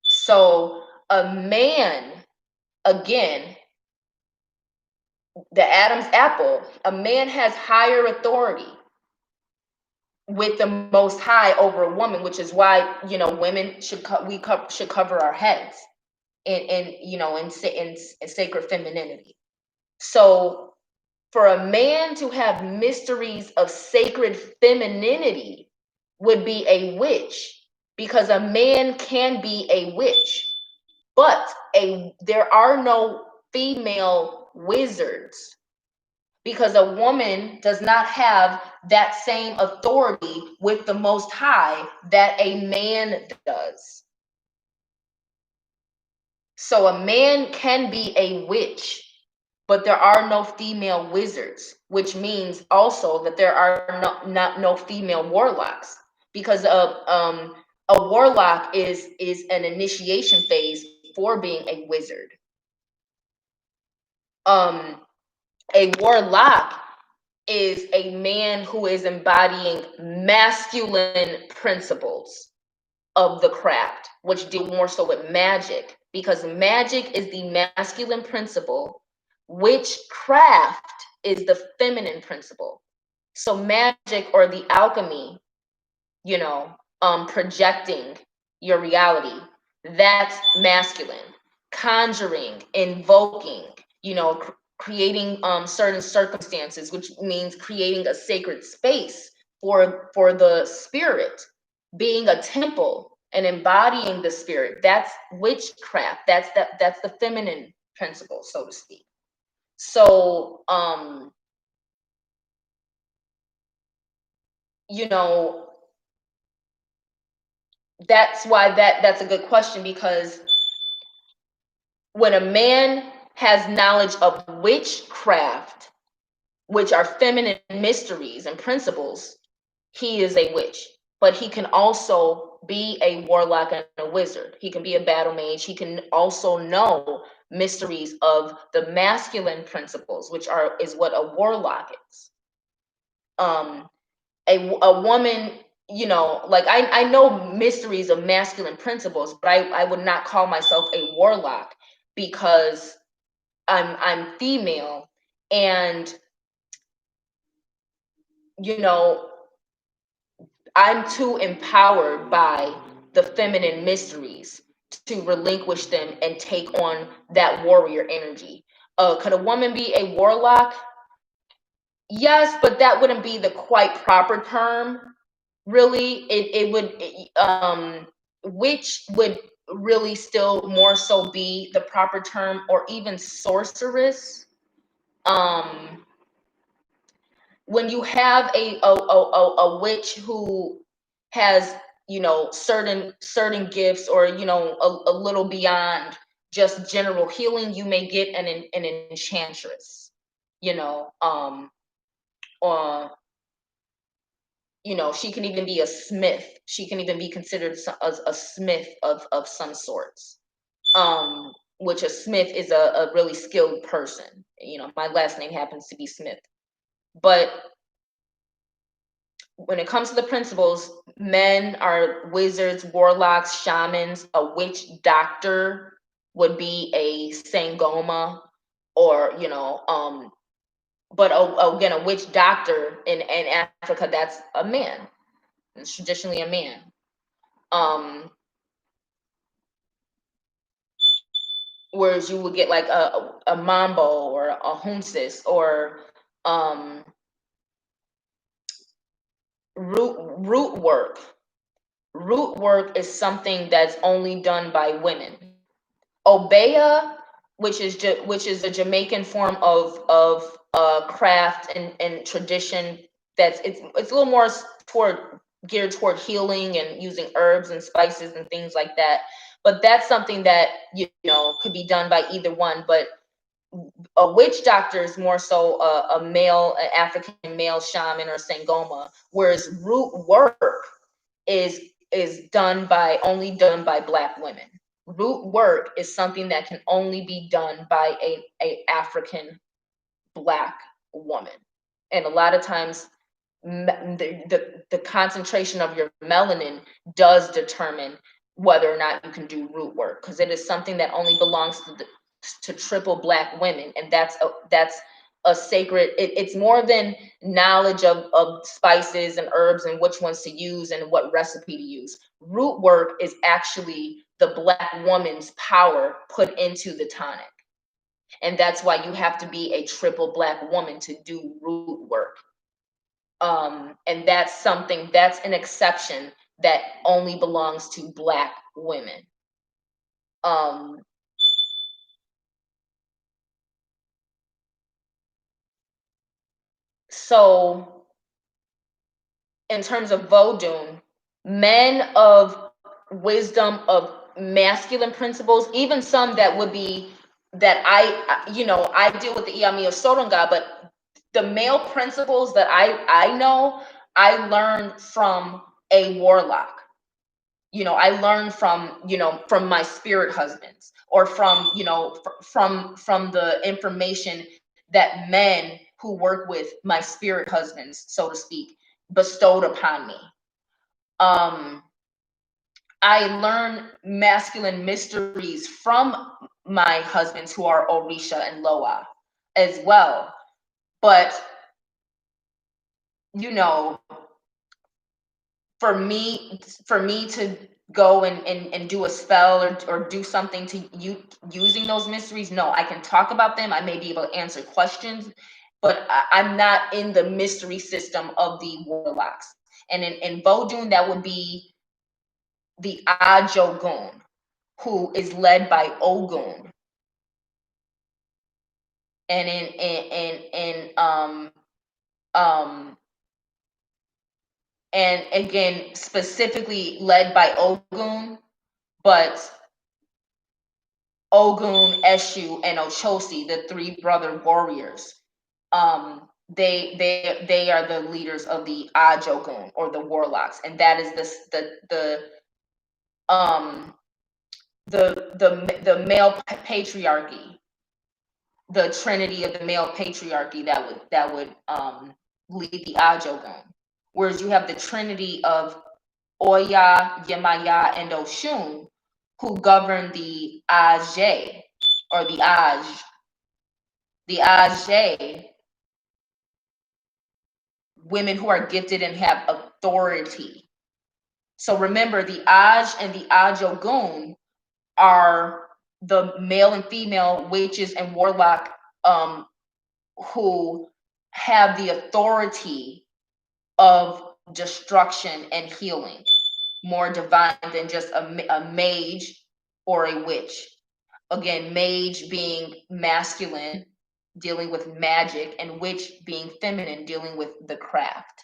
So a man, again, the Adam's apple, a man has higher authority with the Most High over a woman, which is why, you know, women should should cover our heads in you know, in sacred femininity. So for a man to have mysteries of sacred femininity would be a witch, because a man can be a witch, but there are no female wizards, because a woman does not have that same authority with the Most High that a man does. So a man can be a witch, but there are no female wizards, which means also that there are no female warlocks, because a warlock is an initiation phase for being a wizard. A warlock is a man who is embodying masculine principles of the craft, which deal more so with magic, because magic is the masculine principle, witchcraft is the feminine principle. So magic, or the alchemy, you know, projecting your reality, that's masculine. Conjuring, invoking, you know, creating certain circumstances, which means creating a sacred space for the spirit, being a temple and embodying the spirit, that's witchcraft. That's the feminine principle, so to speak. So you know, that's why that's a good question, because when a man has knowledge of witchcraft, which are feminine mysteries and principles, he is a witch. But he can also be a warlock and a wizard. He can be a battle mage. He can also know mysteries of the masculine principles, which is what a warlock is. A woman, you know, like I know mysteries of masculine principles, but I would not call myself a warlock, because I'm female, and you know, I'm too empowered by the feminine mysteries to relinquish them and take on that warrior energy. Could a woman be a warlock? Yes, but that wouldn't be the quite proper term. Really, it would, which would really still more so be the proper term, or even sorceress. Um, when you have a witch who has, you know, certain gifts, or you know, a little beyond just general healing, you may get an enchantress, you know, or you know, she can even be a smith. She can even be considered a smith of some sorts. Which a smith is a really skilled person. You know, my last name happens to be Smith. But when it comes to the principles, men are wizards, warlocks, shamans. A witch doctor would be a sangoma, or you know, but again, a witch doctor in Africa, that's a man. It's traditionally a man. Whereas you would get like a mambo or a hunsis, or um, root work. Root work is something that's only done by women. Obeya, which is a Jamaican form of craft and tradition, that's it's a little more geared toward healing and using herbs and spices and things like that. But that's something that, you know, could be done by either one. But a witch doctor is more so a male, an African male shaman or sangoma, whereas root work is only done by Black women. Root work is something that can only be done by a African Black woman. And a lot of times the concentration of your melanin does determine whether or not you can do root work, because it is something that only belongs to triple Black women, and that's a sacred. It's more than knowledge of spices and herbs and which ones to use and what recipe to use. Root work is actually the Black woman's power put into the tonic, and that's why you have to be a triple Black woman to do root work. And that's an exception that only belongs to Black women. Um, so in terms of Vodun, men of wisdom, of masculine principles, even some that would be that I deal with the Iyami of Soronga, but the male principles that I know, I learned from a warlock. I learned from my spirit husbands, or from from the information that men who work with my spirit husbands, so to speak, bestowed upon me. um I learned masculine mysteries from my husbands, who are Orisha and Loa as well. But you know for me to go and do a spell, or do something to you using those mysteries, no. I can talk about them, I may be able to answer questions, but I'm not in the mystery system of the warlocks. And in Vodun, that would be the Ajogun, who is led by Ogun. And um and again, specifically led by Ogun, but Ogun, Eshu, and Ochosi, the three brother warriors, they are the leaders of the Ajogun, or the warlocks, and that is um the male patriarchy, the trinity of the male patriarchy that would lead the Ajogun. Whereas you have the trinity of Oya, Yemaya, and Oshun, who govern the Aj, or the Aj. The Aj, women who are gifted and have authority. So remember, the Aj and the Ajogun are the male and female witches and warlock, who have the authority of destruction and healing, more divine than just a mage or a witch. Again, mage being masculine, dealing with magic, and witch being feminine, dealing with the craft.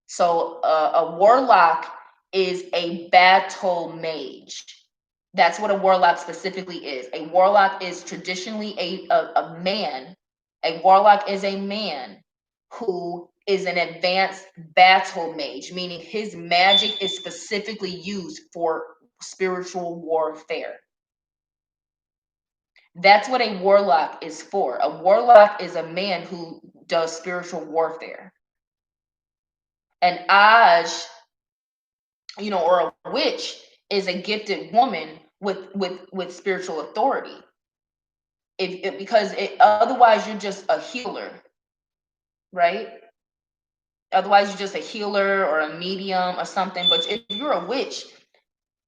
So a warlock is a battle mage. That's what a warlock specifically is. A warlock is traditionally a man. A warlock is a man who is an advanced battle mage, meaning his magic is specifically used for spiritual warfare. That's what a warlock is for. A warlock is a man who does spiritual warfare. An Aj, or a witch, is a gifted woman with spiritual authority. Because otherwise you're just a healer, right? Otherwise you're just a healer or a medium or something. But if you're a witch,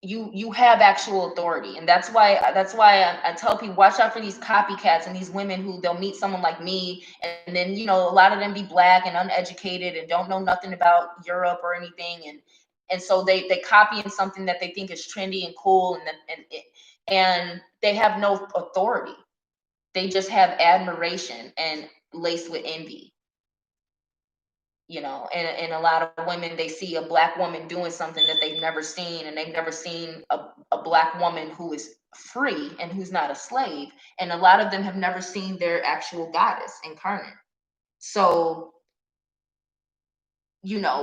you have actual authority. And that's why I tell people, watch out for these copycats and these women who they'll meet someone like me, and then a lot of them be Black and uneducated and don't know nothing about Europe or anything, and so they copy in something that they think is trendy and cool, and they have no authority. They just have admiration and laced with envy. And a lot of women, they see a Black woman doing something that they've never seen, and they've never seen a Black woman who is free and who's not a slave. And a lot of them have never seen their actual goddess incarnate. So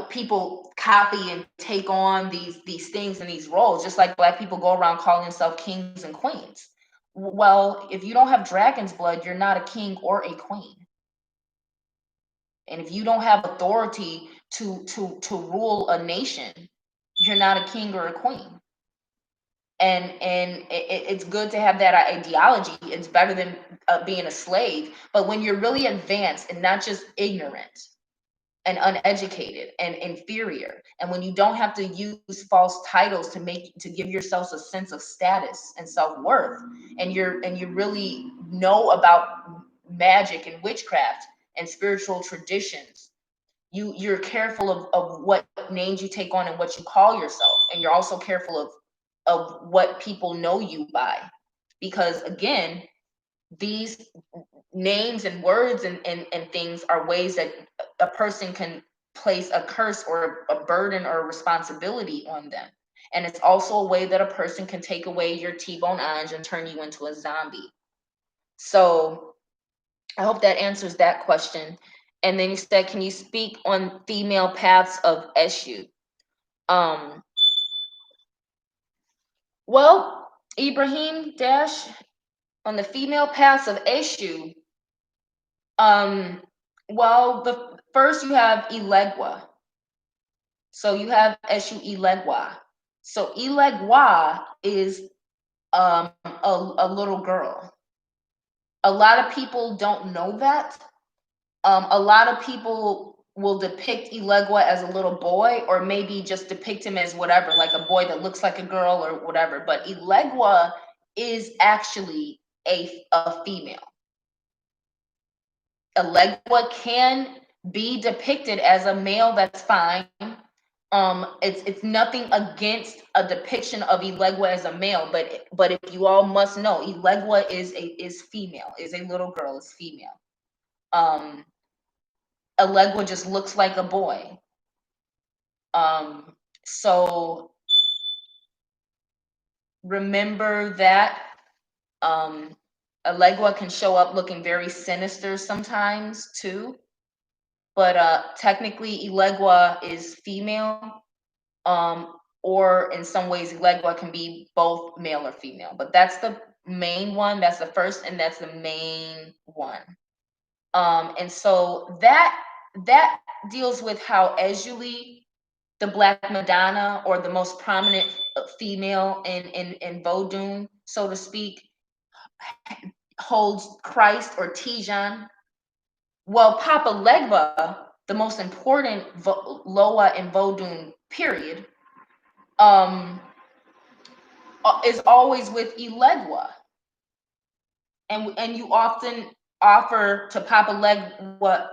people copy and take on these things and these roles, just like Black people go around calling themselves kings and queens. Well, if you don't have dragon's blood, you're not a king or a queen. And if you don't have authority to rule a nation, you're not a king or a queen. And it's good to have that ideology. It's better than being a slave. But when you're really advanced and not just ignorant and uneducated and inferior, and when you don't have to use false titles to give yourselves a sense of status and self-worth, and you really know about magic and witchcraft and spiritual traditions, you're careful of what names you take on and what you call yourself, and you're also careful of what people know you by, because again, these names and words and things are ways that a person can place a curse or a burden or a responsibility on them. And it's also a way that a person can take away your T-bone ange and turn you into a zombie. So I hope that answers that question. And then you said, can you speak on female paths of Eshu? Well, Ibrahim Dash, on the female paths of Eshu, well, the first you have Ilegwa. So you have Eshu Ilegwa. So Ilegwa is a little girl. A lot of people don't know that. A lot of people will depict Ilegwa as a little boy, or maybe just depict him as whatever, like a boy that looks like a girl or whatever. But Ilegwa is actually a female. Ilegwa can be depicted as a male, that's fine. It's nothing against a depiction of Ilegwa as a male, but if you all must know, Ilegwa is female, is a little girl, is female. Ilegwa just looks like a boy. So remember that Ilegwa can show up looking very sinister sometimes too. But technically Ilegwa is female. Or in some ways Ilegwa can be both male or female. But that's the main one, that's the first, and that's the main one. And so that deals with how Erzulie, the Black Madonna, or the most prominent female in Vodun, so to speak, holds Christ or Tijan. Well, Papa Legba, the most important Loa in Vodun period, is always with Ilegwa. And you often offer to Papa Legba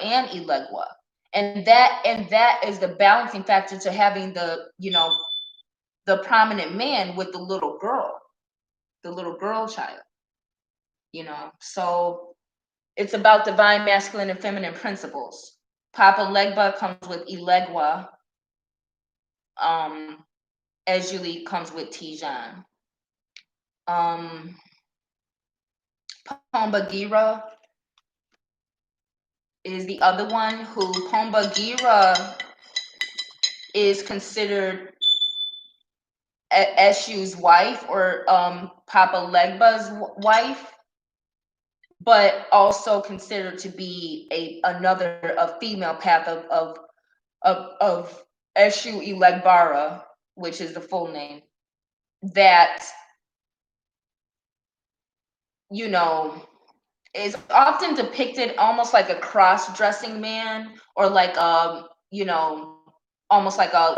and Ilegwa. And that is the balancing factor to having the prominent man with the little girl child. So it's about divine masculine and feminine principles. Papa Legba comes with Ilegwa. Erzulie comes with Tijan. Pombagira is the other one, who Pombagira is considered Eshu's wife, or Papa Legba's wife, but also considered to be a female path of Eshu Ilegbara, which is the full name, that is often depicted almost like a cross-dressing man, or like almost like a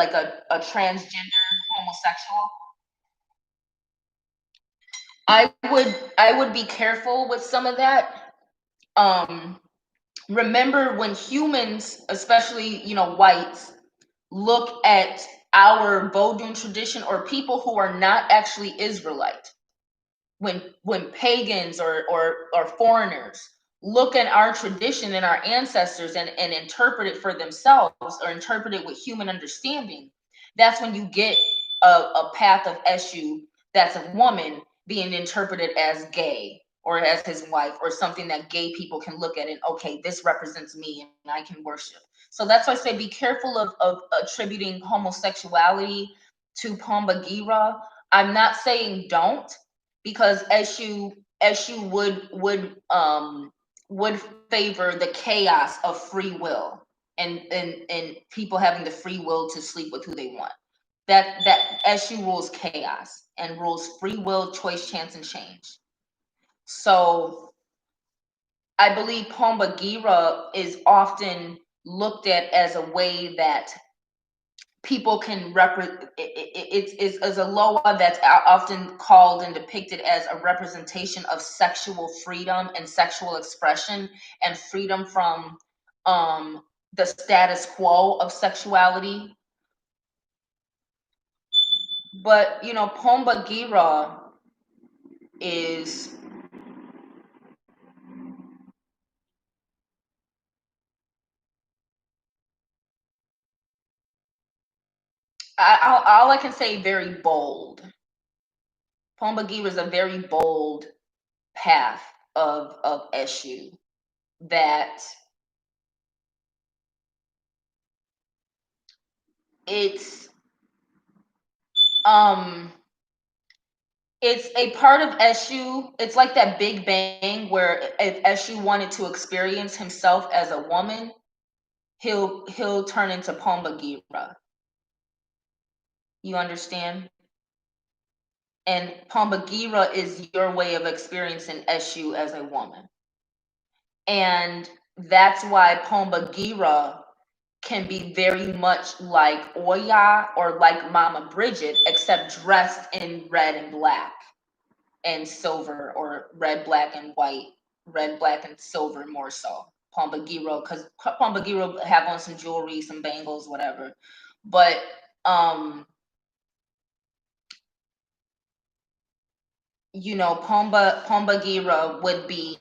transgender homosexual. I would be careful with some of that. Remember, when humans, especially whites, look at our Vodun tradition, or people who are not actually Israelite, when pagans or foreigners look at our tradition and our ancestors and interpret it for themselves, or interpret it with human understanding, that's when you get a path of Eshu that's a woman being interpreted as gay, or as his wife, or something that gay people can look at and, okay, this represents me and I can worship. So that's why I say be careful of attributing homosexuality to Pombagira. I'm not saying don't, because Eshu would favor the chaos of free will, and people having the free will to sleep with who they want. That Eshu rules chaos and rules free will, choice, chance, and change. So I believe Pombagira is often looked at as a way that people can represent. It's a loa that's often called and depicted as a representation of sexual freedom and sexual expression, and freedom from um, the status quo of sexuality. But Pombagira is all I can say, very bold. Pombagira is a very bold path of Eshu that it's um it's a part of Eshu. It's like that Big Bang where if Eshu wanted to experience himself as a woman, he'll turn into Pombagira. You understand? And Pombagira is your way of experiencing Eshu as a woman. And that's why Pombagira can be very much like Oya or like Mama Bridget, except dressed in red and black and silver, or red, black, and white, red, black, and silver more so. Pombagira, because Pombagira have on some jewelry, some bangles, whatever. But Pombagira would be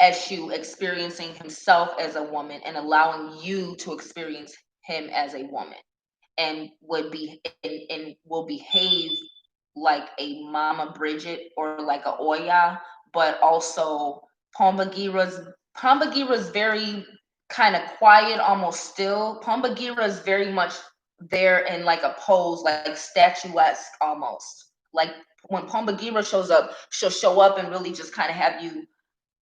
Eshu experiencing himself as a woman and allowing you to experience him as a woman, and will behave like a Mama Bridget or like a Oya, but also Pombagira's very kind of quiet, almost still. Pombagira is very much there in like a pose, like statuesque almost. Like when Pombagira shows up, she'll show up and really just kind of have you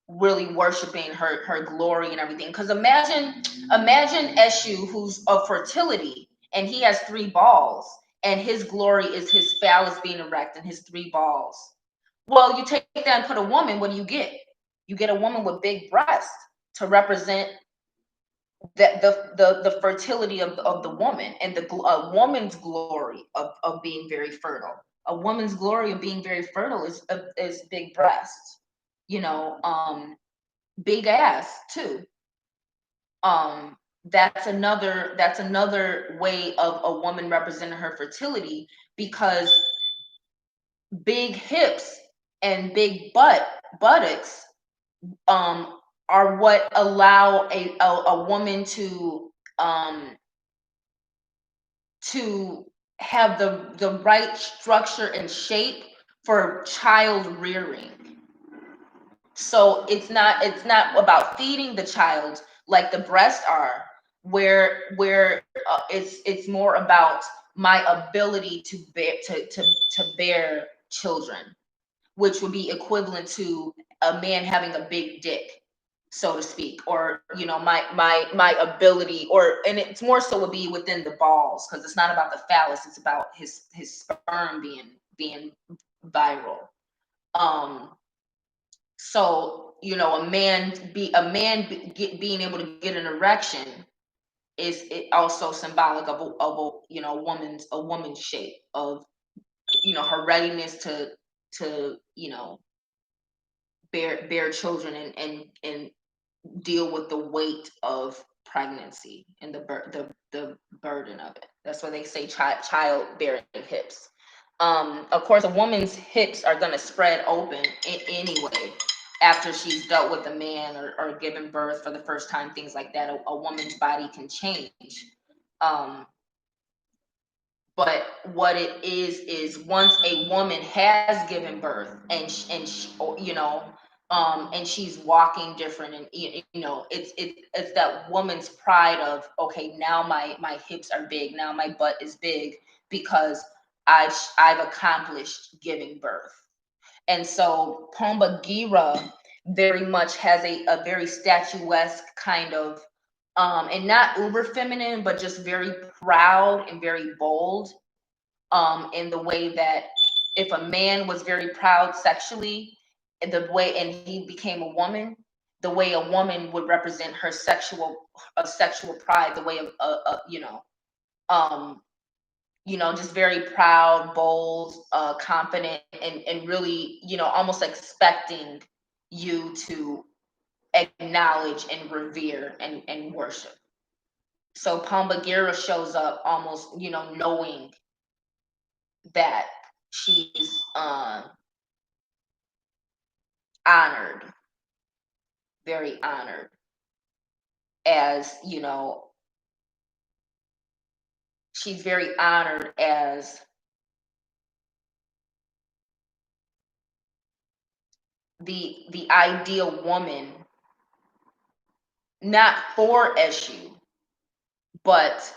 really worshiping her glory and everything. Because imagine Eshu, who's of fertility, and he has three balls, and his glory is his phallus being erect and his three balls. Well, you take that and put a woman, what do you get? You get a woman with big breasts to represent the fertility of the woman, and a woman's glory of being very fertile. A woman's glory of being very fertile is big breasts, big ass too. That's another way of a woman representing her fertility, because big hips and big buttocks are what allow a woman um to have the right structure and shape for child rearing. So it's not about feeding the child like the breasts are, where it's more about my ability to bear children, which would be equivalent to a man having a big dick, so to speak, or my ability, and it's more so would be within the balls, because it's not about the phallus, it's about his sperm being viral. um so being able to get an erection is it also symbolic of a woman's shape of her readiness to bear children, and deal with the weight of pregnancy and the burden of it. That's why they say childbearing hips. Of course, a woman's hips are going to spread open anyway after she's dealt with a man, or given birth for the first time, things like that. A woman's body can change. Um, but what it is once a woman has given birth, and and she's walking different, and it's that woman's pride of, okay, now my hips are big, now my butt is big, because I've accomplished giving birth. And so Pomba Gira very much has a very statuesque kind of, and not uber feminine, but just very proud and very bold, in the way that if a man was very proud sexually, the way, and he became a woman, the way a woman would represent her sexual pride, the way of, um, just very proud, bold, confident, and really, almost expecting you to acknowledge and revere and worship. So Pombagira shows up almost, knowing that she's honored, very honored, as, she's very honored as the ideal woman, not for Eshu, but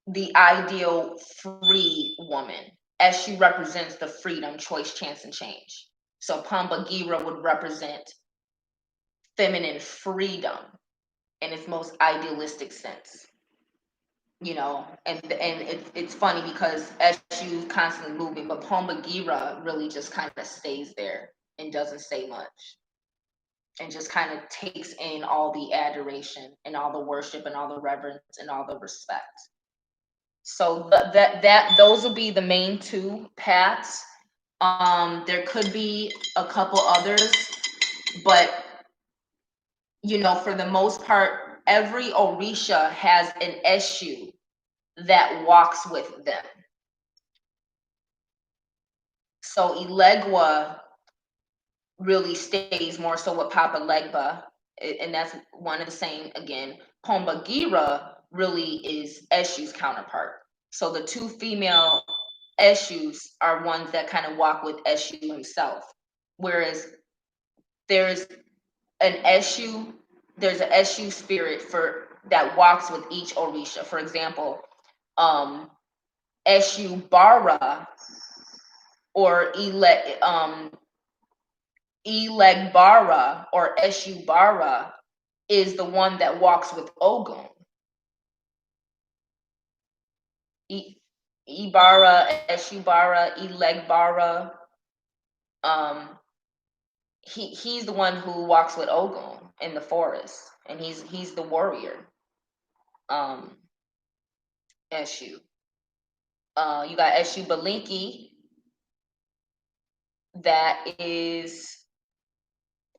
the ideal free woman, as she represents the freedom, choice, chance, and change. So Pombagira would represent feminine freedom in its most idealistic sense. And it's funny because Eshu's constantly moving, but Pombagira really just kind of stays there and doesn't say much, and just kind of takes in all the adoration and all the worship and all the reverence and all the respect. So that those will be the main two paths. There could be a couple others, but for the most part, every Orisha has an Eshu that walks with them. So Ilegwa really stays more so with Papa Legba, and that's one of the same again. Pombagira really is Eshu's counterpart. So the two female Eshus are ones that kind of walk with Eshu himself. Whereas there's an Eshu, there's an Eshu spirit for that walks with each Orisha. For example, Eshu Bara or Elegbara or Eshubara is the one that walks with Ogun. Ibara, Eshubara, Elegbara. He's the one who walks with Ogun in the forest, and he's the warrior. Eshu. You got Eshu Balinki.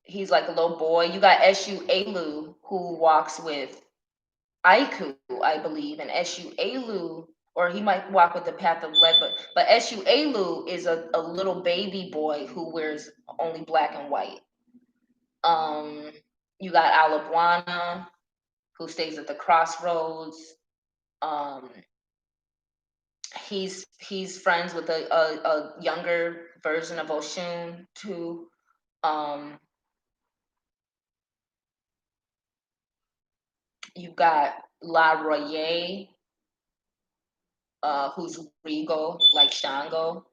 He's like a little boy. You got Eshu Elu, who walks with Aiku, I believe, and Eshu Elu, or he might walk with the path of lead, but Eshu Elu is a little baby boy who wears only black and white. You got Alabwana, who stays at the crossroads. He's friends with a younger version of Oshun too. You've got La Royer, who's regal like Shango.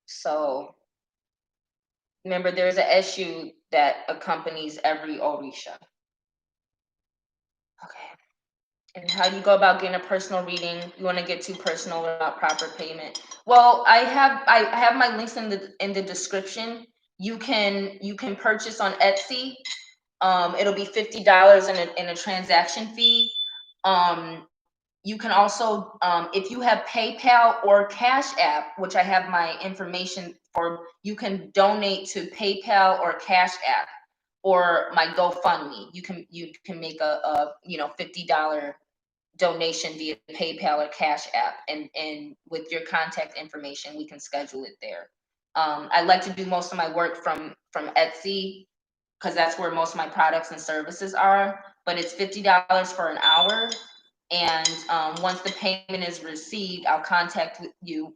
So remember, there's an Eshu that accompanies every Orisha. Okay. And how do you go about getting a personal reading? You want to get too personal without proper payment? Well, I have my links in the description. You can purchase on Etsy. It'll be $50 in a transaction fee. You can also, if you have PayPal or Cash App, which I have my information for, you can donate to PayPal or Cash App or my GoFundMe. You can make a $50 donation via PayPal or Cash App, and with your contact information, we can schedule it there. I like to do most of my work from Etsy because that's where most of my products and services are. But it's $50 for an hour. And once the payment is received, I'll contact you,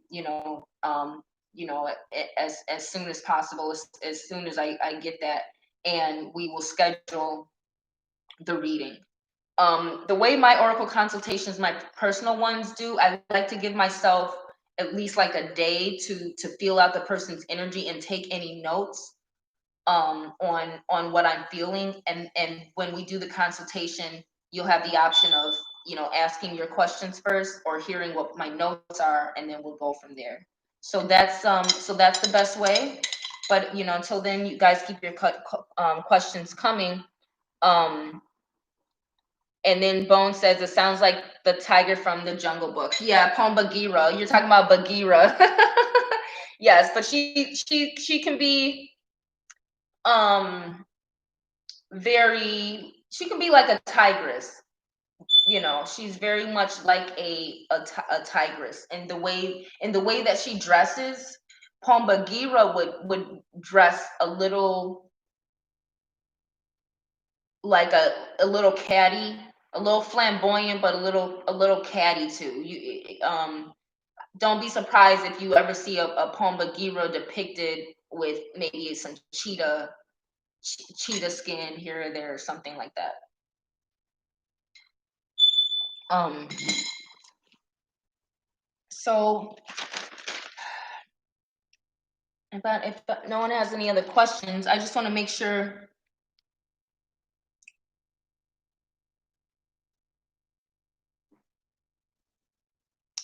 as soon as possible, as soon as I get that, and we will schedule the reading. The way my oracle consultations, my personal ones do, I like to give myself at least like a day to feel out the person's energy and take any notes on what I'm feeling. And when we do the consultation, you'll have the option of asking your questions first or hearing what my notes are, and then we'll go from there. So that's the best way. But until then, you guys keep your questions coming. Um, and then Bone says it sounds like the tiger from the Jungle Book. Yeah, Pom Bagheera. You're talking about Bagheera. Yes, but she can be um she can be like a tigress. She's very much like a tigress, and the way that she dresses. Pom Bagheera would dress a little like a little catty, a little flamboyant, but a little catty too. Don't be surprised if you ever see a Pom Bagheera depicted with maybe some cheetah skin here or there or something like that. Um, so if no one has any other questions, I just want to make sure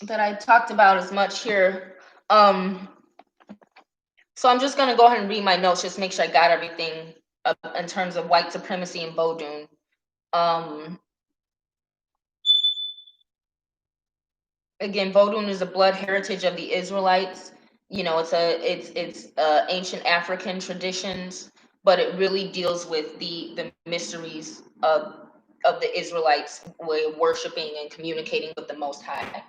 that I talked about as much here. So I'm just going to go ahead and read my notes, just make sure I got everything in terms of white supremacy and Vodun. Again, Vodun is a blood heritage of the Israelites. It's ancient African traditions, but it really deals with the mysteries of the Israelites way of worshiping and communicating with the Most High.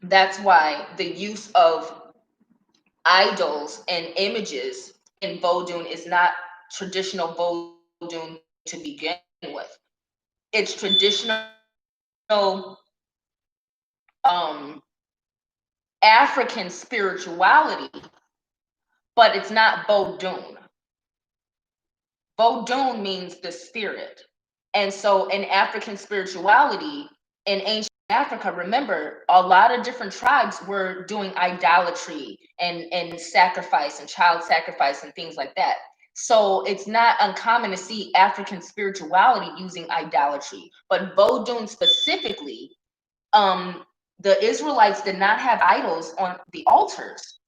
That's why the use of idols and images in Vodun is not traditional Vodun to begin with. It's traditional um, African spirituality, but it's not Vodun. Vodun means the spirit. And so in African spirituality, in ancient Africa, remember, a lot of different tribes were doing idolatry and sacrifice and child sacrifice and things like that. So it's not uncommon to see African spirituality using idolatry, but Vodun specifically, the Israelites did not have idols on the altars.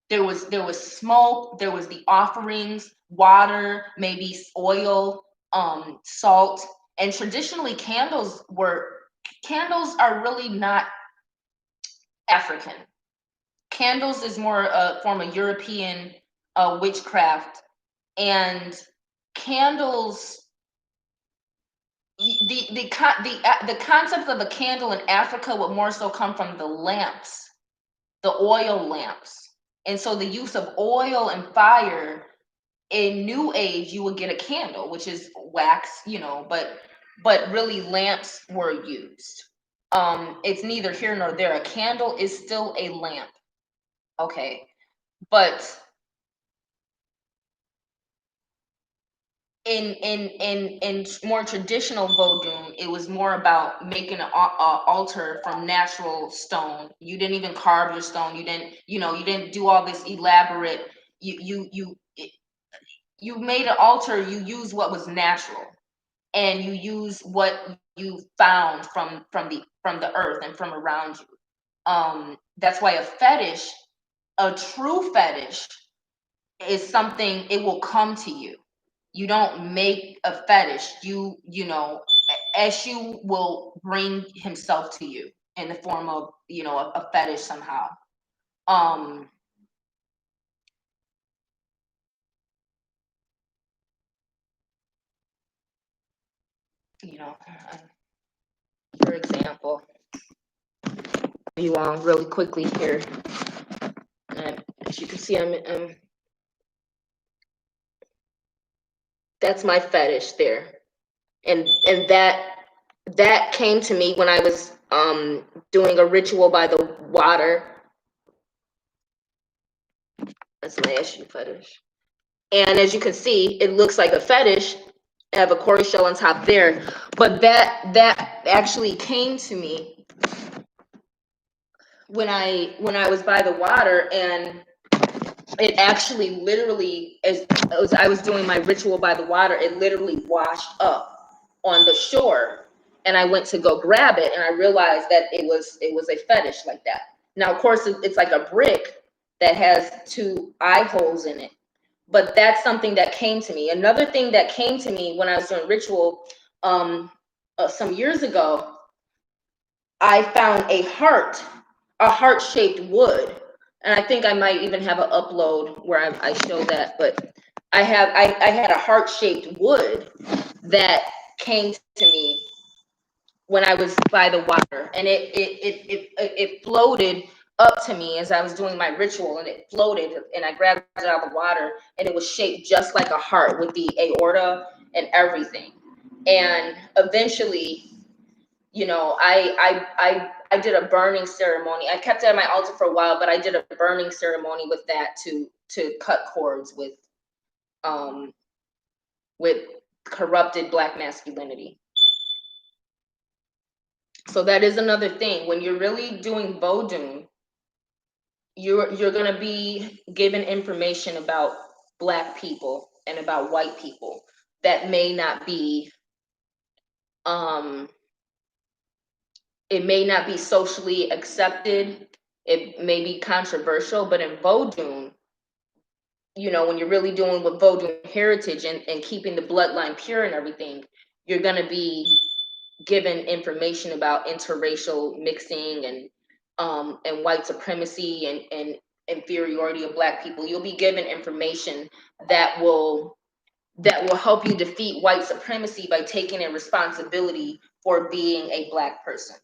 There was smoke, there was the offerings, water, maybe oil, salt, and traditionally candles are really not African. Candles is more a form of European witchcraft, and candles. The concept of a candle in Africa would more so come from the lamps, the oil lamps. And so the use of oil and fire in New Age, you would get a candle, which is wax, but really lamps were used. It's neither here nor there. A candle is still a lamp. Okay. But in more traditional Vodun, it was more about making an altar from natural stone. You didn't even carve your stone. You didn't do all this elaborate. You made an altar. You used what was natural, and you use what you found from the earth and from around you. That's why a true fetish, is something, it will come to you. You don't make a fetish. Eshu will bring himself to you in the form of a fetish somehow. Um, for example, you all really quickly here. As you can see, that's my fetish there. And that came to me when I was doing a ritual by the water. That's my issue fetish. And as you can see, it looks like a fetish. I have a quarter shell on top there, but that actually came to me when I was by the water, and it actually literally, as I was doing my ritual by the water, it literally washed up on the shore, and I went to go grab it, and I realized that it was a fetish like that. Now, of course, it's like a brick that has 2 eye holes in it, but that's something that came to me. Another thing that came to me when I was doing ritual some years ago, I found a heart-shaped wood. And I think I might even have an upload where I show that, but I had a heart-shaped wood that came to me when I was by the water, and it floated up to me as I was doing my ritual, and it floated, and I grabbed it out of the water, and it was shaped just like a heart with the aorta and everything. And eventually, you know, I did a burning ceremony. I kept it at my altar for a while, but I did a burning ceremony with that to cut cords um with corrupted Black masculinity. So that is another thing. When you're really doing Vodun, you're gonna be given information about Black people and about white people that may not be um it may not be socially accepted. It may be controversial, but in Vodun, you know, when you're really doing with Vodun heritage and keeping the bloodline pure and everything, you're gonna be given information about interracial mixing and white supremacy and inferiority of Black people. You'll be given information that will help you defeat white supremacy by taking a responsibility for being a Black person.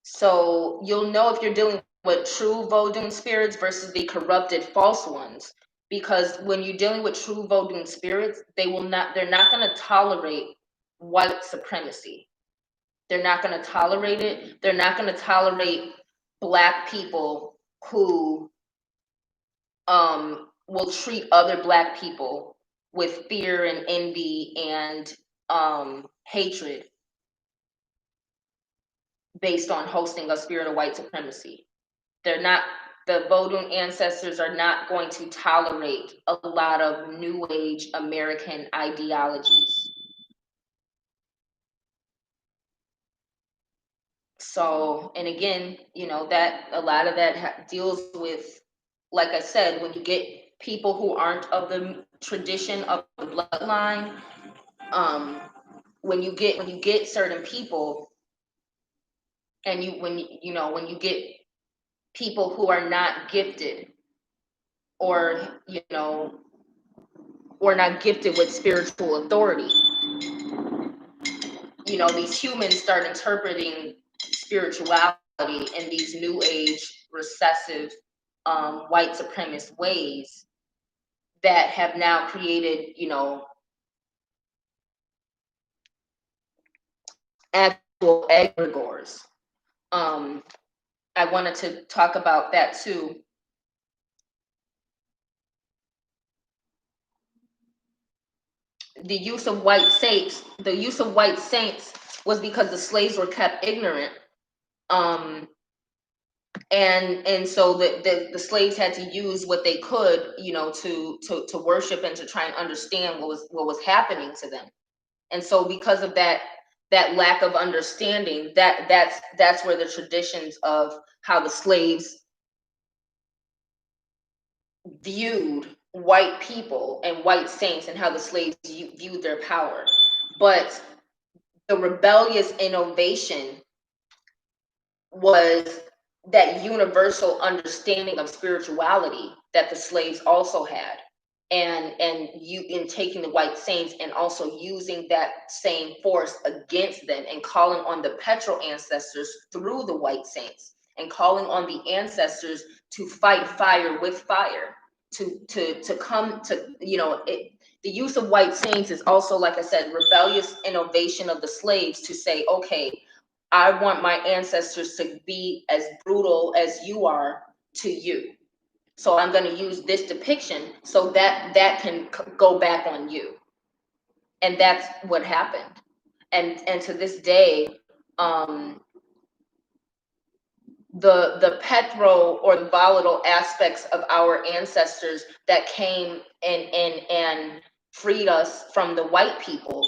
So you'll know if you're dealing with true Vodun spirits versus the corrupted false ones. Because when you're dealing with true Vodun spirits, they're not going to tolerate white supremacy. They're not going to tolerate it. They're not going to tolerate Black people who will treat other Black people with fear and envy and hatred based on hosting a spirit of white supremacy. They're not, the Vodun ancestors are not going to tolerate a lot of New Age American ideologies. So, and again, you know, that a lot of that deals with, like I said, when you get people who aren't of the tradition of the bloodline, when you get certain people, and when you get people who are not gifted, or or not gifted with spiritual authority, these humans start interpreting spirituality in these new age recessive white supremacist ways that have now created actual egregores. I wanted to talk about that too. The use of white saints was because the slaves were kept ignorant. And so the slaves had to use what they could, to worship and to try and understand what was happening to them. And so because of that lack of understanding, that's where the traditions of how the slaves viewed white people and white saints and how the slaves viewed their power. But the rebellious innovation was that universal understanding of spirituality that the slaves also had, and you in taking the white saints and also using that same force against them and calling on the petrol ancestors through the white saints and calling on the ancestors to fight fire with fire, to come to the use of white saints is also, like I said, rebellious innovation of the slaves to say, okay, I want my ancestors to be as brutal as you are to you. So I'm going to use this depiction so that that can go back on you. And that's what happened. And to this day, the petro or the volatile aspects of our ancestors that came and freed us from the white people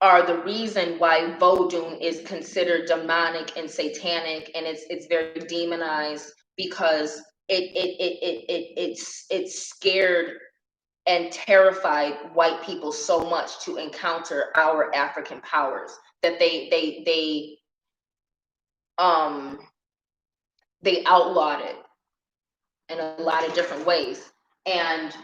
are the reason why Vodun is considered demonic and satanic, and it's very demonized, because it scared and terrified white people so much to encounter our African powers that they outlawed it in a lot of different ways. And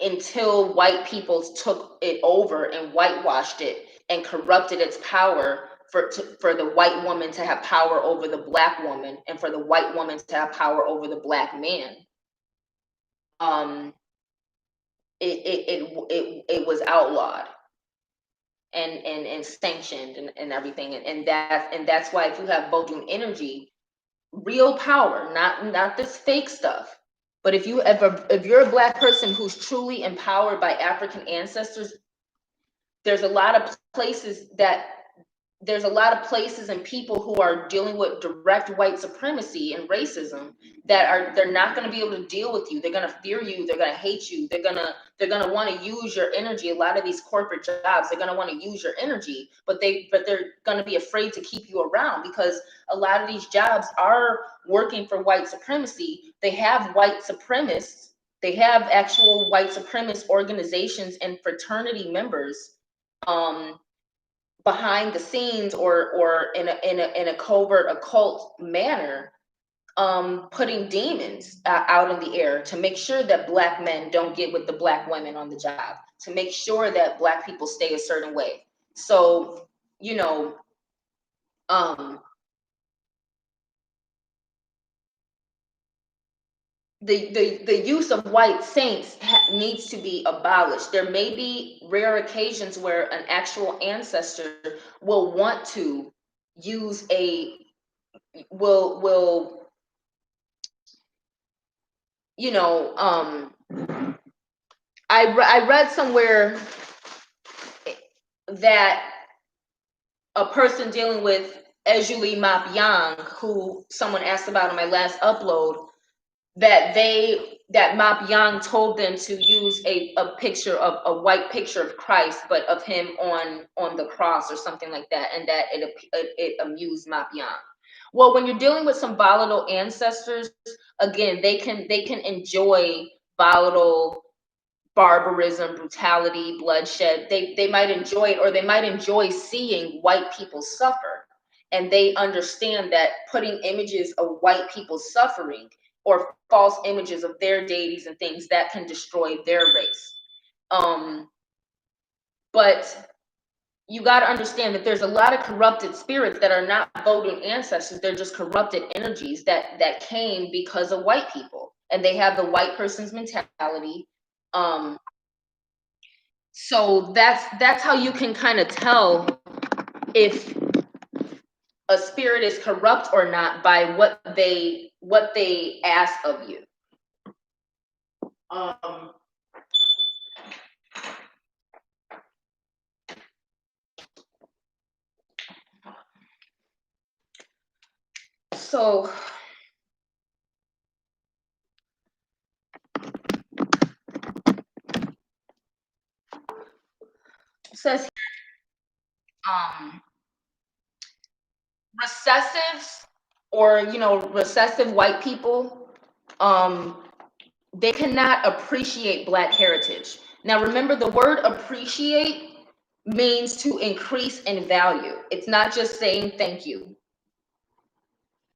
until white people took it over and whitewashed it and corrupted its power for the white woman to have power over the black woman, and for the white woman to have power over the black man, it was outlawed and sanctioned and everything. And that's why, if you have Vodun energy, real power, not this fake stuff, but if you're a black person who's truly empowered by African ancestors, there's a lot of places and people who are dealing with direct white supremacy and racism they're not going to be able to deal with you. They're going to fear you. They're going to hate you. They're going to want to use your energy. A lot of these corporate jobs, they're going to want to use your energy, but they're going to be afraid to keep you around, because a lot of these jobs are working for white supremacy. They have white supremacists. They have actual white supremacist organizations and fraternity members behind the scenes, or in a covert occult manner, putting demons out in the air to make sure that black men don't get with the black women on the job, to make sure that black people stay a certain way. So, the use of white saints needs to be abolished. There may be rare occasions where an actual ancestor will want to use will I read somewhere that a person dealing with Erzulie Mapyang, who someone asked about in my last upload, that Mapyang told them to use a picture of a white picture of Christ, but of him on the cross or something like that, and that it amused Mapyang. Well, when you're dealing with some volatile ancestors, again, they can enjoy volatile barbarism, brutality, bloodshed. They might enjoy it, or they might enjoy seeing white people suffer. And they understand that putting images of white people suffering, or false images of their deities and things, that can destroy their race. But you got to understand that there's a lot of corrupted spirits that are not Vodun ancestors. They're just corrupted energies that came because of white people, and they have the white person's mentality. So that's how you can kind of tell if a spirit is corrupt or not, by what they ask of you. So it says recessives, or recessive white people, they cannot appreciate Black heritage. Now remember, the word appreciate means to increase in value. It's not just saying thank you.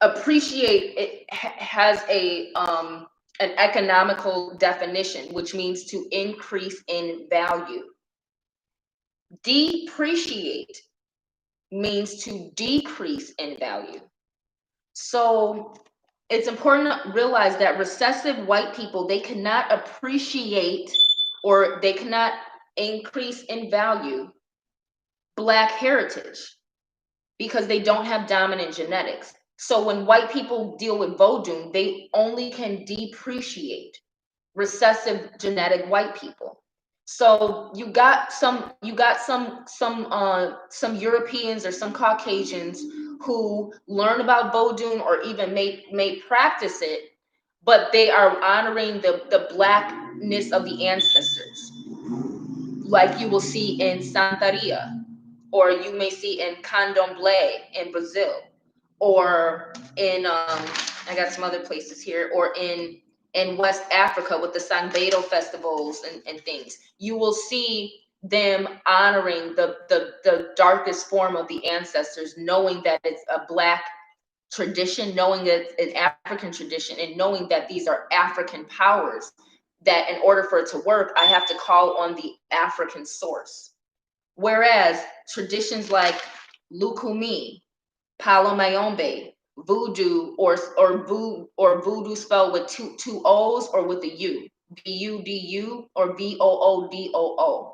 Appreciate, it has an economical definition, which means to increase in value. Depreciate means to decrease in value. So it's important to realize that recessive white people, they cannot appreciate or they cannot increase in value Black heritage because they don't have dominant genetics. So when white people deal with Vodun, they only can depreciate recessive genetic white people. So some Europeans or some Caucasians who learn about Vodun or even may practice it, but they are honoring the blackness of the ancestors, like you will see in Santeria, or you may see in Candomblé in Brazil, or in I got some other places here, or in West Africa with the Sangbedo festivals and things. You will see them honoring the darkest form of the ancestors, knowing that it's a Black tradition, knowing that it's an African tradition, and knowing that these are African powers, that in order for it to work, I have to call on the African source. Whereas traditions like Lukumi, Palo Mayombe, Voodoo, or Voodoo spelled with two O's or with a U, Vudu or Voodoo.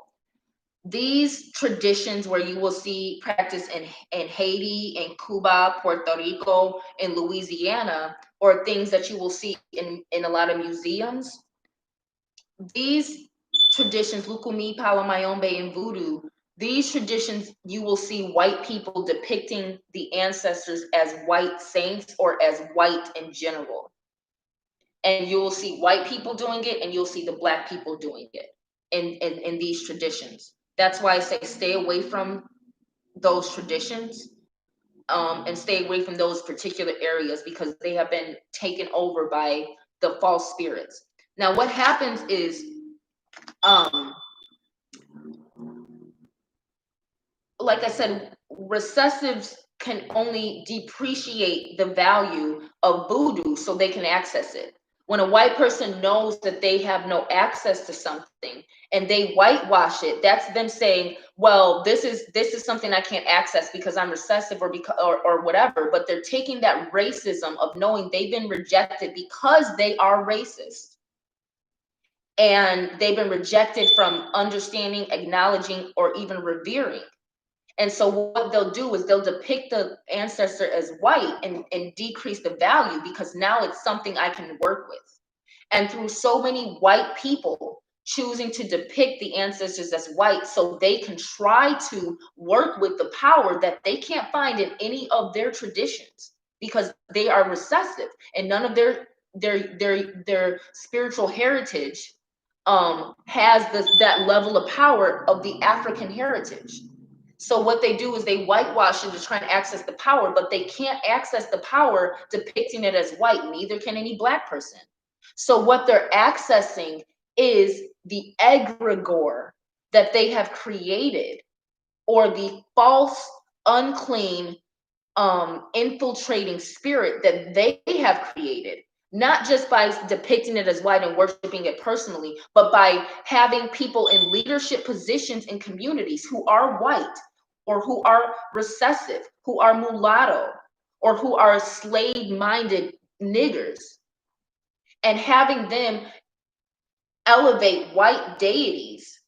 These traditions where you will see practice in Haiti, in Cuba, Puerto Rico, in Louisiana, or things that you will see in a lot of museums, these traditions, Lukumi, Palamayombe, and Voodoo, these traditions, you will see white people depicting the ancestors as white saints or as white in general. And you will see white people doing it, and you'll see the Black people doing it in these traditions. That's why I say stay away from those traditions, and stay away from those particular areas because they have been taken over by the false spirits. Now, what happens is, um, like I said, recessives can only depreciate the value of voodoo so they can access it. When a white person knows that they have no access to something and they whitewash it, that's them saying, well, this is something I can't access because I'm recessive or because or whatever. But they're taking that racism of knowing they've been rejected because they are racist. And they've been rejected from understanding, acknowledging, or even revering. And so what they'll do is they'll depict the ancestor as white and decrease the value because now it's something I can work with. And through so many white people choosing to depict the ancestors as white so they can try to work with the power that they can't find in any of their traditions because they are recessive and none of their spiritual heritage has that level of power of the African heritage. So what they do is they whitewash it to try and access the power, but they can't access the power depicting it as white. Neither can any Black person. So what they're accessing is the egregore that they have created, or the false, unclean, infiltrating spirit that they have created, not just by depicting it as white and worshiping it personally, but by having people in leadership positions in communities who are white or who are recessive, who are mulatto, or who are slave-minded niggers, and having them elevate white deities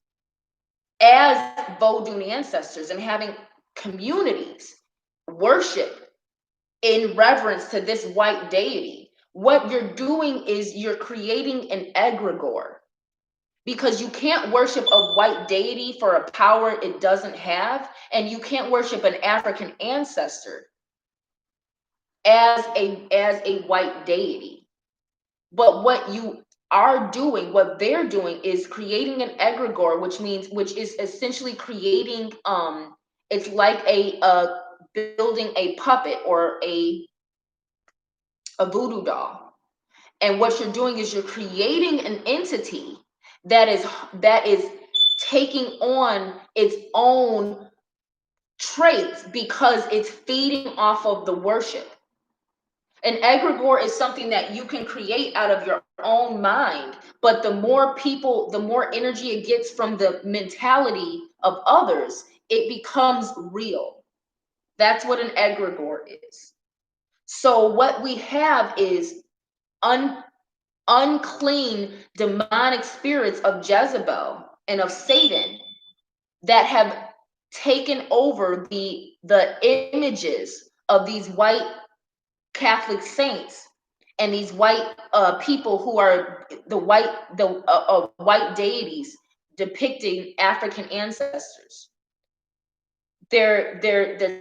as Vodun ancestors and having communities worship in reverence to this white deity. What you're doing is you're creating an egregore, because you can't worship a white deity for a power it doesn't have, and you can't worship an African ancestor as a white deity. But what you are doing, what they're doing, is creating an egregore, which is essentially creating it's like building a puppet or a voodoo doll. And what you're doing is you're creating an entity that is taking on its own traits because it's feeding off of the worship. An egregore is something that you can create out of your own mind, but the more people, the more energy it gets from the mentality of others, it becomes real. That's what an egregore is. So what we have is unclean demonic spirits of Jezebel and of Satan that have taken over the images of these white Catholic saints and these white people who are the white deities depicting African ancestors. They're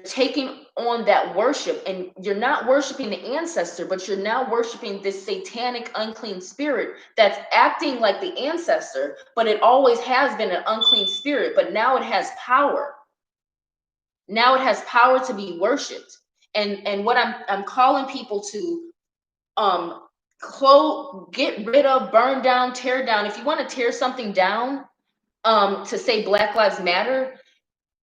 taking on that worship, and you're not worshiping the ancestor, but you're now worshiping this satanic unclean spirit that's acting like the ancestor, but it always has been an unclean spirit, but now it has power. Now it has power to be worshiped. And what I'm calling people to get rid of, burn down, tear down. If you want to tear something down, to say Black Lives Matter,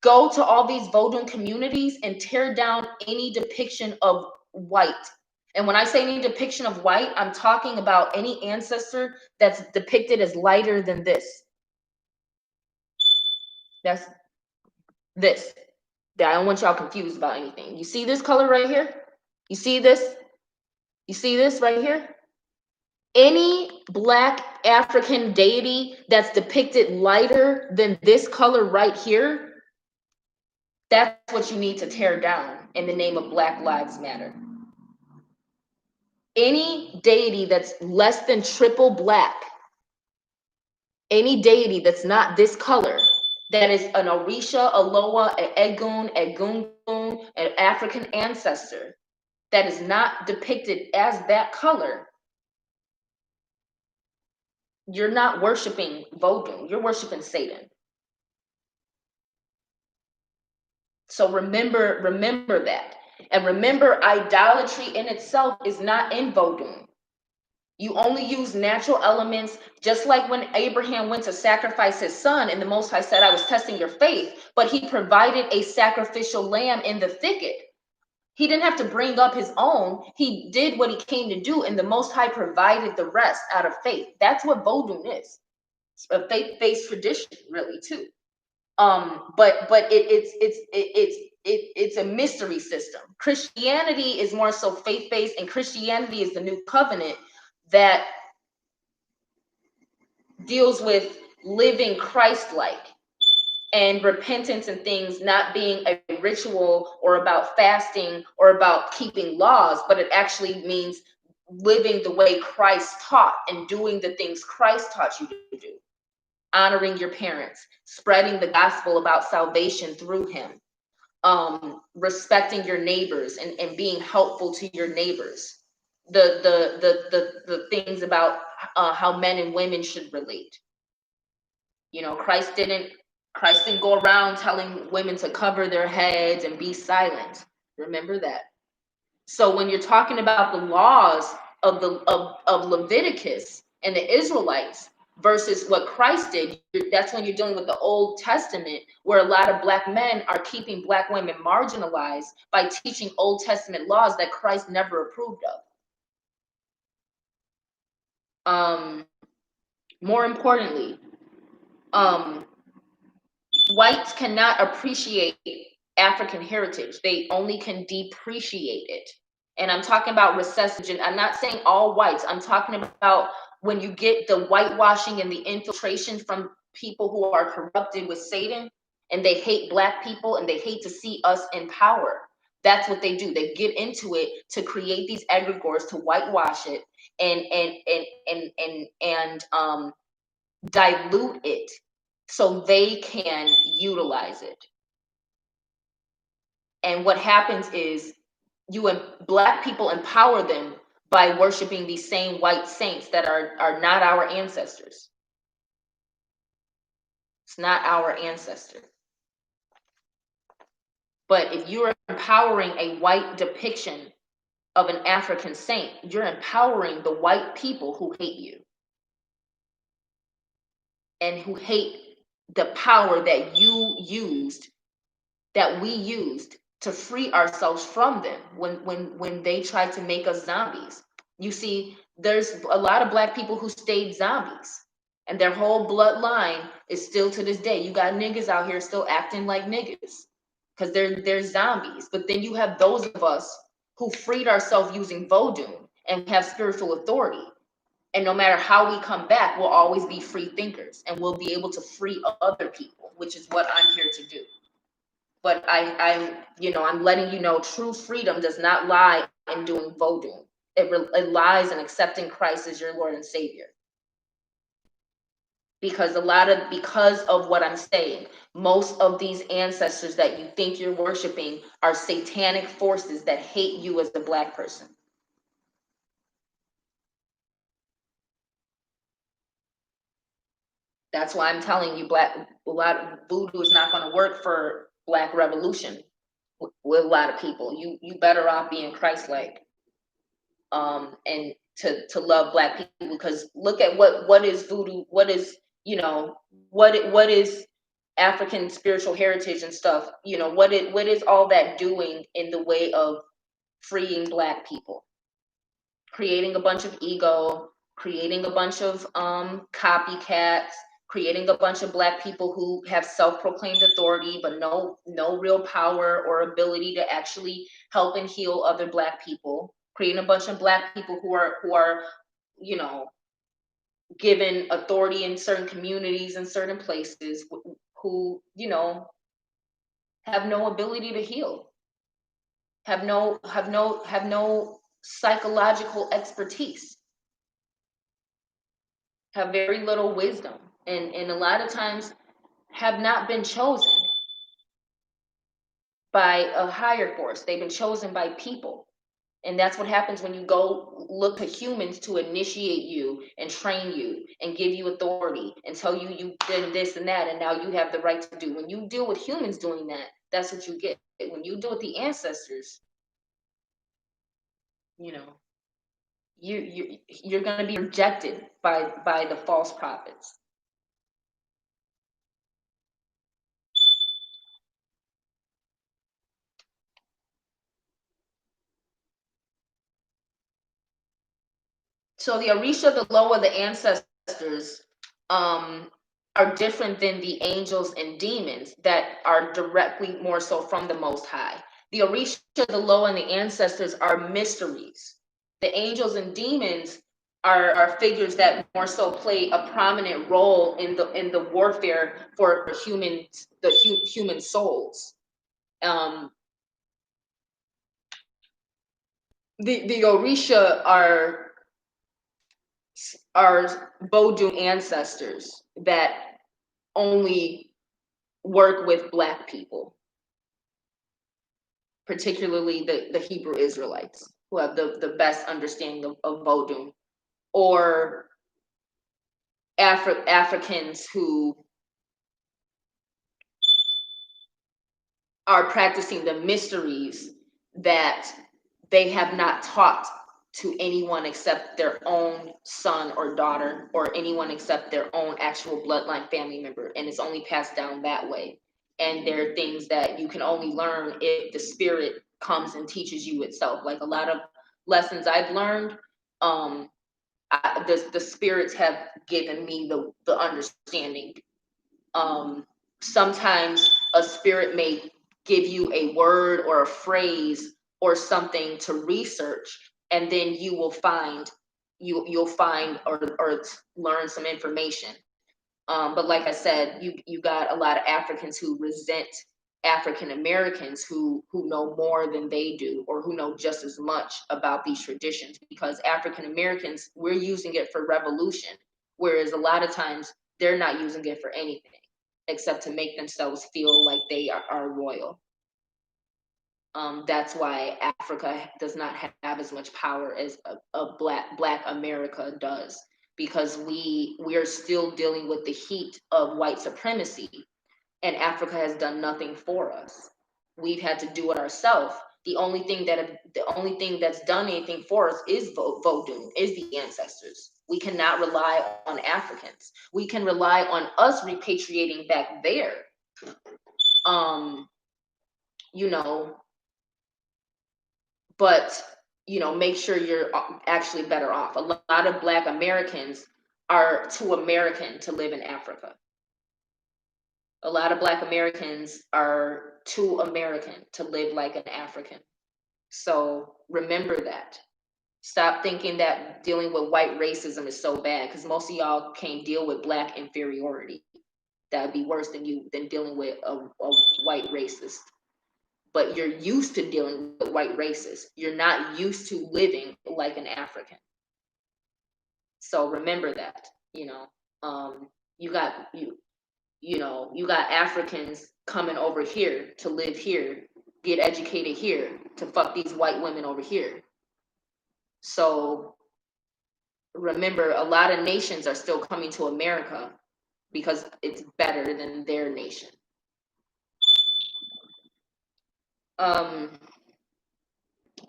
go to all these Vodun communities and tear down any depiction of white. And when I say any depiction of white, I'm talking about any ancestor that's depicted as lighter than this. That's this. I don't want y'all confused about anything. You see this color right here? You see this? You see this right here? Any Black African deity that's depicted lighter than this color right here, that's what you need to tear down in the name of Black Lives Matter. Any deity that's less than triple black, any deity that's not this color, that is an Orisha, a Loa, an Egun, a Gungun, an African ancestor, that is not depicted as that color, you're not worshiping Vodun, you're worshiping Satan. So remember that. And remember, idolatry in itself is not in Vodun. You only use natural elements, just like when Abraham went to sacrifice his son, and the Most High said, I was testing your faith, but he provided a sacrificial lamb in the thicket. He didn't have to bring up his own. He did what he came to do, and the Most High provided the rest out of faith. That's what Vodun is. It's a faith-based tradition, really, too. But it's a mystery system. Christianity is more so faith-based, and Christianity is the new covenant that deals with living Christ-like and repentance and things not being a ritual or about fasting or about keeping laws, but it actually means living the way Christ taught and doing the things Christ taught you to do. Honoring your parents, spreading the gospel about salvation through him, respecting your neighbors and being helpful to your neighbors. The things about how men and women should relate. You know, Christ didn't go around telling women to cover their heads and be silent. Remember that. So when you're talking about the laws of Leviticus and the Israelites versus what Christ did, that's when you're dealing with the Old Testament, where a lot of Black men are keeping Black women marginalized by teaching Old Testament laws that Christ never approved of. More importantly, whites cannot appreciate African heritage. They only can depreciate it. And I'm talking about recessive. I'm not saying all whites. I'm talking about when you get the whitewashing and the infiltration from people who are corrupted with Satan, and they hate Black people and they hate to see us in power. That's what they do. They get into it to create these egregores, to whitewash it and dilute it so they can utilize it. And what happens is you and Black people empower them by worshiping these same white saints that are not our ancestors. It's not our ancestor. But if you are empowering a white depiction of an African saint, you're empowering the white people who hate you and who hate the power that we used to free ourselves from them when they tried to make us zombies. You see, there's a lot of Black people who stayed zombies, and their whole bloodline is still to this day. You got niggas out here still acting like niggas because they're zombies. But then you have those of us who freed ourselves using Vodun, and have spiritual authority. And no matter how we come back, we'll always be free thinkers, and we'll be able to free other people, which is what I'm here to do. But I'm letting you know, true freedom does not lie in doing Vodun. It lies in accepting Christ as your Lord and Savior. Because because of what I'm saying, most of these ancestors that you think you're worshiping are satanic forces that hate you as a Black person. That's why I'm telling you, a lot of voodoo is not going to work for Black revolution with a lot of people. You better off being Christ-like, and to love Black people, because look at what is voodoo, what is, what is African spiritual heritage and stuff. What is all that doing in the way of freeing Black people? Creating a bunch of ego, creating a bunch of copycats, creating a bunch of Black people who have self-proclaimed authority but no real power or ability to actually help and heal other Black people. Creating a bunch of Black people who are given authority in certain communities and certain places, who have no ability to heal, have no psychological expertise, have very little wisdom, and a lot of times have not been chosen by a higher force. They've been chosen by people. And that's what happens when you go look to humans to initiate you and train you and give you authority and tell you you did this and that, and now you have the right to do. When you deal with humans doing that, that's what you get. When you deal with the ancestors, you know, you're going to be rejected by the false prophets. So the Orisha, the Loa, the ancestors, um, are different than the angels and demons that are directly more so from the Most High. The Orisha, the Loa, and the ancestors are mysteries. The angels and demons are figures that more so play a prominent role in the warfare for humans, human souls. Um, the Orisha are Vodun ancestors that only work with Black people, particularly the Hebrew Israelites, who have the best understanding of Vodun, or Africans who are practicing the mysteries that they have not taught to anyone except their own son or daughter, or anyone except their own actual bloodline family member, and it's only passed down that way. And there are things that you can only learn if the spirit comes and teaches you itself. Like a lot of lessons I've learned, the spirits have given me the understanding. Sometimes a spirit may give you a word or a phrase or something to research, and then you'll find or learn some information. But like I said, you got a lot of Africans who resent African Americans who know more than they do, or who know just as much about these traditions, because African Americans, we're using it for revolution, whereas a lot of times they're not using it for anything except to make themselves feel like they are royal. That's why Africa does not have as much power as a Black America does, because we are still dealing with the heat of white supremacy, and Africa has done nothing for us. We've had to do it ourselves. The only thing that's done anything for us is Vodun, is the ancestors. We cannot rely on Africans. We can rely on us repatriating back there. Um, you know, but make sure you're actually better off. A lot of Black Americans are too American to live in Africa. A lot of Black Americans are too American to live like an African. So remember that. Stop thinking that dealing with white racism is so bad, because most of y'all can't deal with black inferiority. That would be worse than dealing with a white racist. But you're used to dealing with white racists. You're not used to living like an African. So remember that, you got you got Africans coming over here to live here, get educated here, to fuck these white women over here. So remember, a lot of nations are still coming to America because it's better than their nation.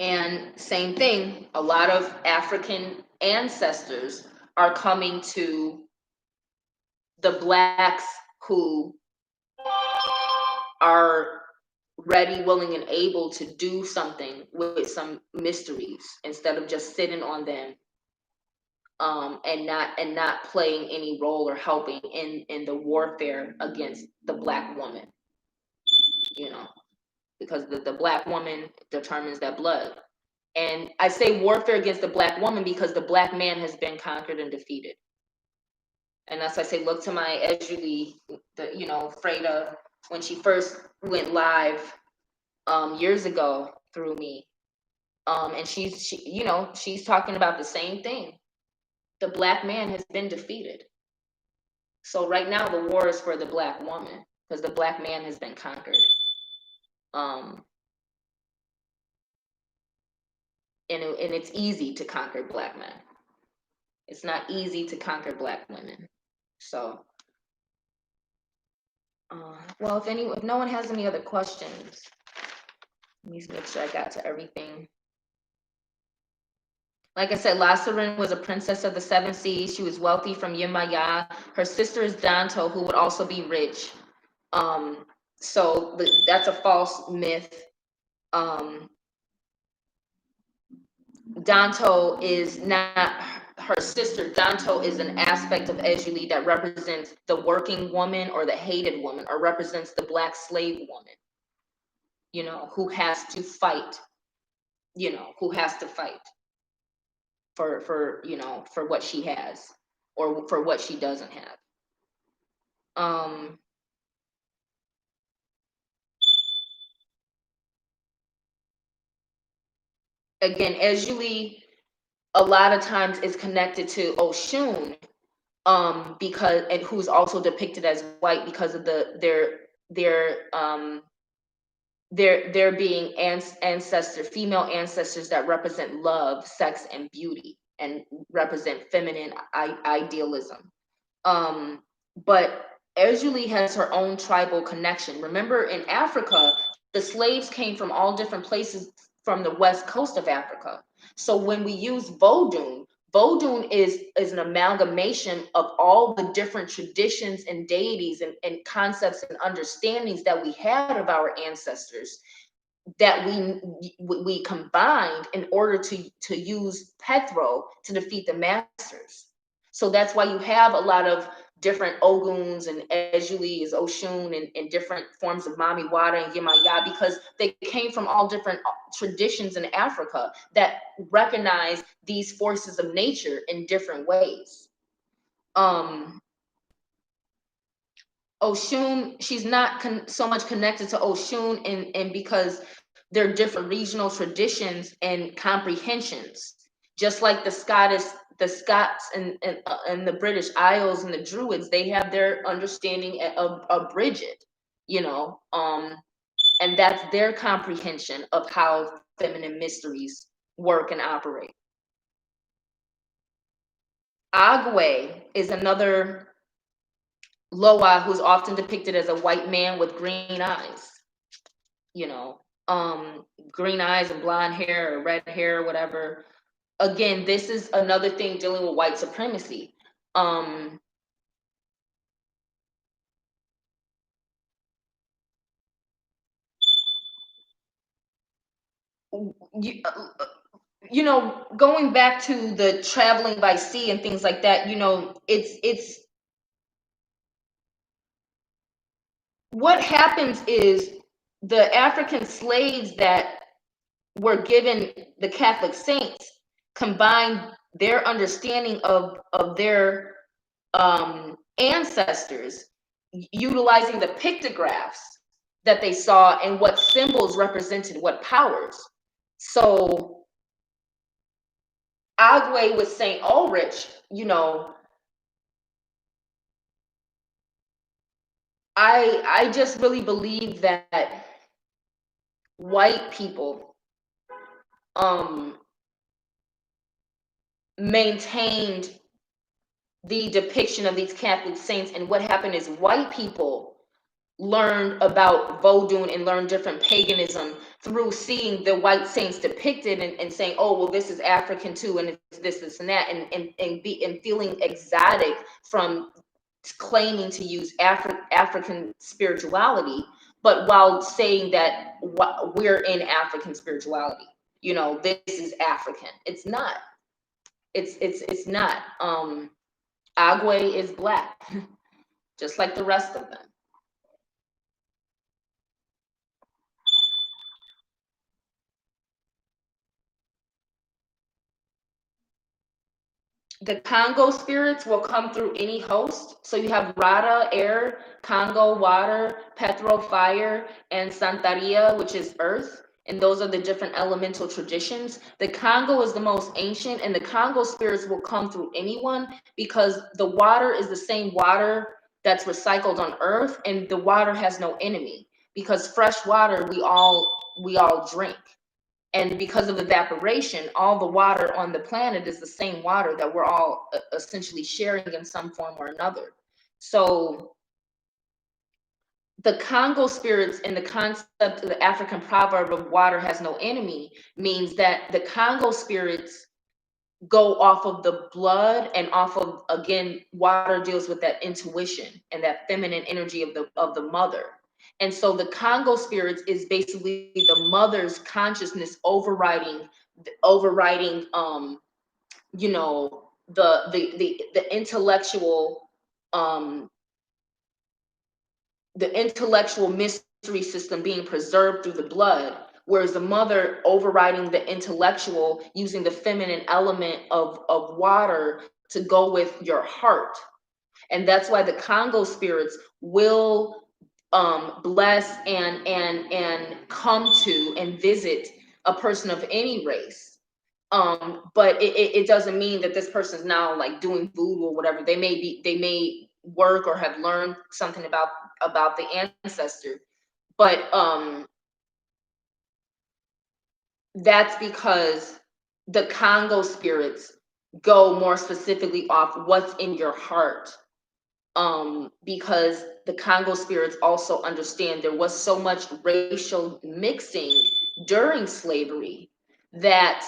And same thing, a lot of African ancestors are coming to the blacks who are ready, willing, and able to do something with some mysteries instead of just sitting on them, and not playing any role or helping in the warfare against the black woman, because the black woman determines that blood. And I say warfare against the black woman because the black man has been conquered and defeated. And that's why I say, look to my Erzulie, Freda, when she first went live years ago through me. And she's talking about the same thing. The black man has been defeated. So right now the war is for the black woman because the black man has been conquered. And it's easy to conquer black men. It's not easy to conquer black women. So, well, if no one has any other questions, let me make sure I got to everything. Like I said, Lasarin was a princess of the seven seas. She was wealthy from Yemaya. Her sister is Danto, who would also be rich. So that's a false myth. Danto is not her sister. Danto is an aspect of Erzulie that represents the working woman or the hated woman, or represents the black slave woman, who has to fight, for what she has or for what she doesn't have. Again, Erzulie a lot of times is connected to Oshun, because, and who's also depicted as white because of their being female ancestors that represent love, sex, and beauty, and represent feminine idealism. But Erzulie has her own tribal connection. Remember, in Africa, the slaves came from all different places from the west coast of Africa. So when we use Vodun, Vodun is an amalgamation of all the different traditions and deities and concepts and understandings that we had of our ancestors, that we combined in order to use Pethro to defeat the masters. So that's why you have a lot of different Oguns and Erzulie is Oshun and different forms of Mami Wada and Yemaya, because they came from all different traditions in Africa that recognize these forces of nature in different ways. Oshun, she's not so much connected to Oshun, and because they're different regional traditions and comprehensions, just like the Scots and the British Isles and the Druids, they have their understanding of Bridget, and that's their comprehension of how feminine mysteries work and operate. Agwe is another Loa who's often depicted as a white man with green eyes, green eyes and blonde hair or red hair or whatever. Again, this is another thing dealing with white supremacy. Going back to the traveling by sea and things like that, it's what happens is the African slaves that were given the Catholic saints combined their understanding of their ancestors, utilizing the pictographs that they saw and what symbols represented what powers. So Agwe with St. Ulrich, you know, I just really believe that white people maintained the depiction of these Catholic saints, and what happened is white people learned about Vodun and learned different paganism through seeing the white saints depicted, and saying, oh, well, this is African too, and it's this and that, and feeling exotic from claiming to use African spirituality, but while saying that we're in African spirituality, you know, this is African. It's not. It's not. Agwe is black, just like the rest of them. The Congo spirits will come through any host. So you have Rada, air; Congo, water; Petro, fire; and Santaria, which is earth. And those are the different elemental traditions. The Congo is the most ancient, and the Congo spirits will come through anyone, because the water is the same water that's recycled on earth, and the water has no enemy, because fresh water we all drink. And because of evaporation, all the water on the planet is the same water that we're all essentially sharing in some form or another. So the Congo spirits, and the concept of the African proverb of water has no enemy, means that the Congo spirits go off of the blood, and off of, again, water deals with that intuition and that feminine energy of the mother. And so the Congo spirits is basically the mother's consciousness overriding you know, the intellectual, um the intellectual mystery system being preserved through the blood, whereas the mother overriding the intellectual, using the feminine element of water to go with your heart. And that's why the Congo spirits will bless and come to and visit a person of any race. But it doesn't mean that this person's now like doing voodoo or whatever. They may work or have learned something about the ancestor, but that's because the Congo spirits go more specifically off what's in your heart. Because the Congo spirits also understand there was so much racial mixing during slavery, that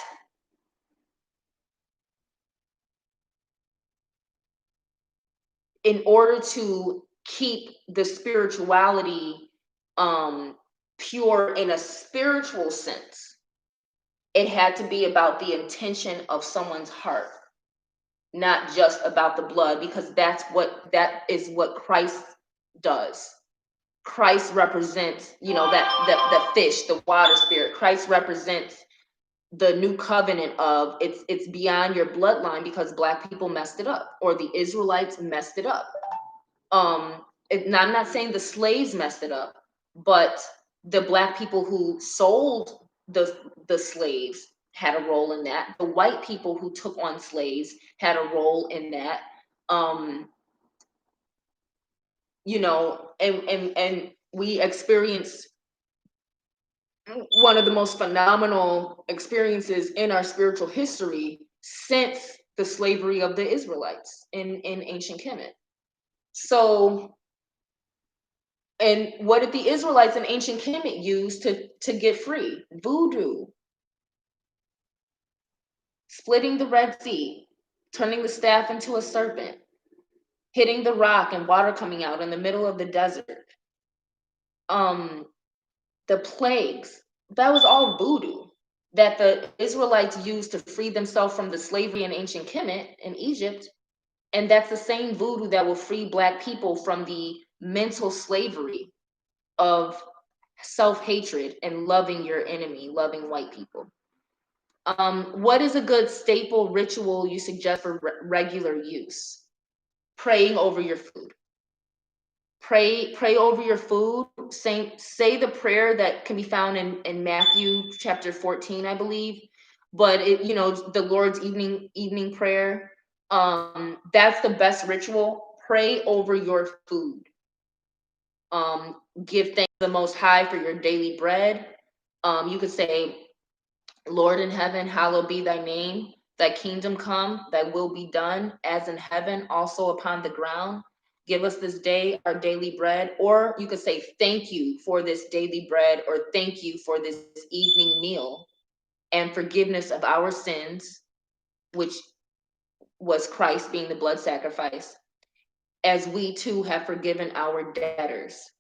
in order to keep the spirituality pure in a spiritual sense, it had to be about the intention of someone's heart, not just about the blood, because that is what Christ does. Christ represents, you know, that the fish, the water spirit. Christ represents the new covenant of it's beyond your bloodline, because black people messed it up, or the Israelites messed it up. I'm not saying the slaves messed it up, but the black people who sold the slaves had a role in that. The white people who took on slaves had a role in that. Um, you know, and we experienced one of the most phenomenal experiences in our spiritual history since the slavery of the Israelites in ancient Kemet. So, and what did the Israelites in ancient Kemet use to get free? Voodoo, splitting the Red Sea, turning the staff into a serpent, hitting the rock and water coming out in the middle of the desert. Um, the plagues, that was all voodoo that the Israelites used to free themselves from the slavery in ancient Kemet in Egypt. And that's the same voodoo that will free black people from the mental slavery of self-hatred and loving your enemy, loving white people. What is a good staple ritual you suggest for regular use? Praying over your food. Pray over your food. Say the prayer that can be found in Matthew chapter 14, I believe. But it, the Lord's evening prayer. That's the best ritual. Pray over your food. Give thanks to the Most High for your daily bread. You could say, Lord in heaven, hallowed be thy name. Thy kingdom come, thy will be done, as in heaven, also upon the ground. Give us this day our daily bread. Or you could say, thank you for this daily bread, or thank you for this evening meal, and forgiveness of our sins, which was Christ being the blood sacrifice, as we too have forgiven our debtors.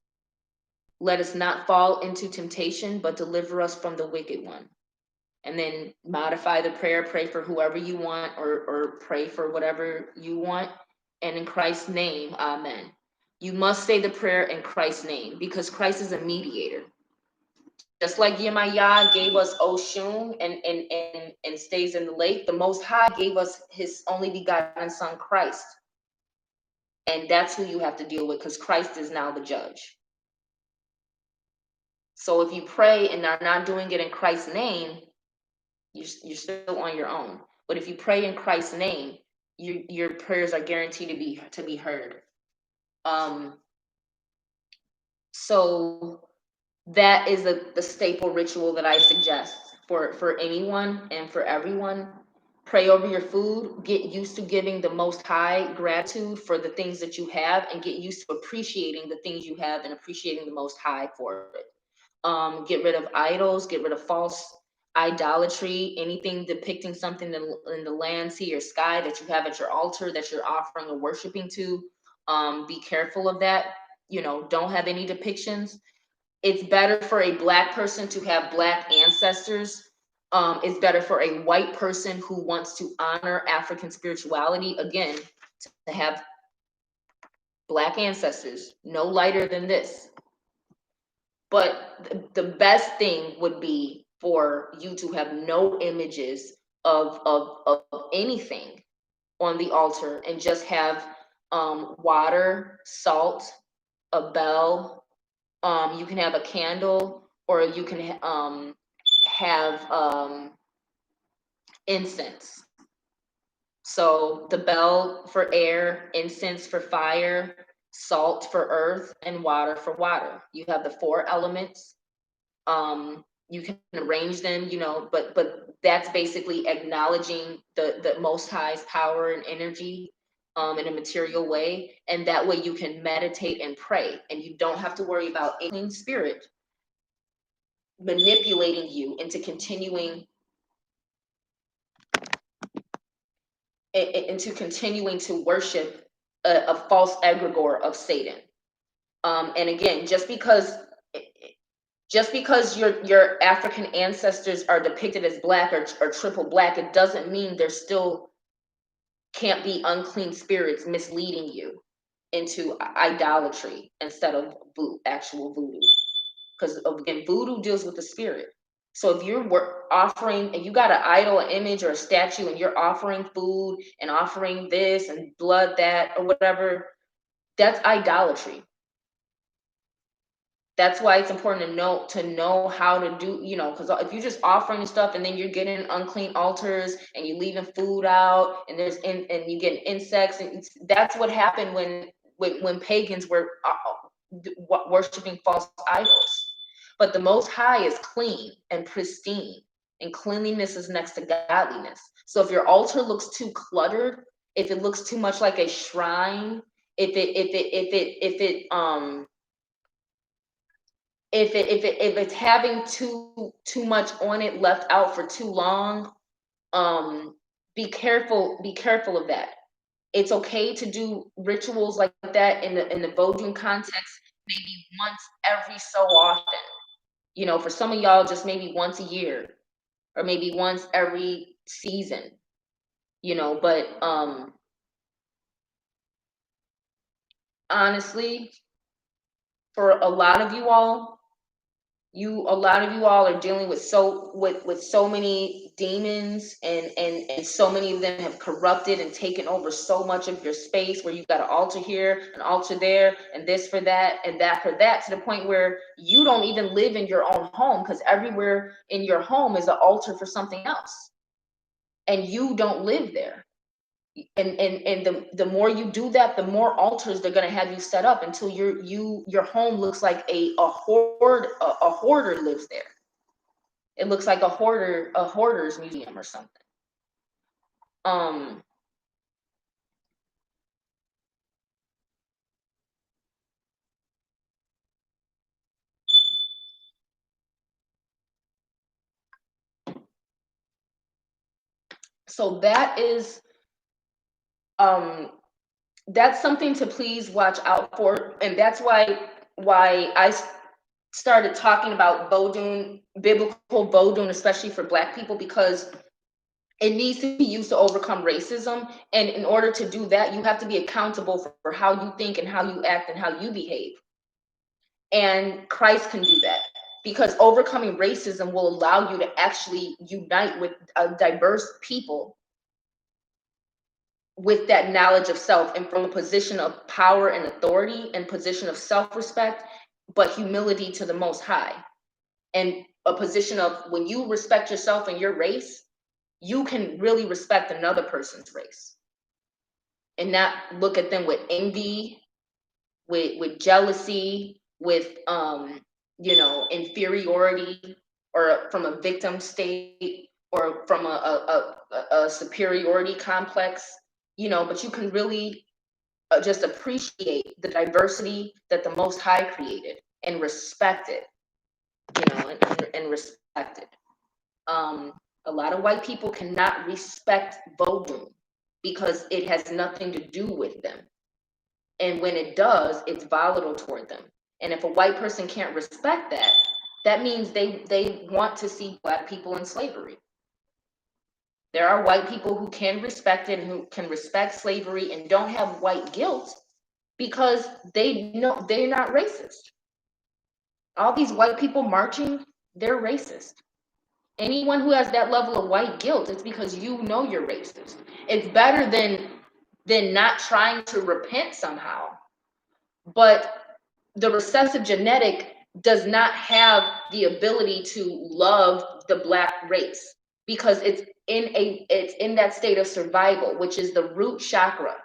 Let us not fall into temptation, but deliver us from the wicked one. And then modify the prayer, pray for whoever you want, or pray for whatever you want. And in Christ's name, amen. You must say the prayer in Christ's name, because Christ is a mediator. Just like Yemaya gave us Oshun and stays in the lake, the Most High gave us his only begotten son, Christ. And that's who you have to deal with, because Christ is now the judge. So if you pray and are not doing it in Christ's name, you're still on your own. But if you pray in Christ's name, your prayers are guaranteed to be heard. So that is the staple ritual that I suggest for anyone and for everyone. Pray over your food. Get used to giving the Most High gratitude for the things that you have, and get used to appreciating the things you have and appreciating the Most High for it. Get rid of idols, get rid of false idolatry, anything depicting something in the land, sea, or sky that you have at your altar that you're offering or worshiping to. Be careful of that. Don't have any depictions. It's better for a Black person to have Black ancestors. It's better for a white person who wants to honor African spirituality, again, to have Black ancestors, no lighter than this. But the best thing would be for you to have no images of anything on the altar, and just have water, salt, a bell. You can have a candle, or you can have incense. So the bell for air, incense for fire, salt for earth, and water for water. You have the four elements. You can arrange them, but that's basically acknowledging the Most High's power and energy in a material way. And that way you can meditate and pray, and you don't have to worry about a clean spirit manipulating you into continuing to worship a false egregore of Satan. And again, just because your African ancestors are depicted as Black or triple Black, it doesn't mean there still can't be unclean spirits misleading you into idolatry instead of actual voodoo. Because again, voodoo deals with the spirit. So if you're offering, and you got an idol, an image, or a statue, and you're offering food and offering this and blood that or whatever, that's idolatry. That's why it's important to know how to do, because if you're just offering stuff and then you're getting unclean altars and you leaving food out, and and you get insects, and that's what happened when pagans were worshiping false idols. But the Most High is clean and pristine, and cleanliness is next to godliness. So if your altar looks too cluttered, if it looks too much like a shrine, if it's having too much on it, left out for too long, be careful of that. It's okay to do rituals like that in the Vodun context, maybe once every so often. For some of y'all, just maybe once a year, or maybe once every season. But honestly, for a lot of you all, A lot of you all are dealing with so many demons, and so many of them have corrupted and taken over so much of your space, where you've got an altar here, an altar there, and this for that and that for that, to the point where you don't even live in your own home, because everywhere in your home is an altar for something else, and you don't live there. And the more you do that, the more altars they're going to have you set up, until your home looks like a hoarder lives there. It looks like a hoarder's museum or something. um so um that's something to please watch out for, and that's why started talking about Vodun, biblical Vodun, especially for Black people, because it needs to be used to overcome racism. And in order to do that, you have to be accountable for how you think and how you act and how you behave. And Christ can do that, because overcoming racism will allow you to actually unite with a diverse people with that knowledge of self, and from a position of power and authority and position of self-respect, but humility to the Most High. And a position of, when you respect yourself and your race, you can really respect another person's race, and not look at them with envy, with jealousy, with inferiority, or from a victim state, or from a superiority complex. But you can really just appreciate the diversity that the Most High created, and respect it, and respect it. A lot of white people cannot respect Vodun, because it has nothing to do with them. And when it does, it's volatile toward them. And if a white person can't respect that, that means they want to see Black people in slavery. There are white people who can respect it and who can respect slavery and don't have white guilt, because they know they're not racist. All these white people marching, they're racist. Anyone who has that level of white guilt, it's because you know you're racist. It's better than not trying to repent somehow. But the recessive genetic does not have the ability to love the Black race, because it's in that state of survival, which is the root chakra.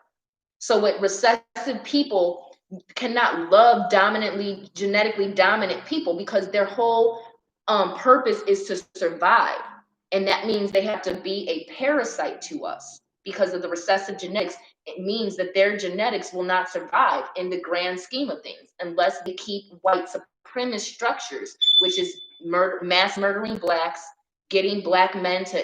So with recessive people cannot love genetically dominant people, because their whole purpose is to survive. And that means they have to be a parasite to us, because of the recessive genetics. It means that their genetics will not survive in the grand scheme of things, unless they keep white supremacist structures, which is mass murdering Blacks, getting Black men to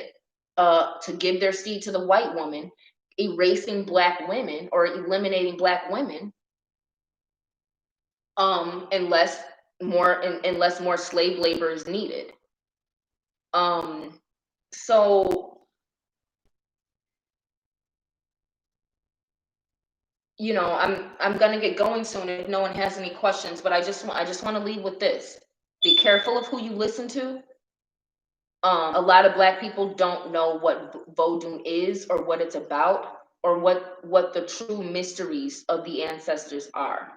give their seed to the white woman, erasing Black women or eliminating Black women, unless more slave labor is needed. So I'm gonna get going soon if no one has any questions, but I just want to leave with this: be careful of who you listen to. A lot of Black people don't know what Vodun is, or what it's about, or what the true mysteries of the ancestors are.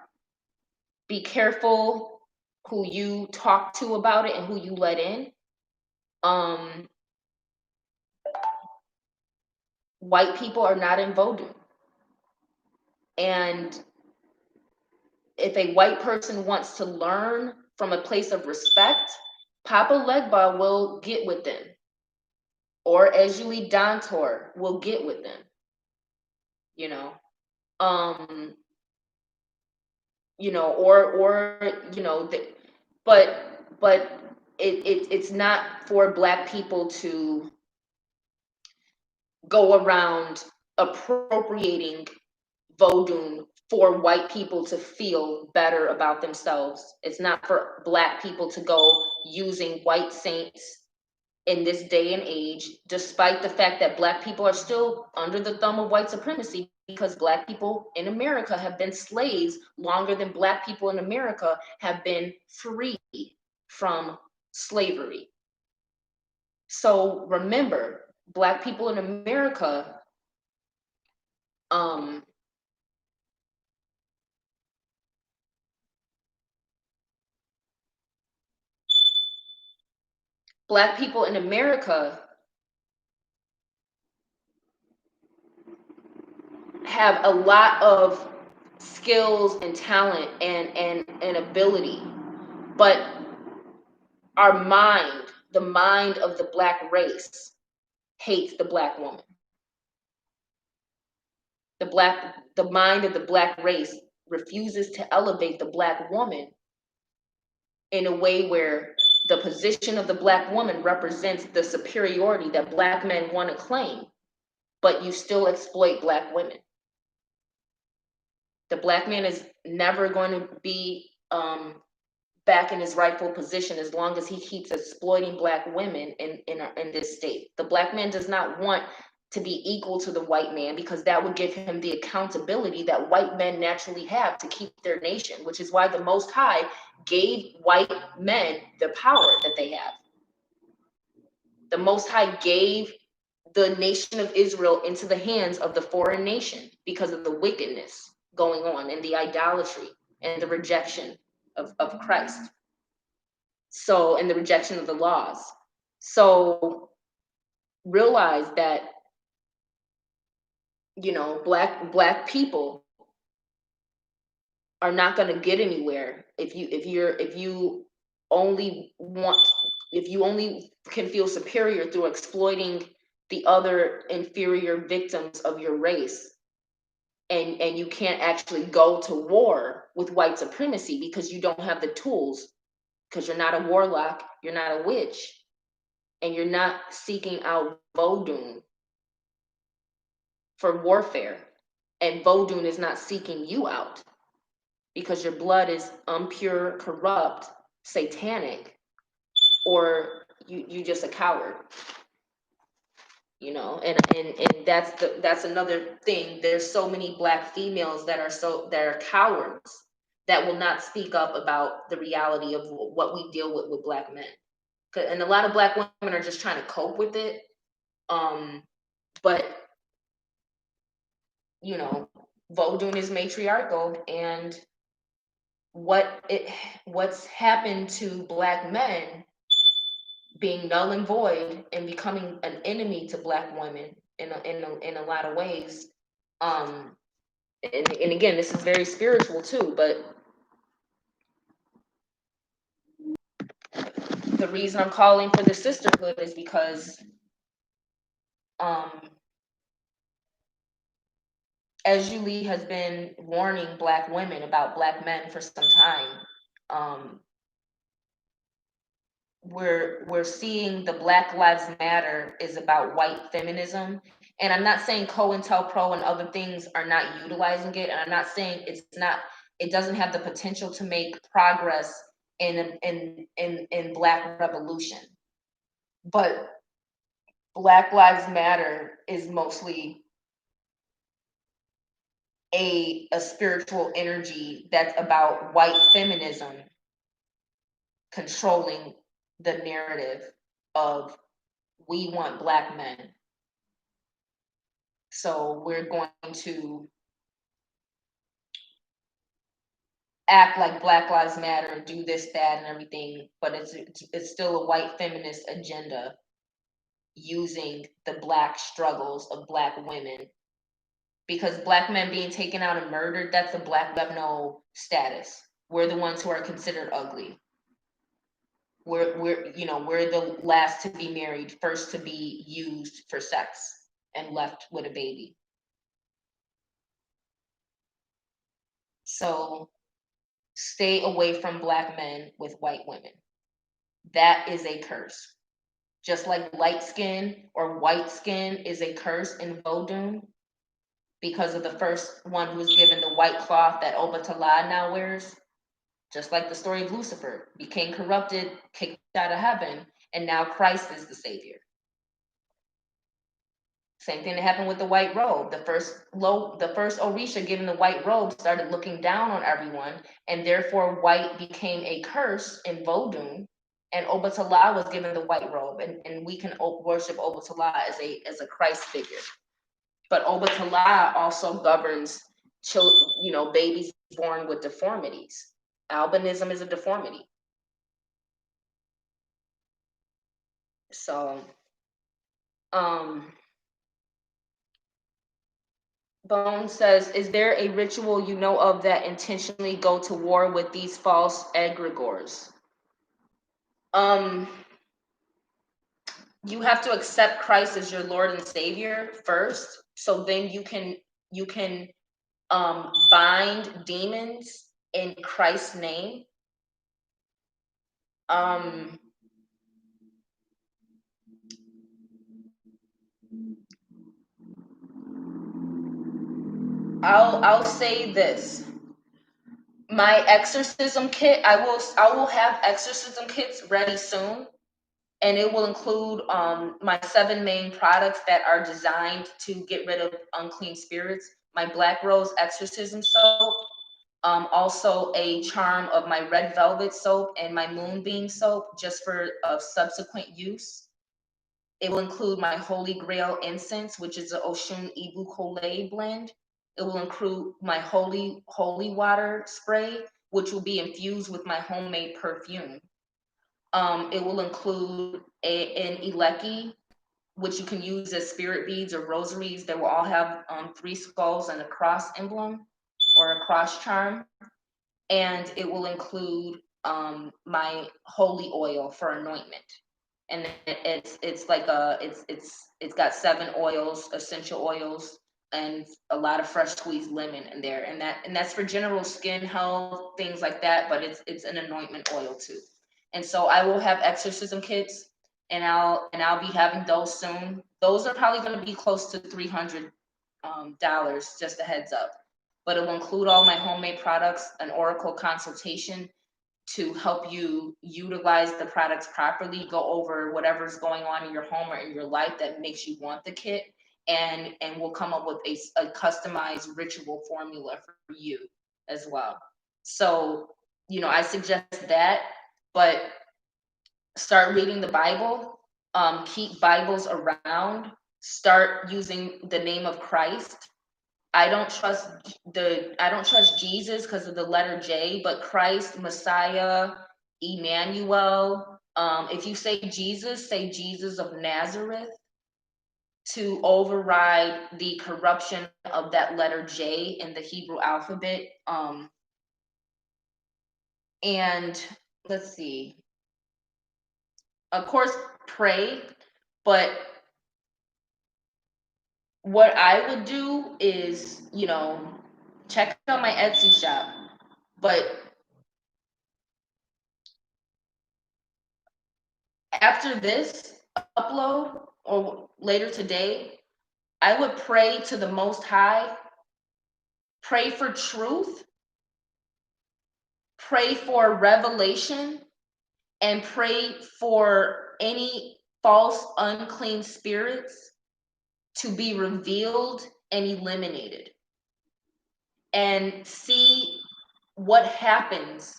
Be careful who you talk to about it and who you let in. Um, White people are not in Vodun. And if a white person wants to learn from a place of respect, Papa Legba will get with them, or Erzulie Dantor will get with them. Um, but it's not for Black people to go around appropriating Vodun for white people to feel better about themselves. It's not for Black people to go using white saints in this day and age, despite the fact that Black people are still under the thumb of white supremacy, because Black people in America have been slaves longer than Black people in America have been free. from slavery. So remember, Black people in America, um, Black people in America have a lot of skills and talent and ability, but our mind, the mind of the Black race, hates the Black woman. The mind of the Black race refuses to elevate the Black woman in a way where the position of the Black woman represents the superiority that Black men want to claim, but you still exploit Black women. The Black man is never going to be back in his rightful position as long as he keeps exploiting Black women in this state. The Black man does not want to be equal to the white man, because that would give him the accountability that white men naturally have to keep their nation, which is why the Most High gave white men the power that they have. The Most High gave the nation of Israel into the hands of the foreign nation because of the wickedness going on and the idolatry and the rejection of Christ. So, and the rejection of the laws. So realize that, you know, black people are not going to get anywhere if you only want, if you only can feel superior through exploiting the other inferior victims of your race, and you can't actually go to war with white supremacy because you don't have the tools, because you're not a warlock, you're not a witch, and you're not seeking out Vodun for warfare, and Vodun is not seeking you out because your blood is impure, corrupt, satanic, or you just a coward, you know. And that's another thing. There's so many Black females that are cowards, that will not speak up about the reality of what we deal with Black men. And a lot of Black women are just trying to cope with it, but you know, Vodun is matriarchal, and what's happened to Black men being null and void and becoming an enemy to Black women in a lot of ways. And again, this is very spiritual too, but the reason I'm calling for the sisterhood is because Erzulie has been warning Black women about Black men for some time. We're seeing the Black Lives Matter is about white feminism, and I'm not saying COINTELPRO and other things are not utilizing it, and I'm not saying it doesn't have the potential to make progress in Black revolution, but Black Lives Matter is mostly a spiritual energy that's about white feminism controlling the narrative of we want Black men. So we're going to act like Black Lives Matter, do this, that, and everything, but it's still a white feminist agenda using the Black struggles of Black women. Because Black men being taken out and murdered, that's the Black have no status. We're the ones who are considered ugly. We're the last to be married, first to be used for sex, and left with a baby. So stay away from Black men with white women. That is a curse. Just like light skin or white skin is a curse in Vodun, because of the first one who was given the white cloth that Obatala now wears. Just like the story of Lucifer, became corrupted, kicked out of heaven, and now Christ is the savior. Same thing that happened with the white robe. The first Orisha given the white robe started looking down on everyone, and therefore white became a curse in Vodun, and Obatala was given the white robe, and we can worship Obatala as a Christ figure. But Obatala also governs babies born with deformities. Albinism is a deformity. So, Bone says, is there a ritual you know of that intentionally go to war with these false egregores? You have to accept Christ as your Lord and Savior first, so then you can bind demons in Christ's name. I'll say this. My exorcism kit, I will have exorcism kits ready soon, and it will include my 7 main products that are designed to get rid of unclean spirits. My Black Rose exorcism soap, also a charm of my Red Velvet soap and my Moonbeam soap, just for subsequent use. It will include my Holy Grail incense, which is the Oshun Ibu Kole blend. It will include my holy water spray, which will be infused with my homemade perfume. It will include an Ileki, which you can use as spirit beads or rosaries that will all have 3 skulls and a cross emblem or a cross charm. And it will include my holy oil for anointment. And it's like it's got 7 oils, essential oils, and a lot of fresh squeezed lemon in there, and that's for general skin health, things like that. But it's an anointment oil too. And so I will have exorcism kits, and I'll be having those soon. Those are probably going to be close to $300, just a heads up. But it will include all my homemade products, an oracle consultation to help you utilize the products properly, go over whatever's going on in your home or in your life that makes you want the kit, and we'll come up with a customized ritual formula for you as well. So, I suggest that, but start reading the Bible, keep Bibles around, start using the name of Christ. I don't trust Jesus because of the letter J, but Christ, Messiah, Emmanuel. If you say Jesus of Nazareth, to override the corruption of that letter J in the Hebrew alphabet. And let's see. Of course, pray, but what I would do is, check out my Etsy shop, but after this upload or later today, I would pray to the Most High, pray for truth, pray for revelation, and pray for any false, unclean spirits to be revealed and eliminated, and see what happens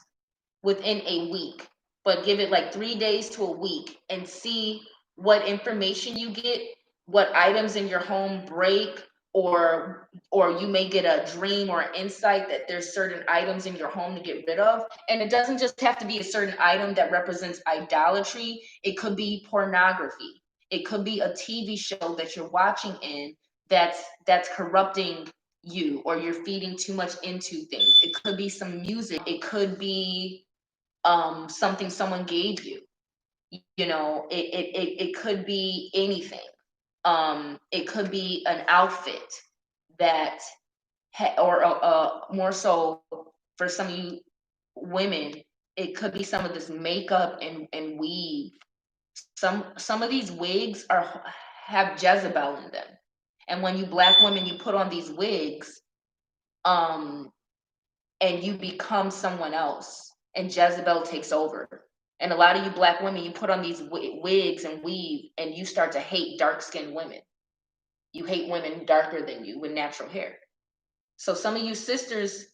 within a week. But give it like 3 days to a week and see what information you get, what items in your home break, or you may get a dream or insight that there's certain items in your home to get rid of. And it doesn't just have to be a certain item that represents idolatry. It could be pornography. It could be a TV show that you're watching that's corrupting you, or you're feeding too much into things. It could be some music. It could be something someone gave you. It could be anything. It could be an outfit that or more so for some of you women, it could be some of this makeup and weave. Some of these wigs have Jezebel in them. And when you Black women, you put on these wigs, and you become someone else, and Jezebel takes over. And a lot of you Black women, you put on these wigs and weave, and you start to hate dark-skinned women. You hate women darker than you with natural hair. So some of you sisters,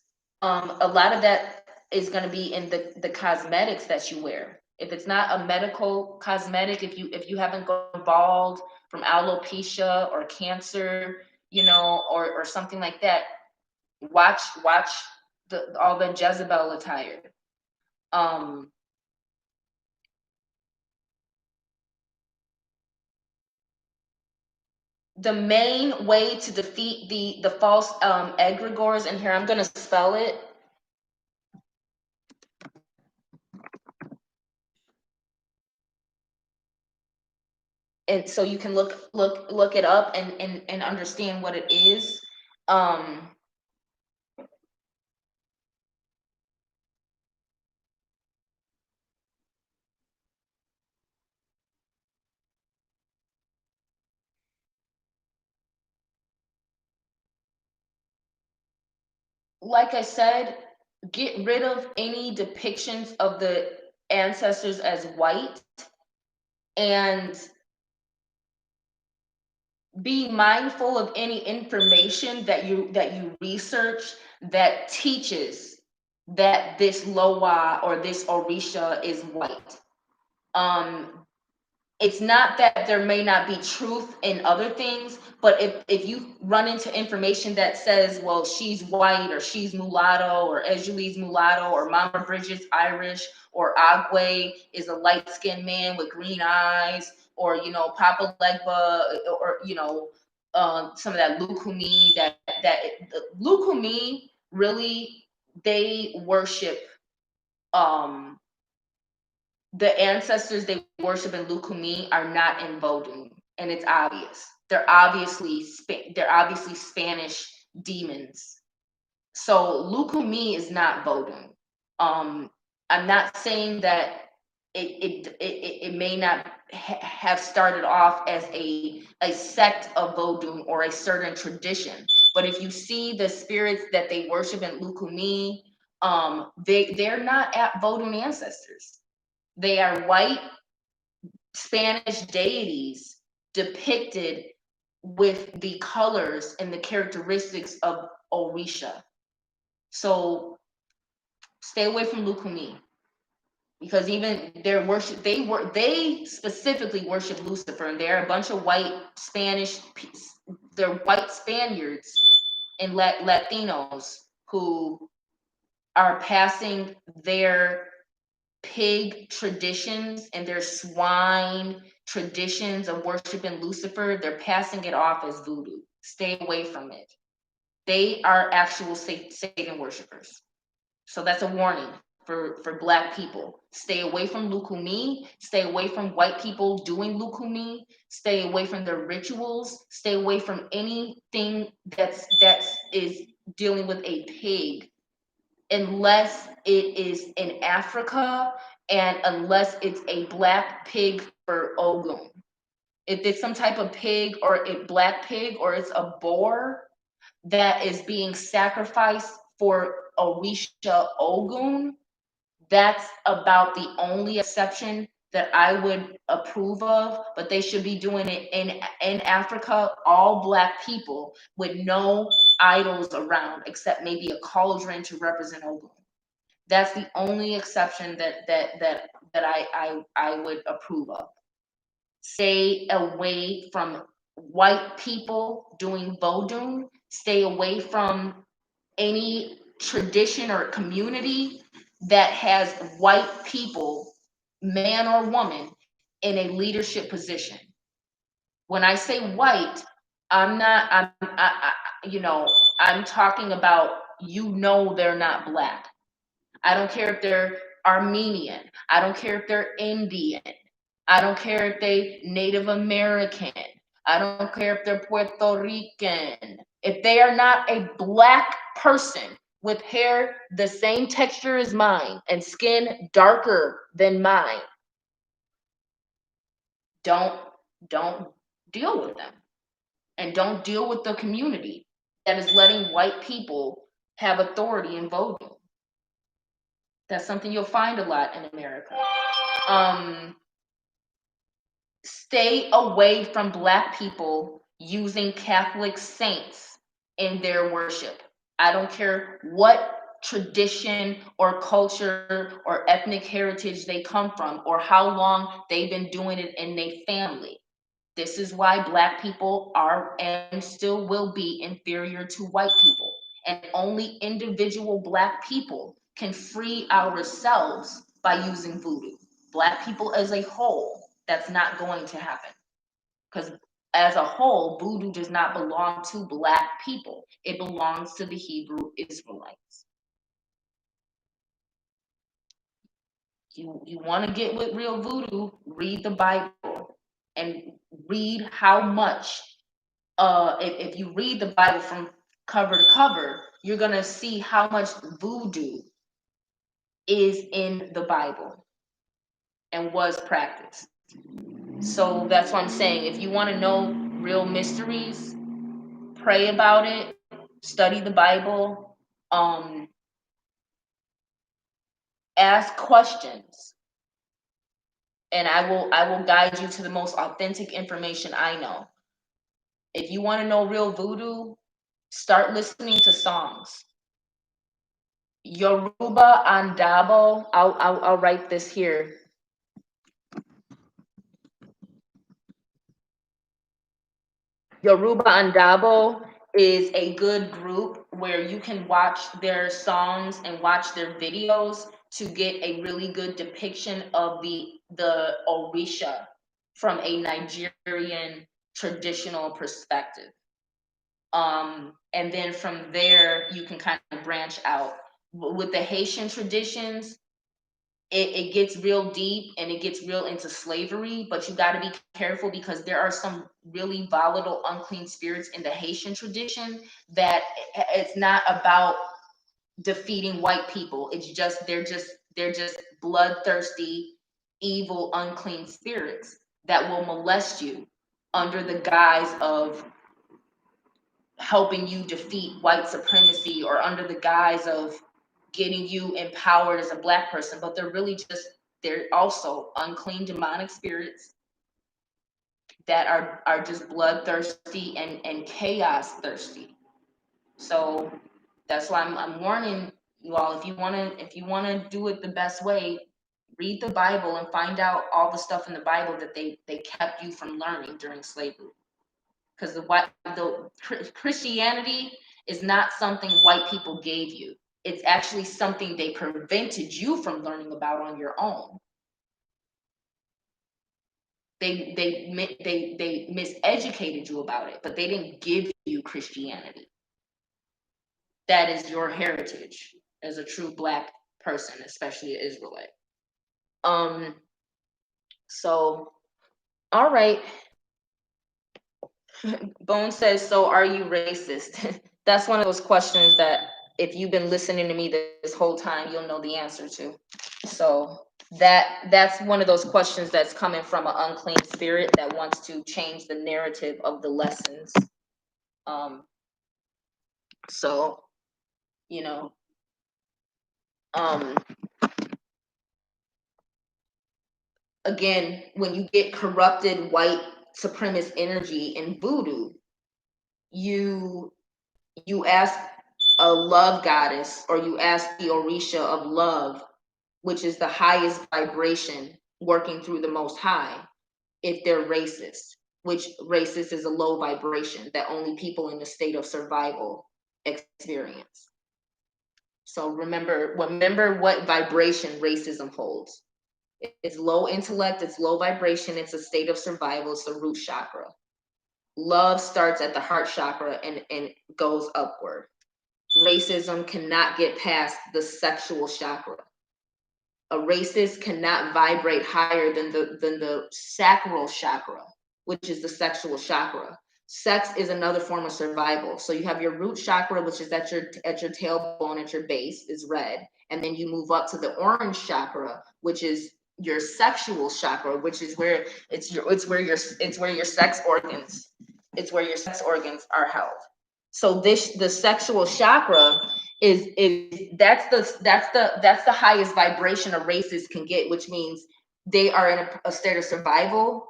a lot of that is going to be in the cosmetics that you wear. If it's not a medical cosmetic, if you haven't gone bald from alopecia or cancer, you know, or something like that, watch all the Jezebel attire. Um, the main way to defeat the false egregores, and here I'm gonna spell it. And so you can look it up and understand what it is. Um, like I said, get rid of any depictions of the ancestors as white, and be mindful of any information that you research that teaches that this Loa or this Orisha is white. Um, it's not that there may not be truth in other things, but if you run into information that says, well, she's white or she's mulatto or Erzulie mulatto or Mama Bridget's Irish or Agwe is a light-skinned man with green eyes, or you know Papa Legba, or you know some of that Lukumi, that Lukumi really, they worship um the ancestors they worship in Lukumi are not in Vodun, and it's obvious. They're obviously Spanish demons. So Lukumi is not Vodun. I'm not saying that it may not have started off as a sect of Vodun or a certain tradition, but if you see the spirits that they worship in Lukumi, they're not at Vodun ancestors. They are white Spanish deities depicted with the colors and the characteristics of Orisha. So stay away from Lukumi, because even their worship, they specifically worship Lucifer, and they're a bunch of white Spanish, they're white Spaniards and Latinos who are passing their pig traditions and their swine traditions of worshiping Lucifer, they're passing it off as voodoo. Stay away from it. They are actual Satan worshipers. So that's a warning for Black people. Stay away from Lukumi. Stay away from white people doing Lukumi. Stay away from their rituals. Stay away from anything that's is dealing with a pig, unless it is in Africa and unless it's a Black pig for Ogun. If it's some type of pig or a Black pig or it's a boar that is being sacrificed for Orisha Ogun, that's about the only exception that I would approve of, but they should be doing it in Africa, all Black people with no idols around except maybe a cauldron to represent Ogun. That's the only exception that I would approve of. Stay away from white people doing Vodun. Stay away from any tradition or community that has white people, man or woman, in a leadership position. When I say white, I'm not, you know, I'm talking about, you know, they're not Black. I don't care if they're Armenian. I don't care if they're Indian. I don't care if they Native American. I don't care if they're Puerto Rican. If they are not a Black person with hair the same texture as mine and skin darker than mine, don't don't deal with them, and don't deal with the community that is letting white people have authority in voting. That's something you'll find a lot in America. Stay away from Black people using Catholic saints in their worship. I don't care what tradition or culture or ethnic heritage they come from, or how long they've been doing it in their family. This is why Black people are and still will be inferior to white people. And only individual Black people can free ourselves by using voodoo. Black people as a whole, that's not going to happen. Because as a whole, voodoo does not belong to Black people. It belongs to the Hebrew Israelites. You want to get with real voodoo, read the Bible and read how much. If you read the Bible from cover to cover, you're gonna see how much voodoo is in the Bible and was practiced. So that's what I'm saying. If you want to know real mysteries, pray about it, study the Bible, ask questions, and I will guide you to the most authentic information I know. If you want to know real voodoo, start listening to songs. Yoruba and Dabo, I'll write this here. Yoruba and Dabo is a good group where you can watch their songs and watch their videos to get a really good depiction of the Orisha from a Nigerian traditional perspective. And then from there you can kind of branch out. With the Haitian traditions, it gets real deep and it gets real into slavery, but you got to be careful because there are some really volatile, unclean spirits in the Haitian tradition that it's not about defeating white people. It's just they're just bloodthirsty, evil, unclean spirits that will molest you under the guise of helping you defeat white supremacy or under the guise of getting you empowered as a Black person, but they're also unclean demonic spirits that are just bloodthirsty and chaos thirsty. So that's why I'm warning you all, if you want to do it the best way, read the Bible and find out all the stuff in the Bible that they kept you from learning during slavery. Because the Christianity is not something white people gave you. It's actually something they prevented you from learning about on your own. They miseducated you about it, but they didn't give you Christianity. That is your heritage as a true Black person, especially an Israelite. So all right. Bone says, so are you racist? That's one of those questions that if you've been listening to me this whole time, you'll know the answer to. So that's one of those questions that's coming from an unclean spirit that wants to change the narrative of the lessons. So, you know, again, when you get corrupted white supremacist energy in voodoo, you ask a love goddess, or you ask the Orisha of love, which is the highest vibration working through the Most High, if they're racist, which racist is a low vibration that only people in the state of survival experience. So remember what vibration racism holds. It's low intellect, it's low vibration, it's a state of survival, it's the root chakra. Love starts at the heart chakra and goes upward. Racism cannot get past the sexual chakra. A racist cannot vibrate higher than the sacral chakra, which is the sexual chakra. Sex is another form of survival. So you have your root chakra, which is at your tailbone, at your base, is red, and then you move up to the orange chakra, which is your sexual chakra, which is where it's where your sex organs are held. So the sexual chakra is that's the highest vibration a racist can get, which means they are in a state of survival,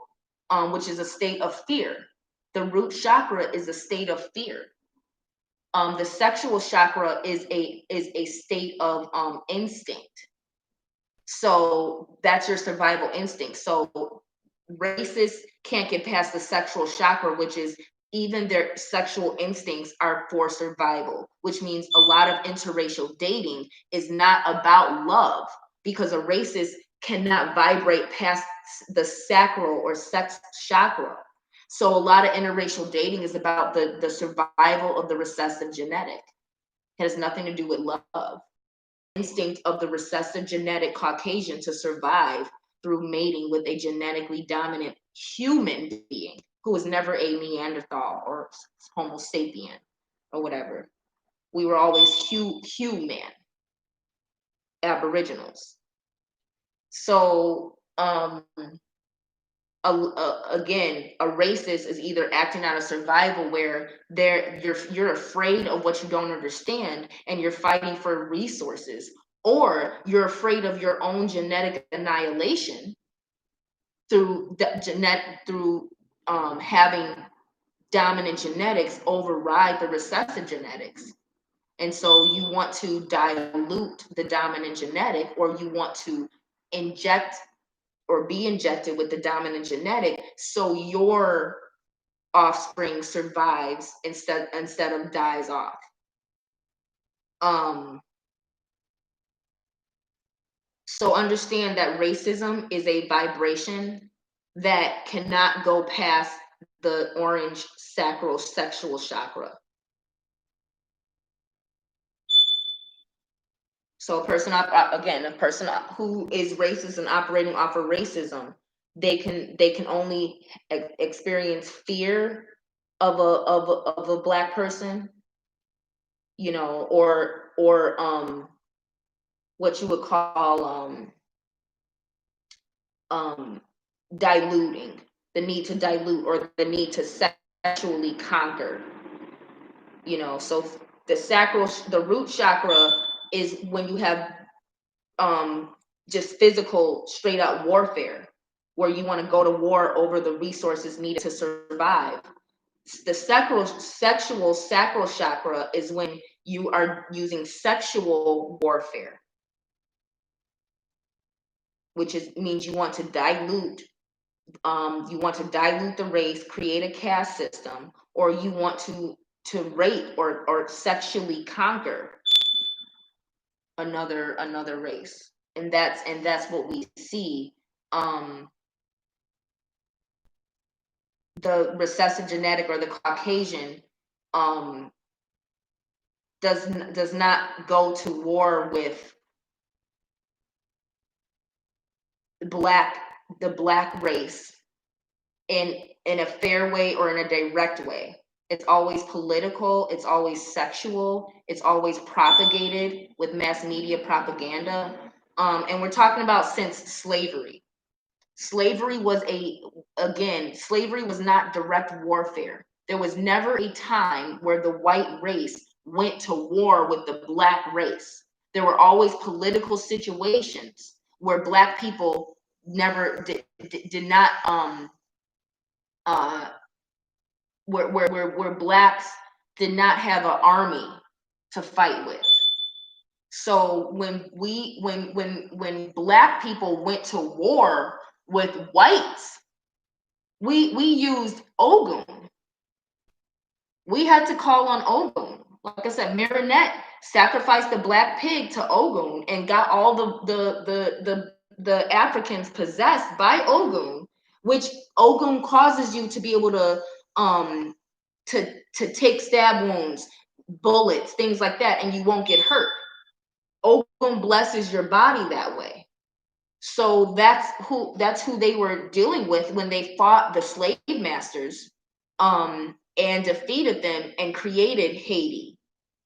which is a state of fear. The root chakra is a state of fear. The sexual chakra is a state of instinct. So that's your survival instinct. So racists can't get past the sexual chakra, which is even their sexual instincts are for survival, which means a lot of interracial dating is not about love, because a racist cannot vibrate past the sacral or sex chakra. So a lot of interracial dating is about the survival of the recessive genetic. It has nothing to do with love. Instinct of the recessive genetic Caucasian to survive through mating with a genetically dominant human being who was never a Neanderthal or Homo sapien or whatever. We were always human, aboriginals. So again, a racist is either acting out of survival where you're afraid of what you don't understand and you're fighting for resources, or you're afraid of your own genetic annihilation through having dominant genetics override the recessive genetics. And so you want to dilute the dominant genetic, or you want to inject or be injected with the dominant genetic so your offspring survives instead of dies off. So understand that racism is a vibration that cannot go past the orange sacral sexual chakra. So a person who is racist and operating off of racism, they can only experience fear of a Black person, or what you would call diluting, the need to dilute or the need to sexually conquer. So the root chakra is when you have just physical straight up warfare, where you want to go to war over the resources needed to survive. The sexual sacral chakra is when you are using sexual warfare, which means you want to dilute the race, create a caste system, or you want to rape or sexually conquer another race. And that's what we see. The recessive genetic or the Caucasian does not go to war with the black race in a fair way or in a direct way. It's always political, it's always sexual, it's always propagated with mass media propaganda. And we're talking about since slavery. Slavery was not direct warfare. There was never a time where the white race went to war with the Black race. There were always political situations where Black people never did not where Blacks did not have an army to fight with. So when Black people went to war with whites, we used Ogun. We had to call on Ogun. Like I said, Marinette sacrificed the black pig to Ogun and got all the Africans possessed by Ogun, which Ogun causes you to be able to take stab wounds, bullets, things like that, and you won't get hurt. Ogun blesses your body that way. So that's who they were dealing with when they fought the slave masters, and defeated them and created Haiti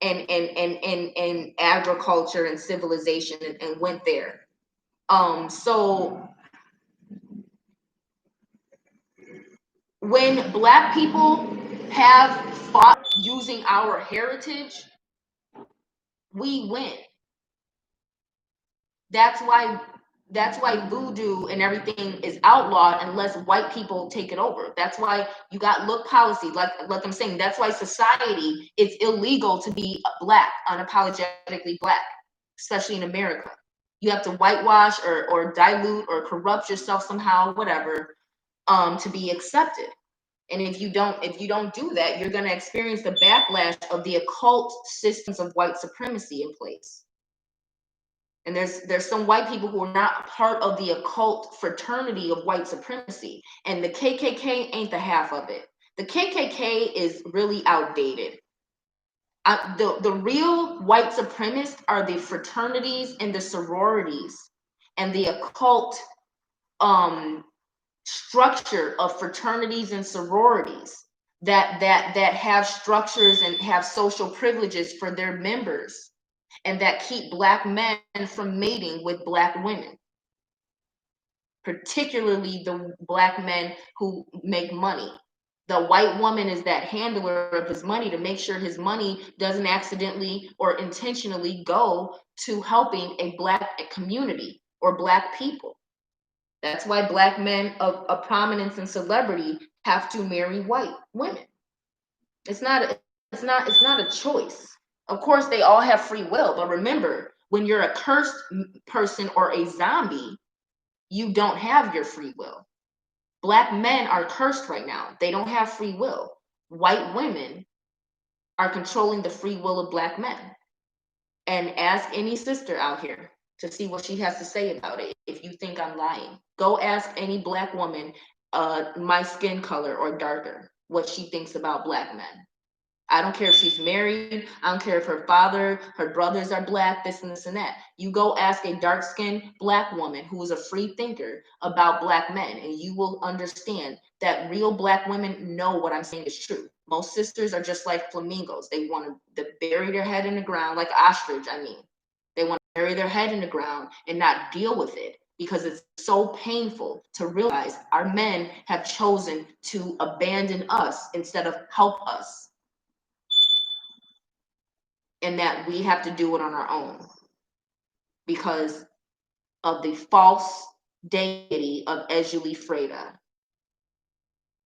and agriculture and civilization and went there. So when Black people have fought using our heritage, we win. That's why That's why voodoo and everything is outlawed unless white people take it over. That's why you got look policy, like I'm saying. That's why society, it's illegal to be black, unapologetically black, especially in America. You have to whitewash or dilute or corrupt yourself somehow, whatever, to be accepted. And if you don't do that, you're going to experience the backlash of the occult systems of white supremacy in place. And there's some white people who are not part of the occult fraternity of white supremacy. And the KKK ain't the half of it. The KKK is really outdated. The real white supremacists are the fraternities and the sororities and the occult structure of fraternities and sororities that have structures and have social privileges for their members, and that keep black men from mating with black women, particularly the black men who make money. The white woman is that handler of his money to make sure his money doesn't accidentally or intentionally go to helping a black community or black people. That's why black men of prominence and celebrity have to marry white women. It's not a choice. Of course, they all have free will, but remember, when you're a cursed person or a zombie, you don't have your free will. Black men are cursed right now. They don't have free will. White women are controlling the free will of black men. And ask any sister out here to see what she has to say about it. If you think I'm lying, go ask any black woman, my skin color or darker, what she thinks about black men. I don't care if she's married. I don't care if her father, her brothers are black, this and this and that. You go ask a dark-skinned black woman who is a free thinker about black men, and you will understand that real black women know what I'm saying is true. Most sisters are just like flamingos. They want to bury their head in the ground, like ostrich, I mean. They want to bury their head in the ground and not deal with it because it's so painful to realize our men have chosen to abandon us instead of help us, and that we have to do it on our own because of the false deity of Erzulie Freda,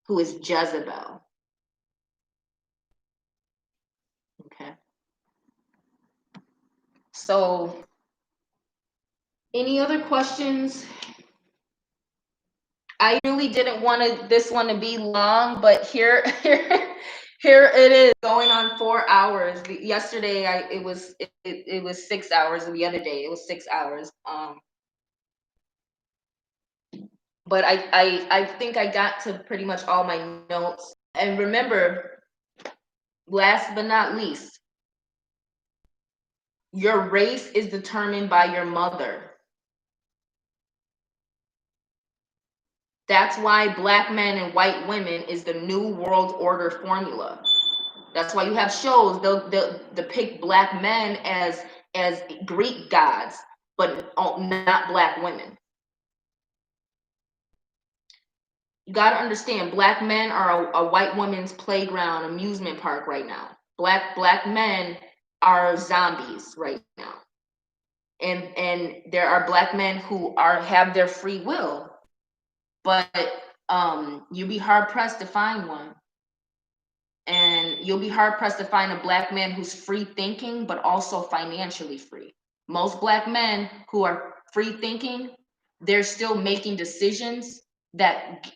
who is Jezebel. Okay. So, any other questions? I really didn't want this one to be long, but here it is, going on 4 hours. Yesterday, it was 6 hours, and the other day it was 6 hours. But I think I got to pretty much all my notes. And remember, last but not least, your race is determined by your mother. That's why black men and white women is the new world order formula. That's why you have shows, they'll depict black men as Greek gods, but not black women. You got to understand, black men are a white woman's playground amusement park right now. Black men are zombies right now. And there are black men who have their free will, but you'll be hard pressed to find one. And you'll be hard pressed to find a black man who's free thinking, but also financially free. Most black men who are free thinking, they're still making decisions that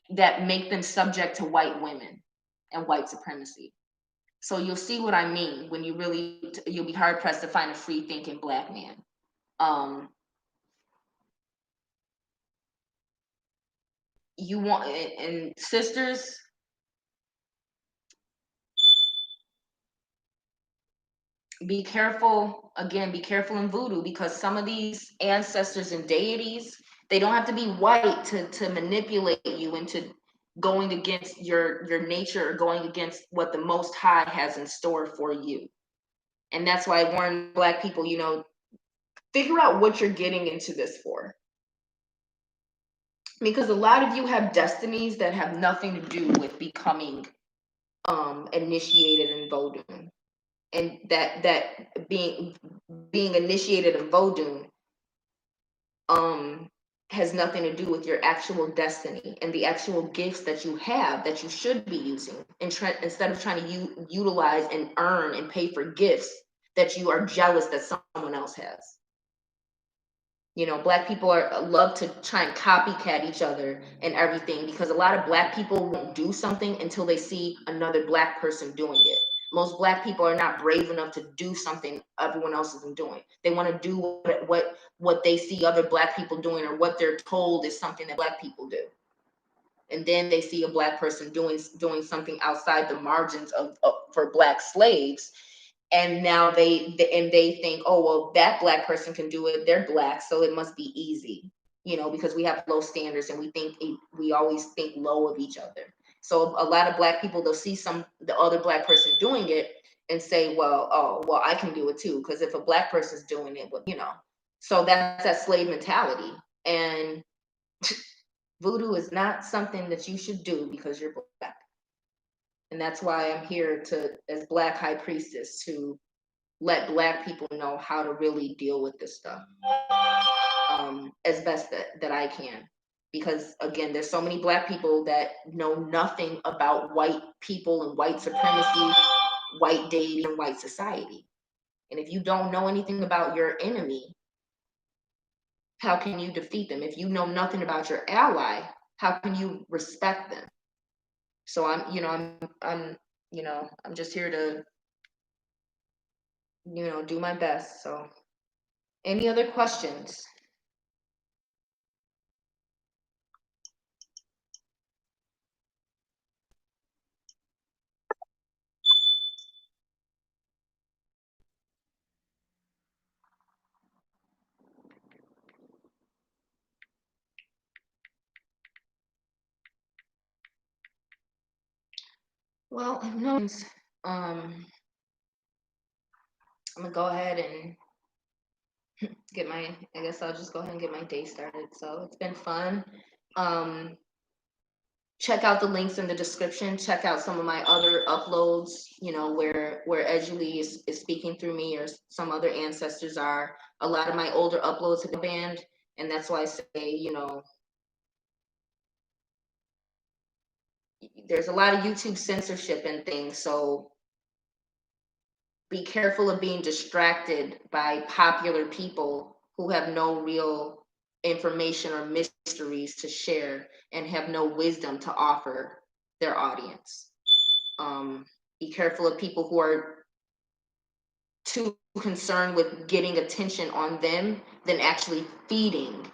make them subject to white women and white supremacy. So you'll see what I mean when you'll be hard pressed to find a free thinking black man. You want, and sisters, be careful. Again, be careful in voodoo, because some of these ancestors and deities, they don't have to be white to manipulate you into going against your nature, or going against what the Most High has in store for you. And that's why I warn black people, figure out what you're getting into this for, because a lot of you have destinies that have nothing to do with becoming initiated in Vodun. And that being initiated in Vodun, has nothing to do with your actual destiny and the actual gifts that you have that you should be using, and instead of trying to utilize and earn and pay for gifts that you are jealous that someone else has. You know, Black people are love to try and copycat each other and everything, because a lot of Black people won't do something until they see another Black person doing it. Most Black people are not brave enough to do something everyone else isn't doing. They want to do what they see other Black people doing, or what they're told is something that Black people do. And then they see a Black person doing something outside the margins of for Black slaves, and now they think, oh well, that Black person can do it, they're Black, so it must be easy, you know, because we have low standards, and we always think low of each other. So a lot of Black people, they'll see the other Black person doing it and say, well, oh well, I can do it too, because if a Black person's doing it, well, you know. So that's that slave mentality. And voodoo is not something that you should do because you're Black. And that's why I'm here to, as Black High Priestess, to let Black people know how to really deal with this stuff, as best that I can. Because again, there's so many Black people that know nothing about white people and white supremacy, white dating, and white society. And if you don't know anything about your enemy, how can you defeat them? If you know nothing about your ally, how can you respect them? So I'm just here to, do my best. So any other questions? Well, no, I'm gonna go ahead and I guess I'll just go ahead and get my day started. So it's been fun. Um, check out the links in the description. Check out some of my other uploads, where Erzulie is speaking through me, or some other ancestors are. A lot of my older uploads have been banned, and that's why I say, there's a lot of YouTube censorship and things. So be careful of being distracted by popular people who have no real information or mysteries to share, and have no wisdom to offer their audience. Be careful of people who are too concerned with getting attention on them than actually feeding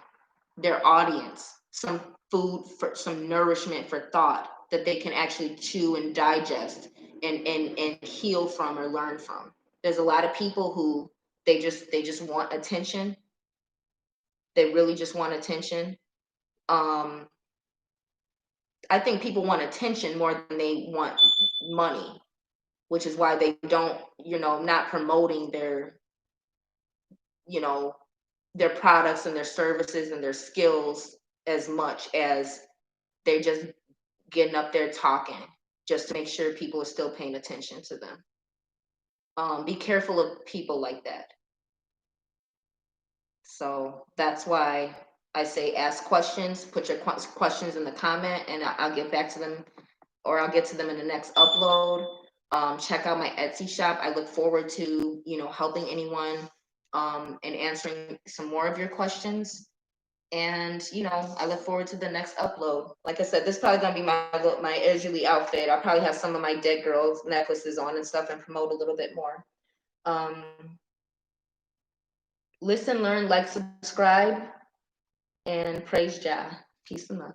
their audience some food, for some nourishment for thought that they can actually chew and digest, and heal from or learn from. There's a lot of people who they just want attention. They really just want attention. um I think people want attention more than they want money, which is why they don't, not promoting you know their products and their services and their skills as much as they're just getting up there talking, just to make sure people are still paying attention to them. Be careful of people like that. So that's why I say ask questions, put your questions in the comment, and I'll get back to them, or I'll get to them in the next upload. Check out my Etsy shop. I look forward to, helping anyone, and answering some more of your questions. And I look forward to the next upload. Like I said, this is probably gonna be my Erzulie outfit. I'll probably have some of my dead girls necklaces on and stuff, and promote a little bit more. Um, listen, learn, like, subscribe, and praise Jah. Peace and love.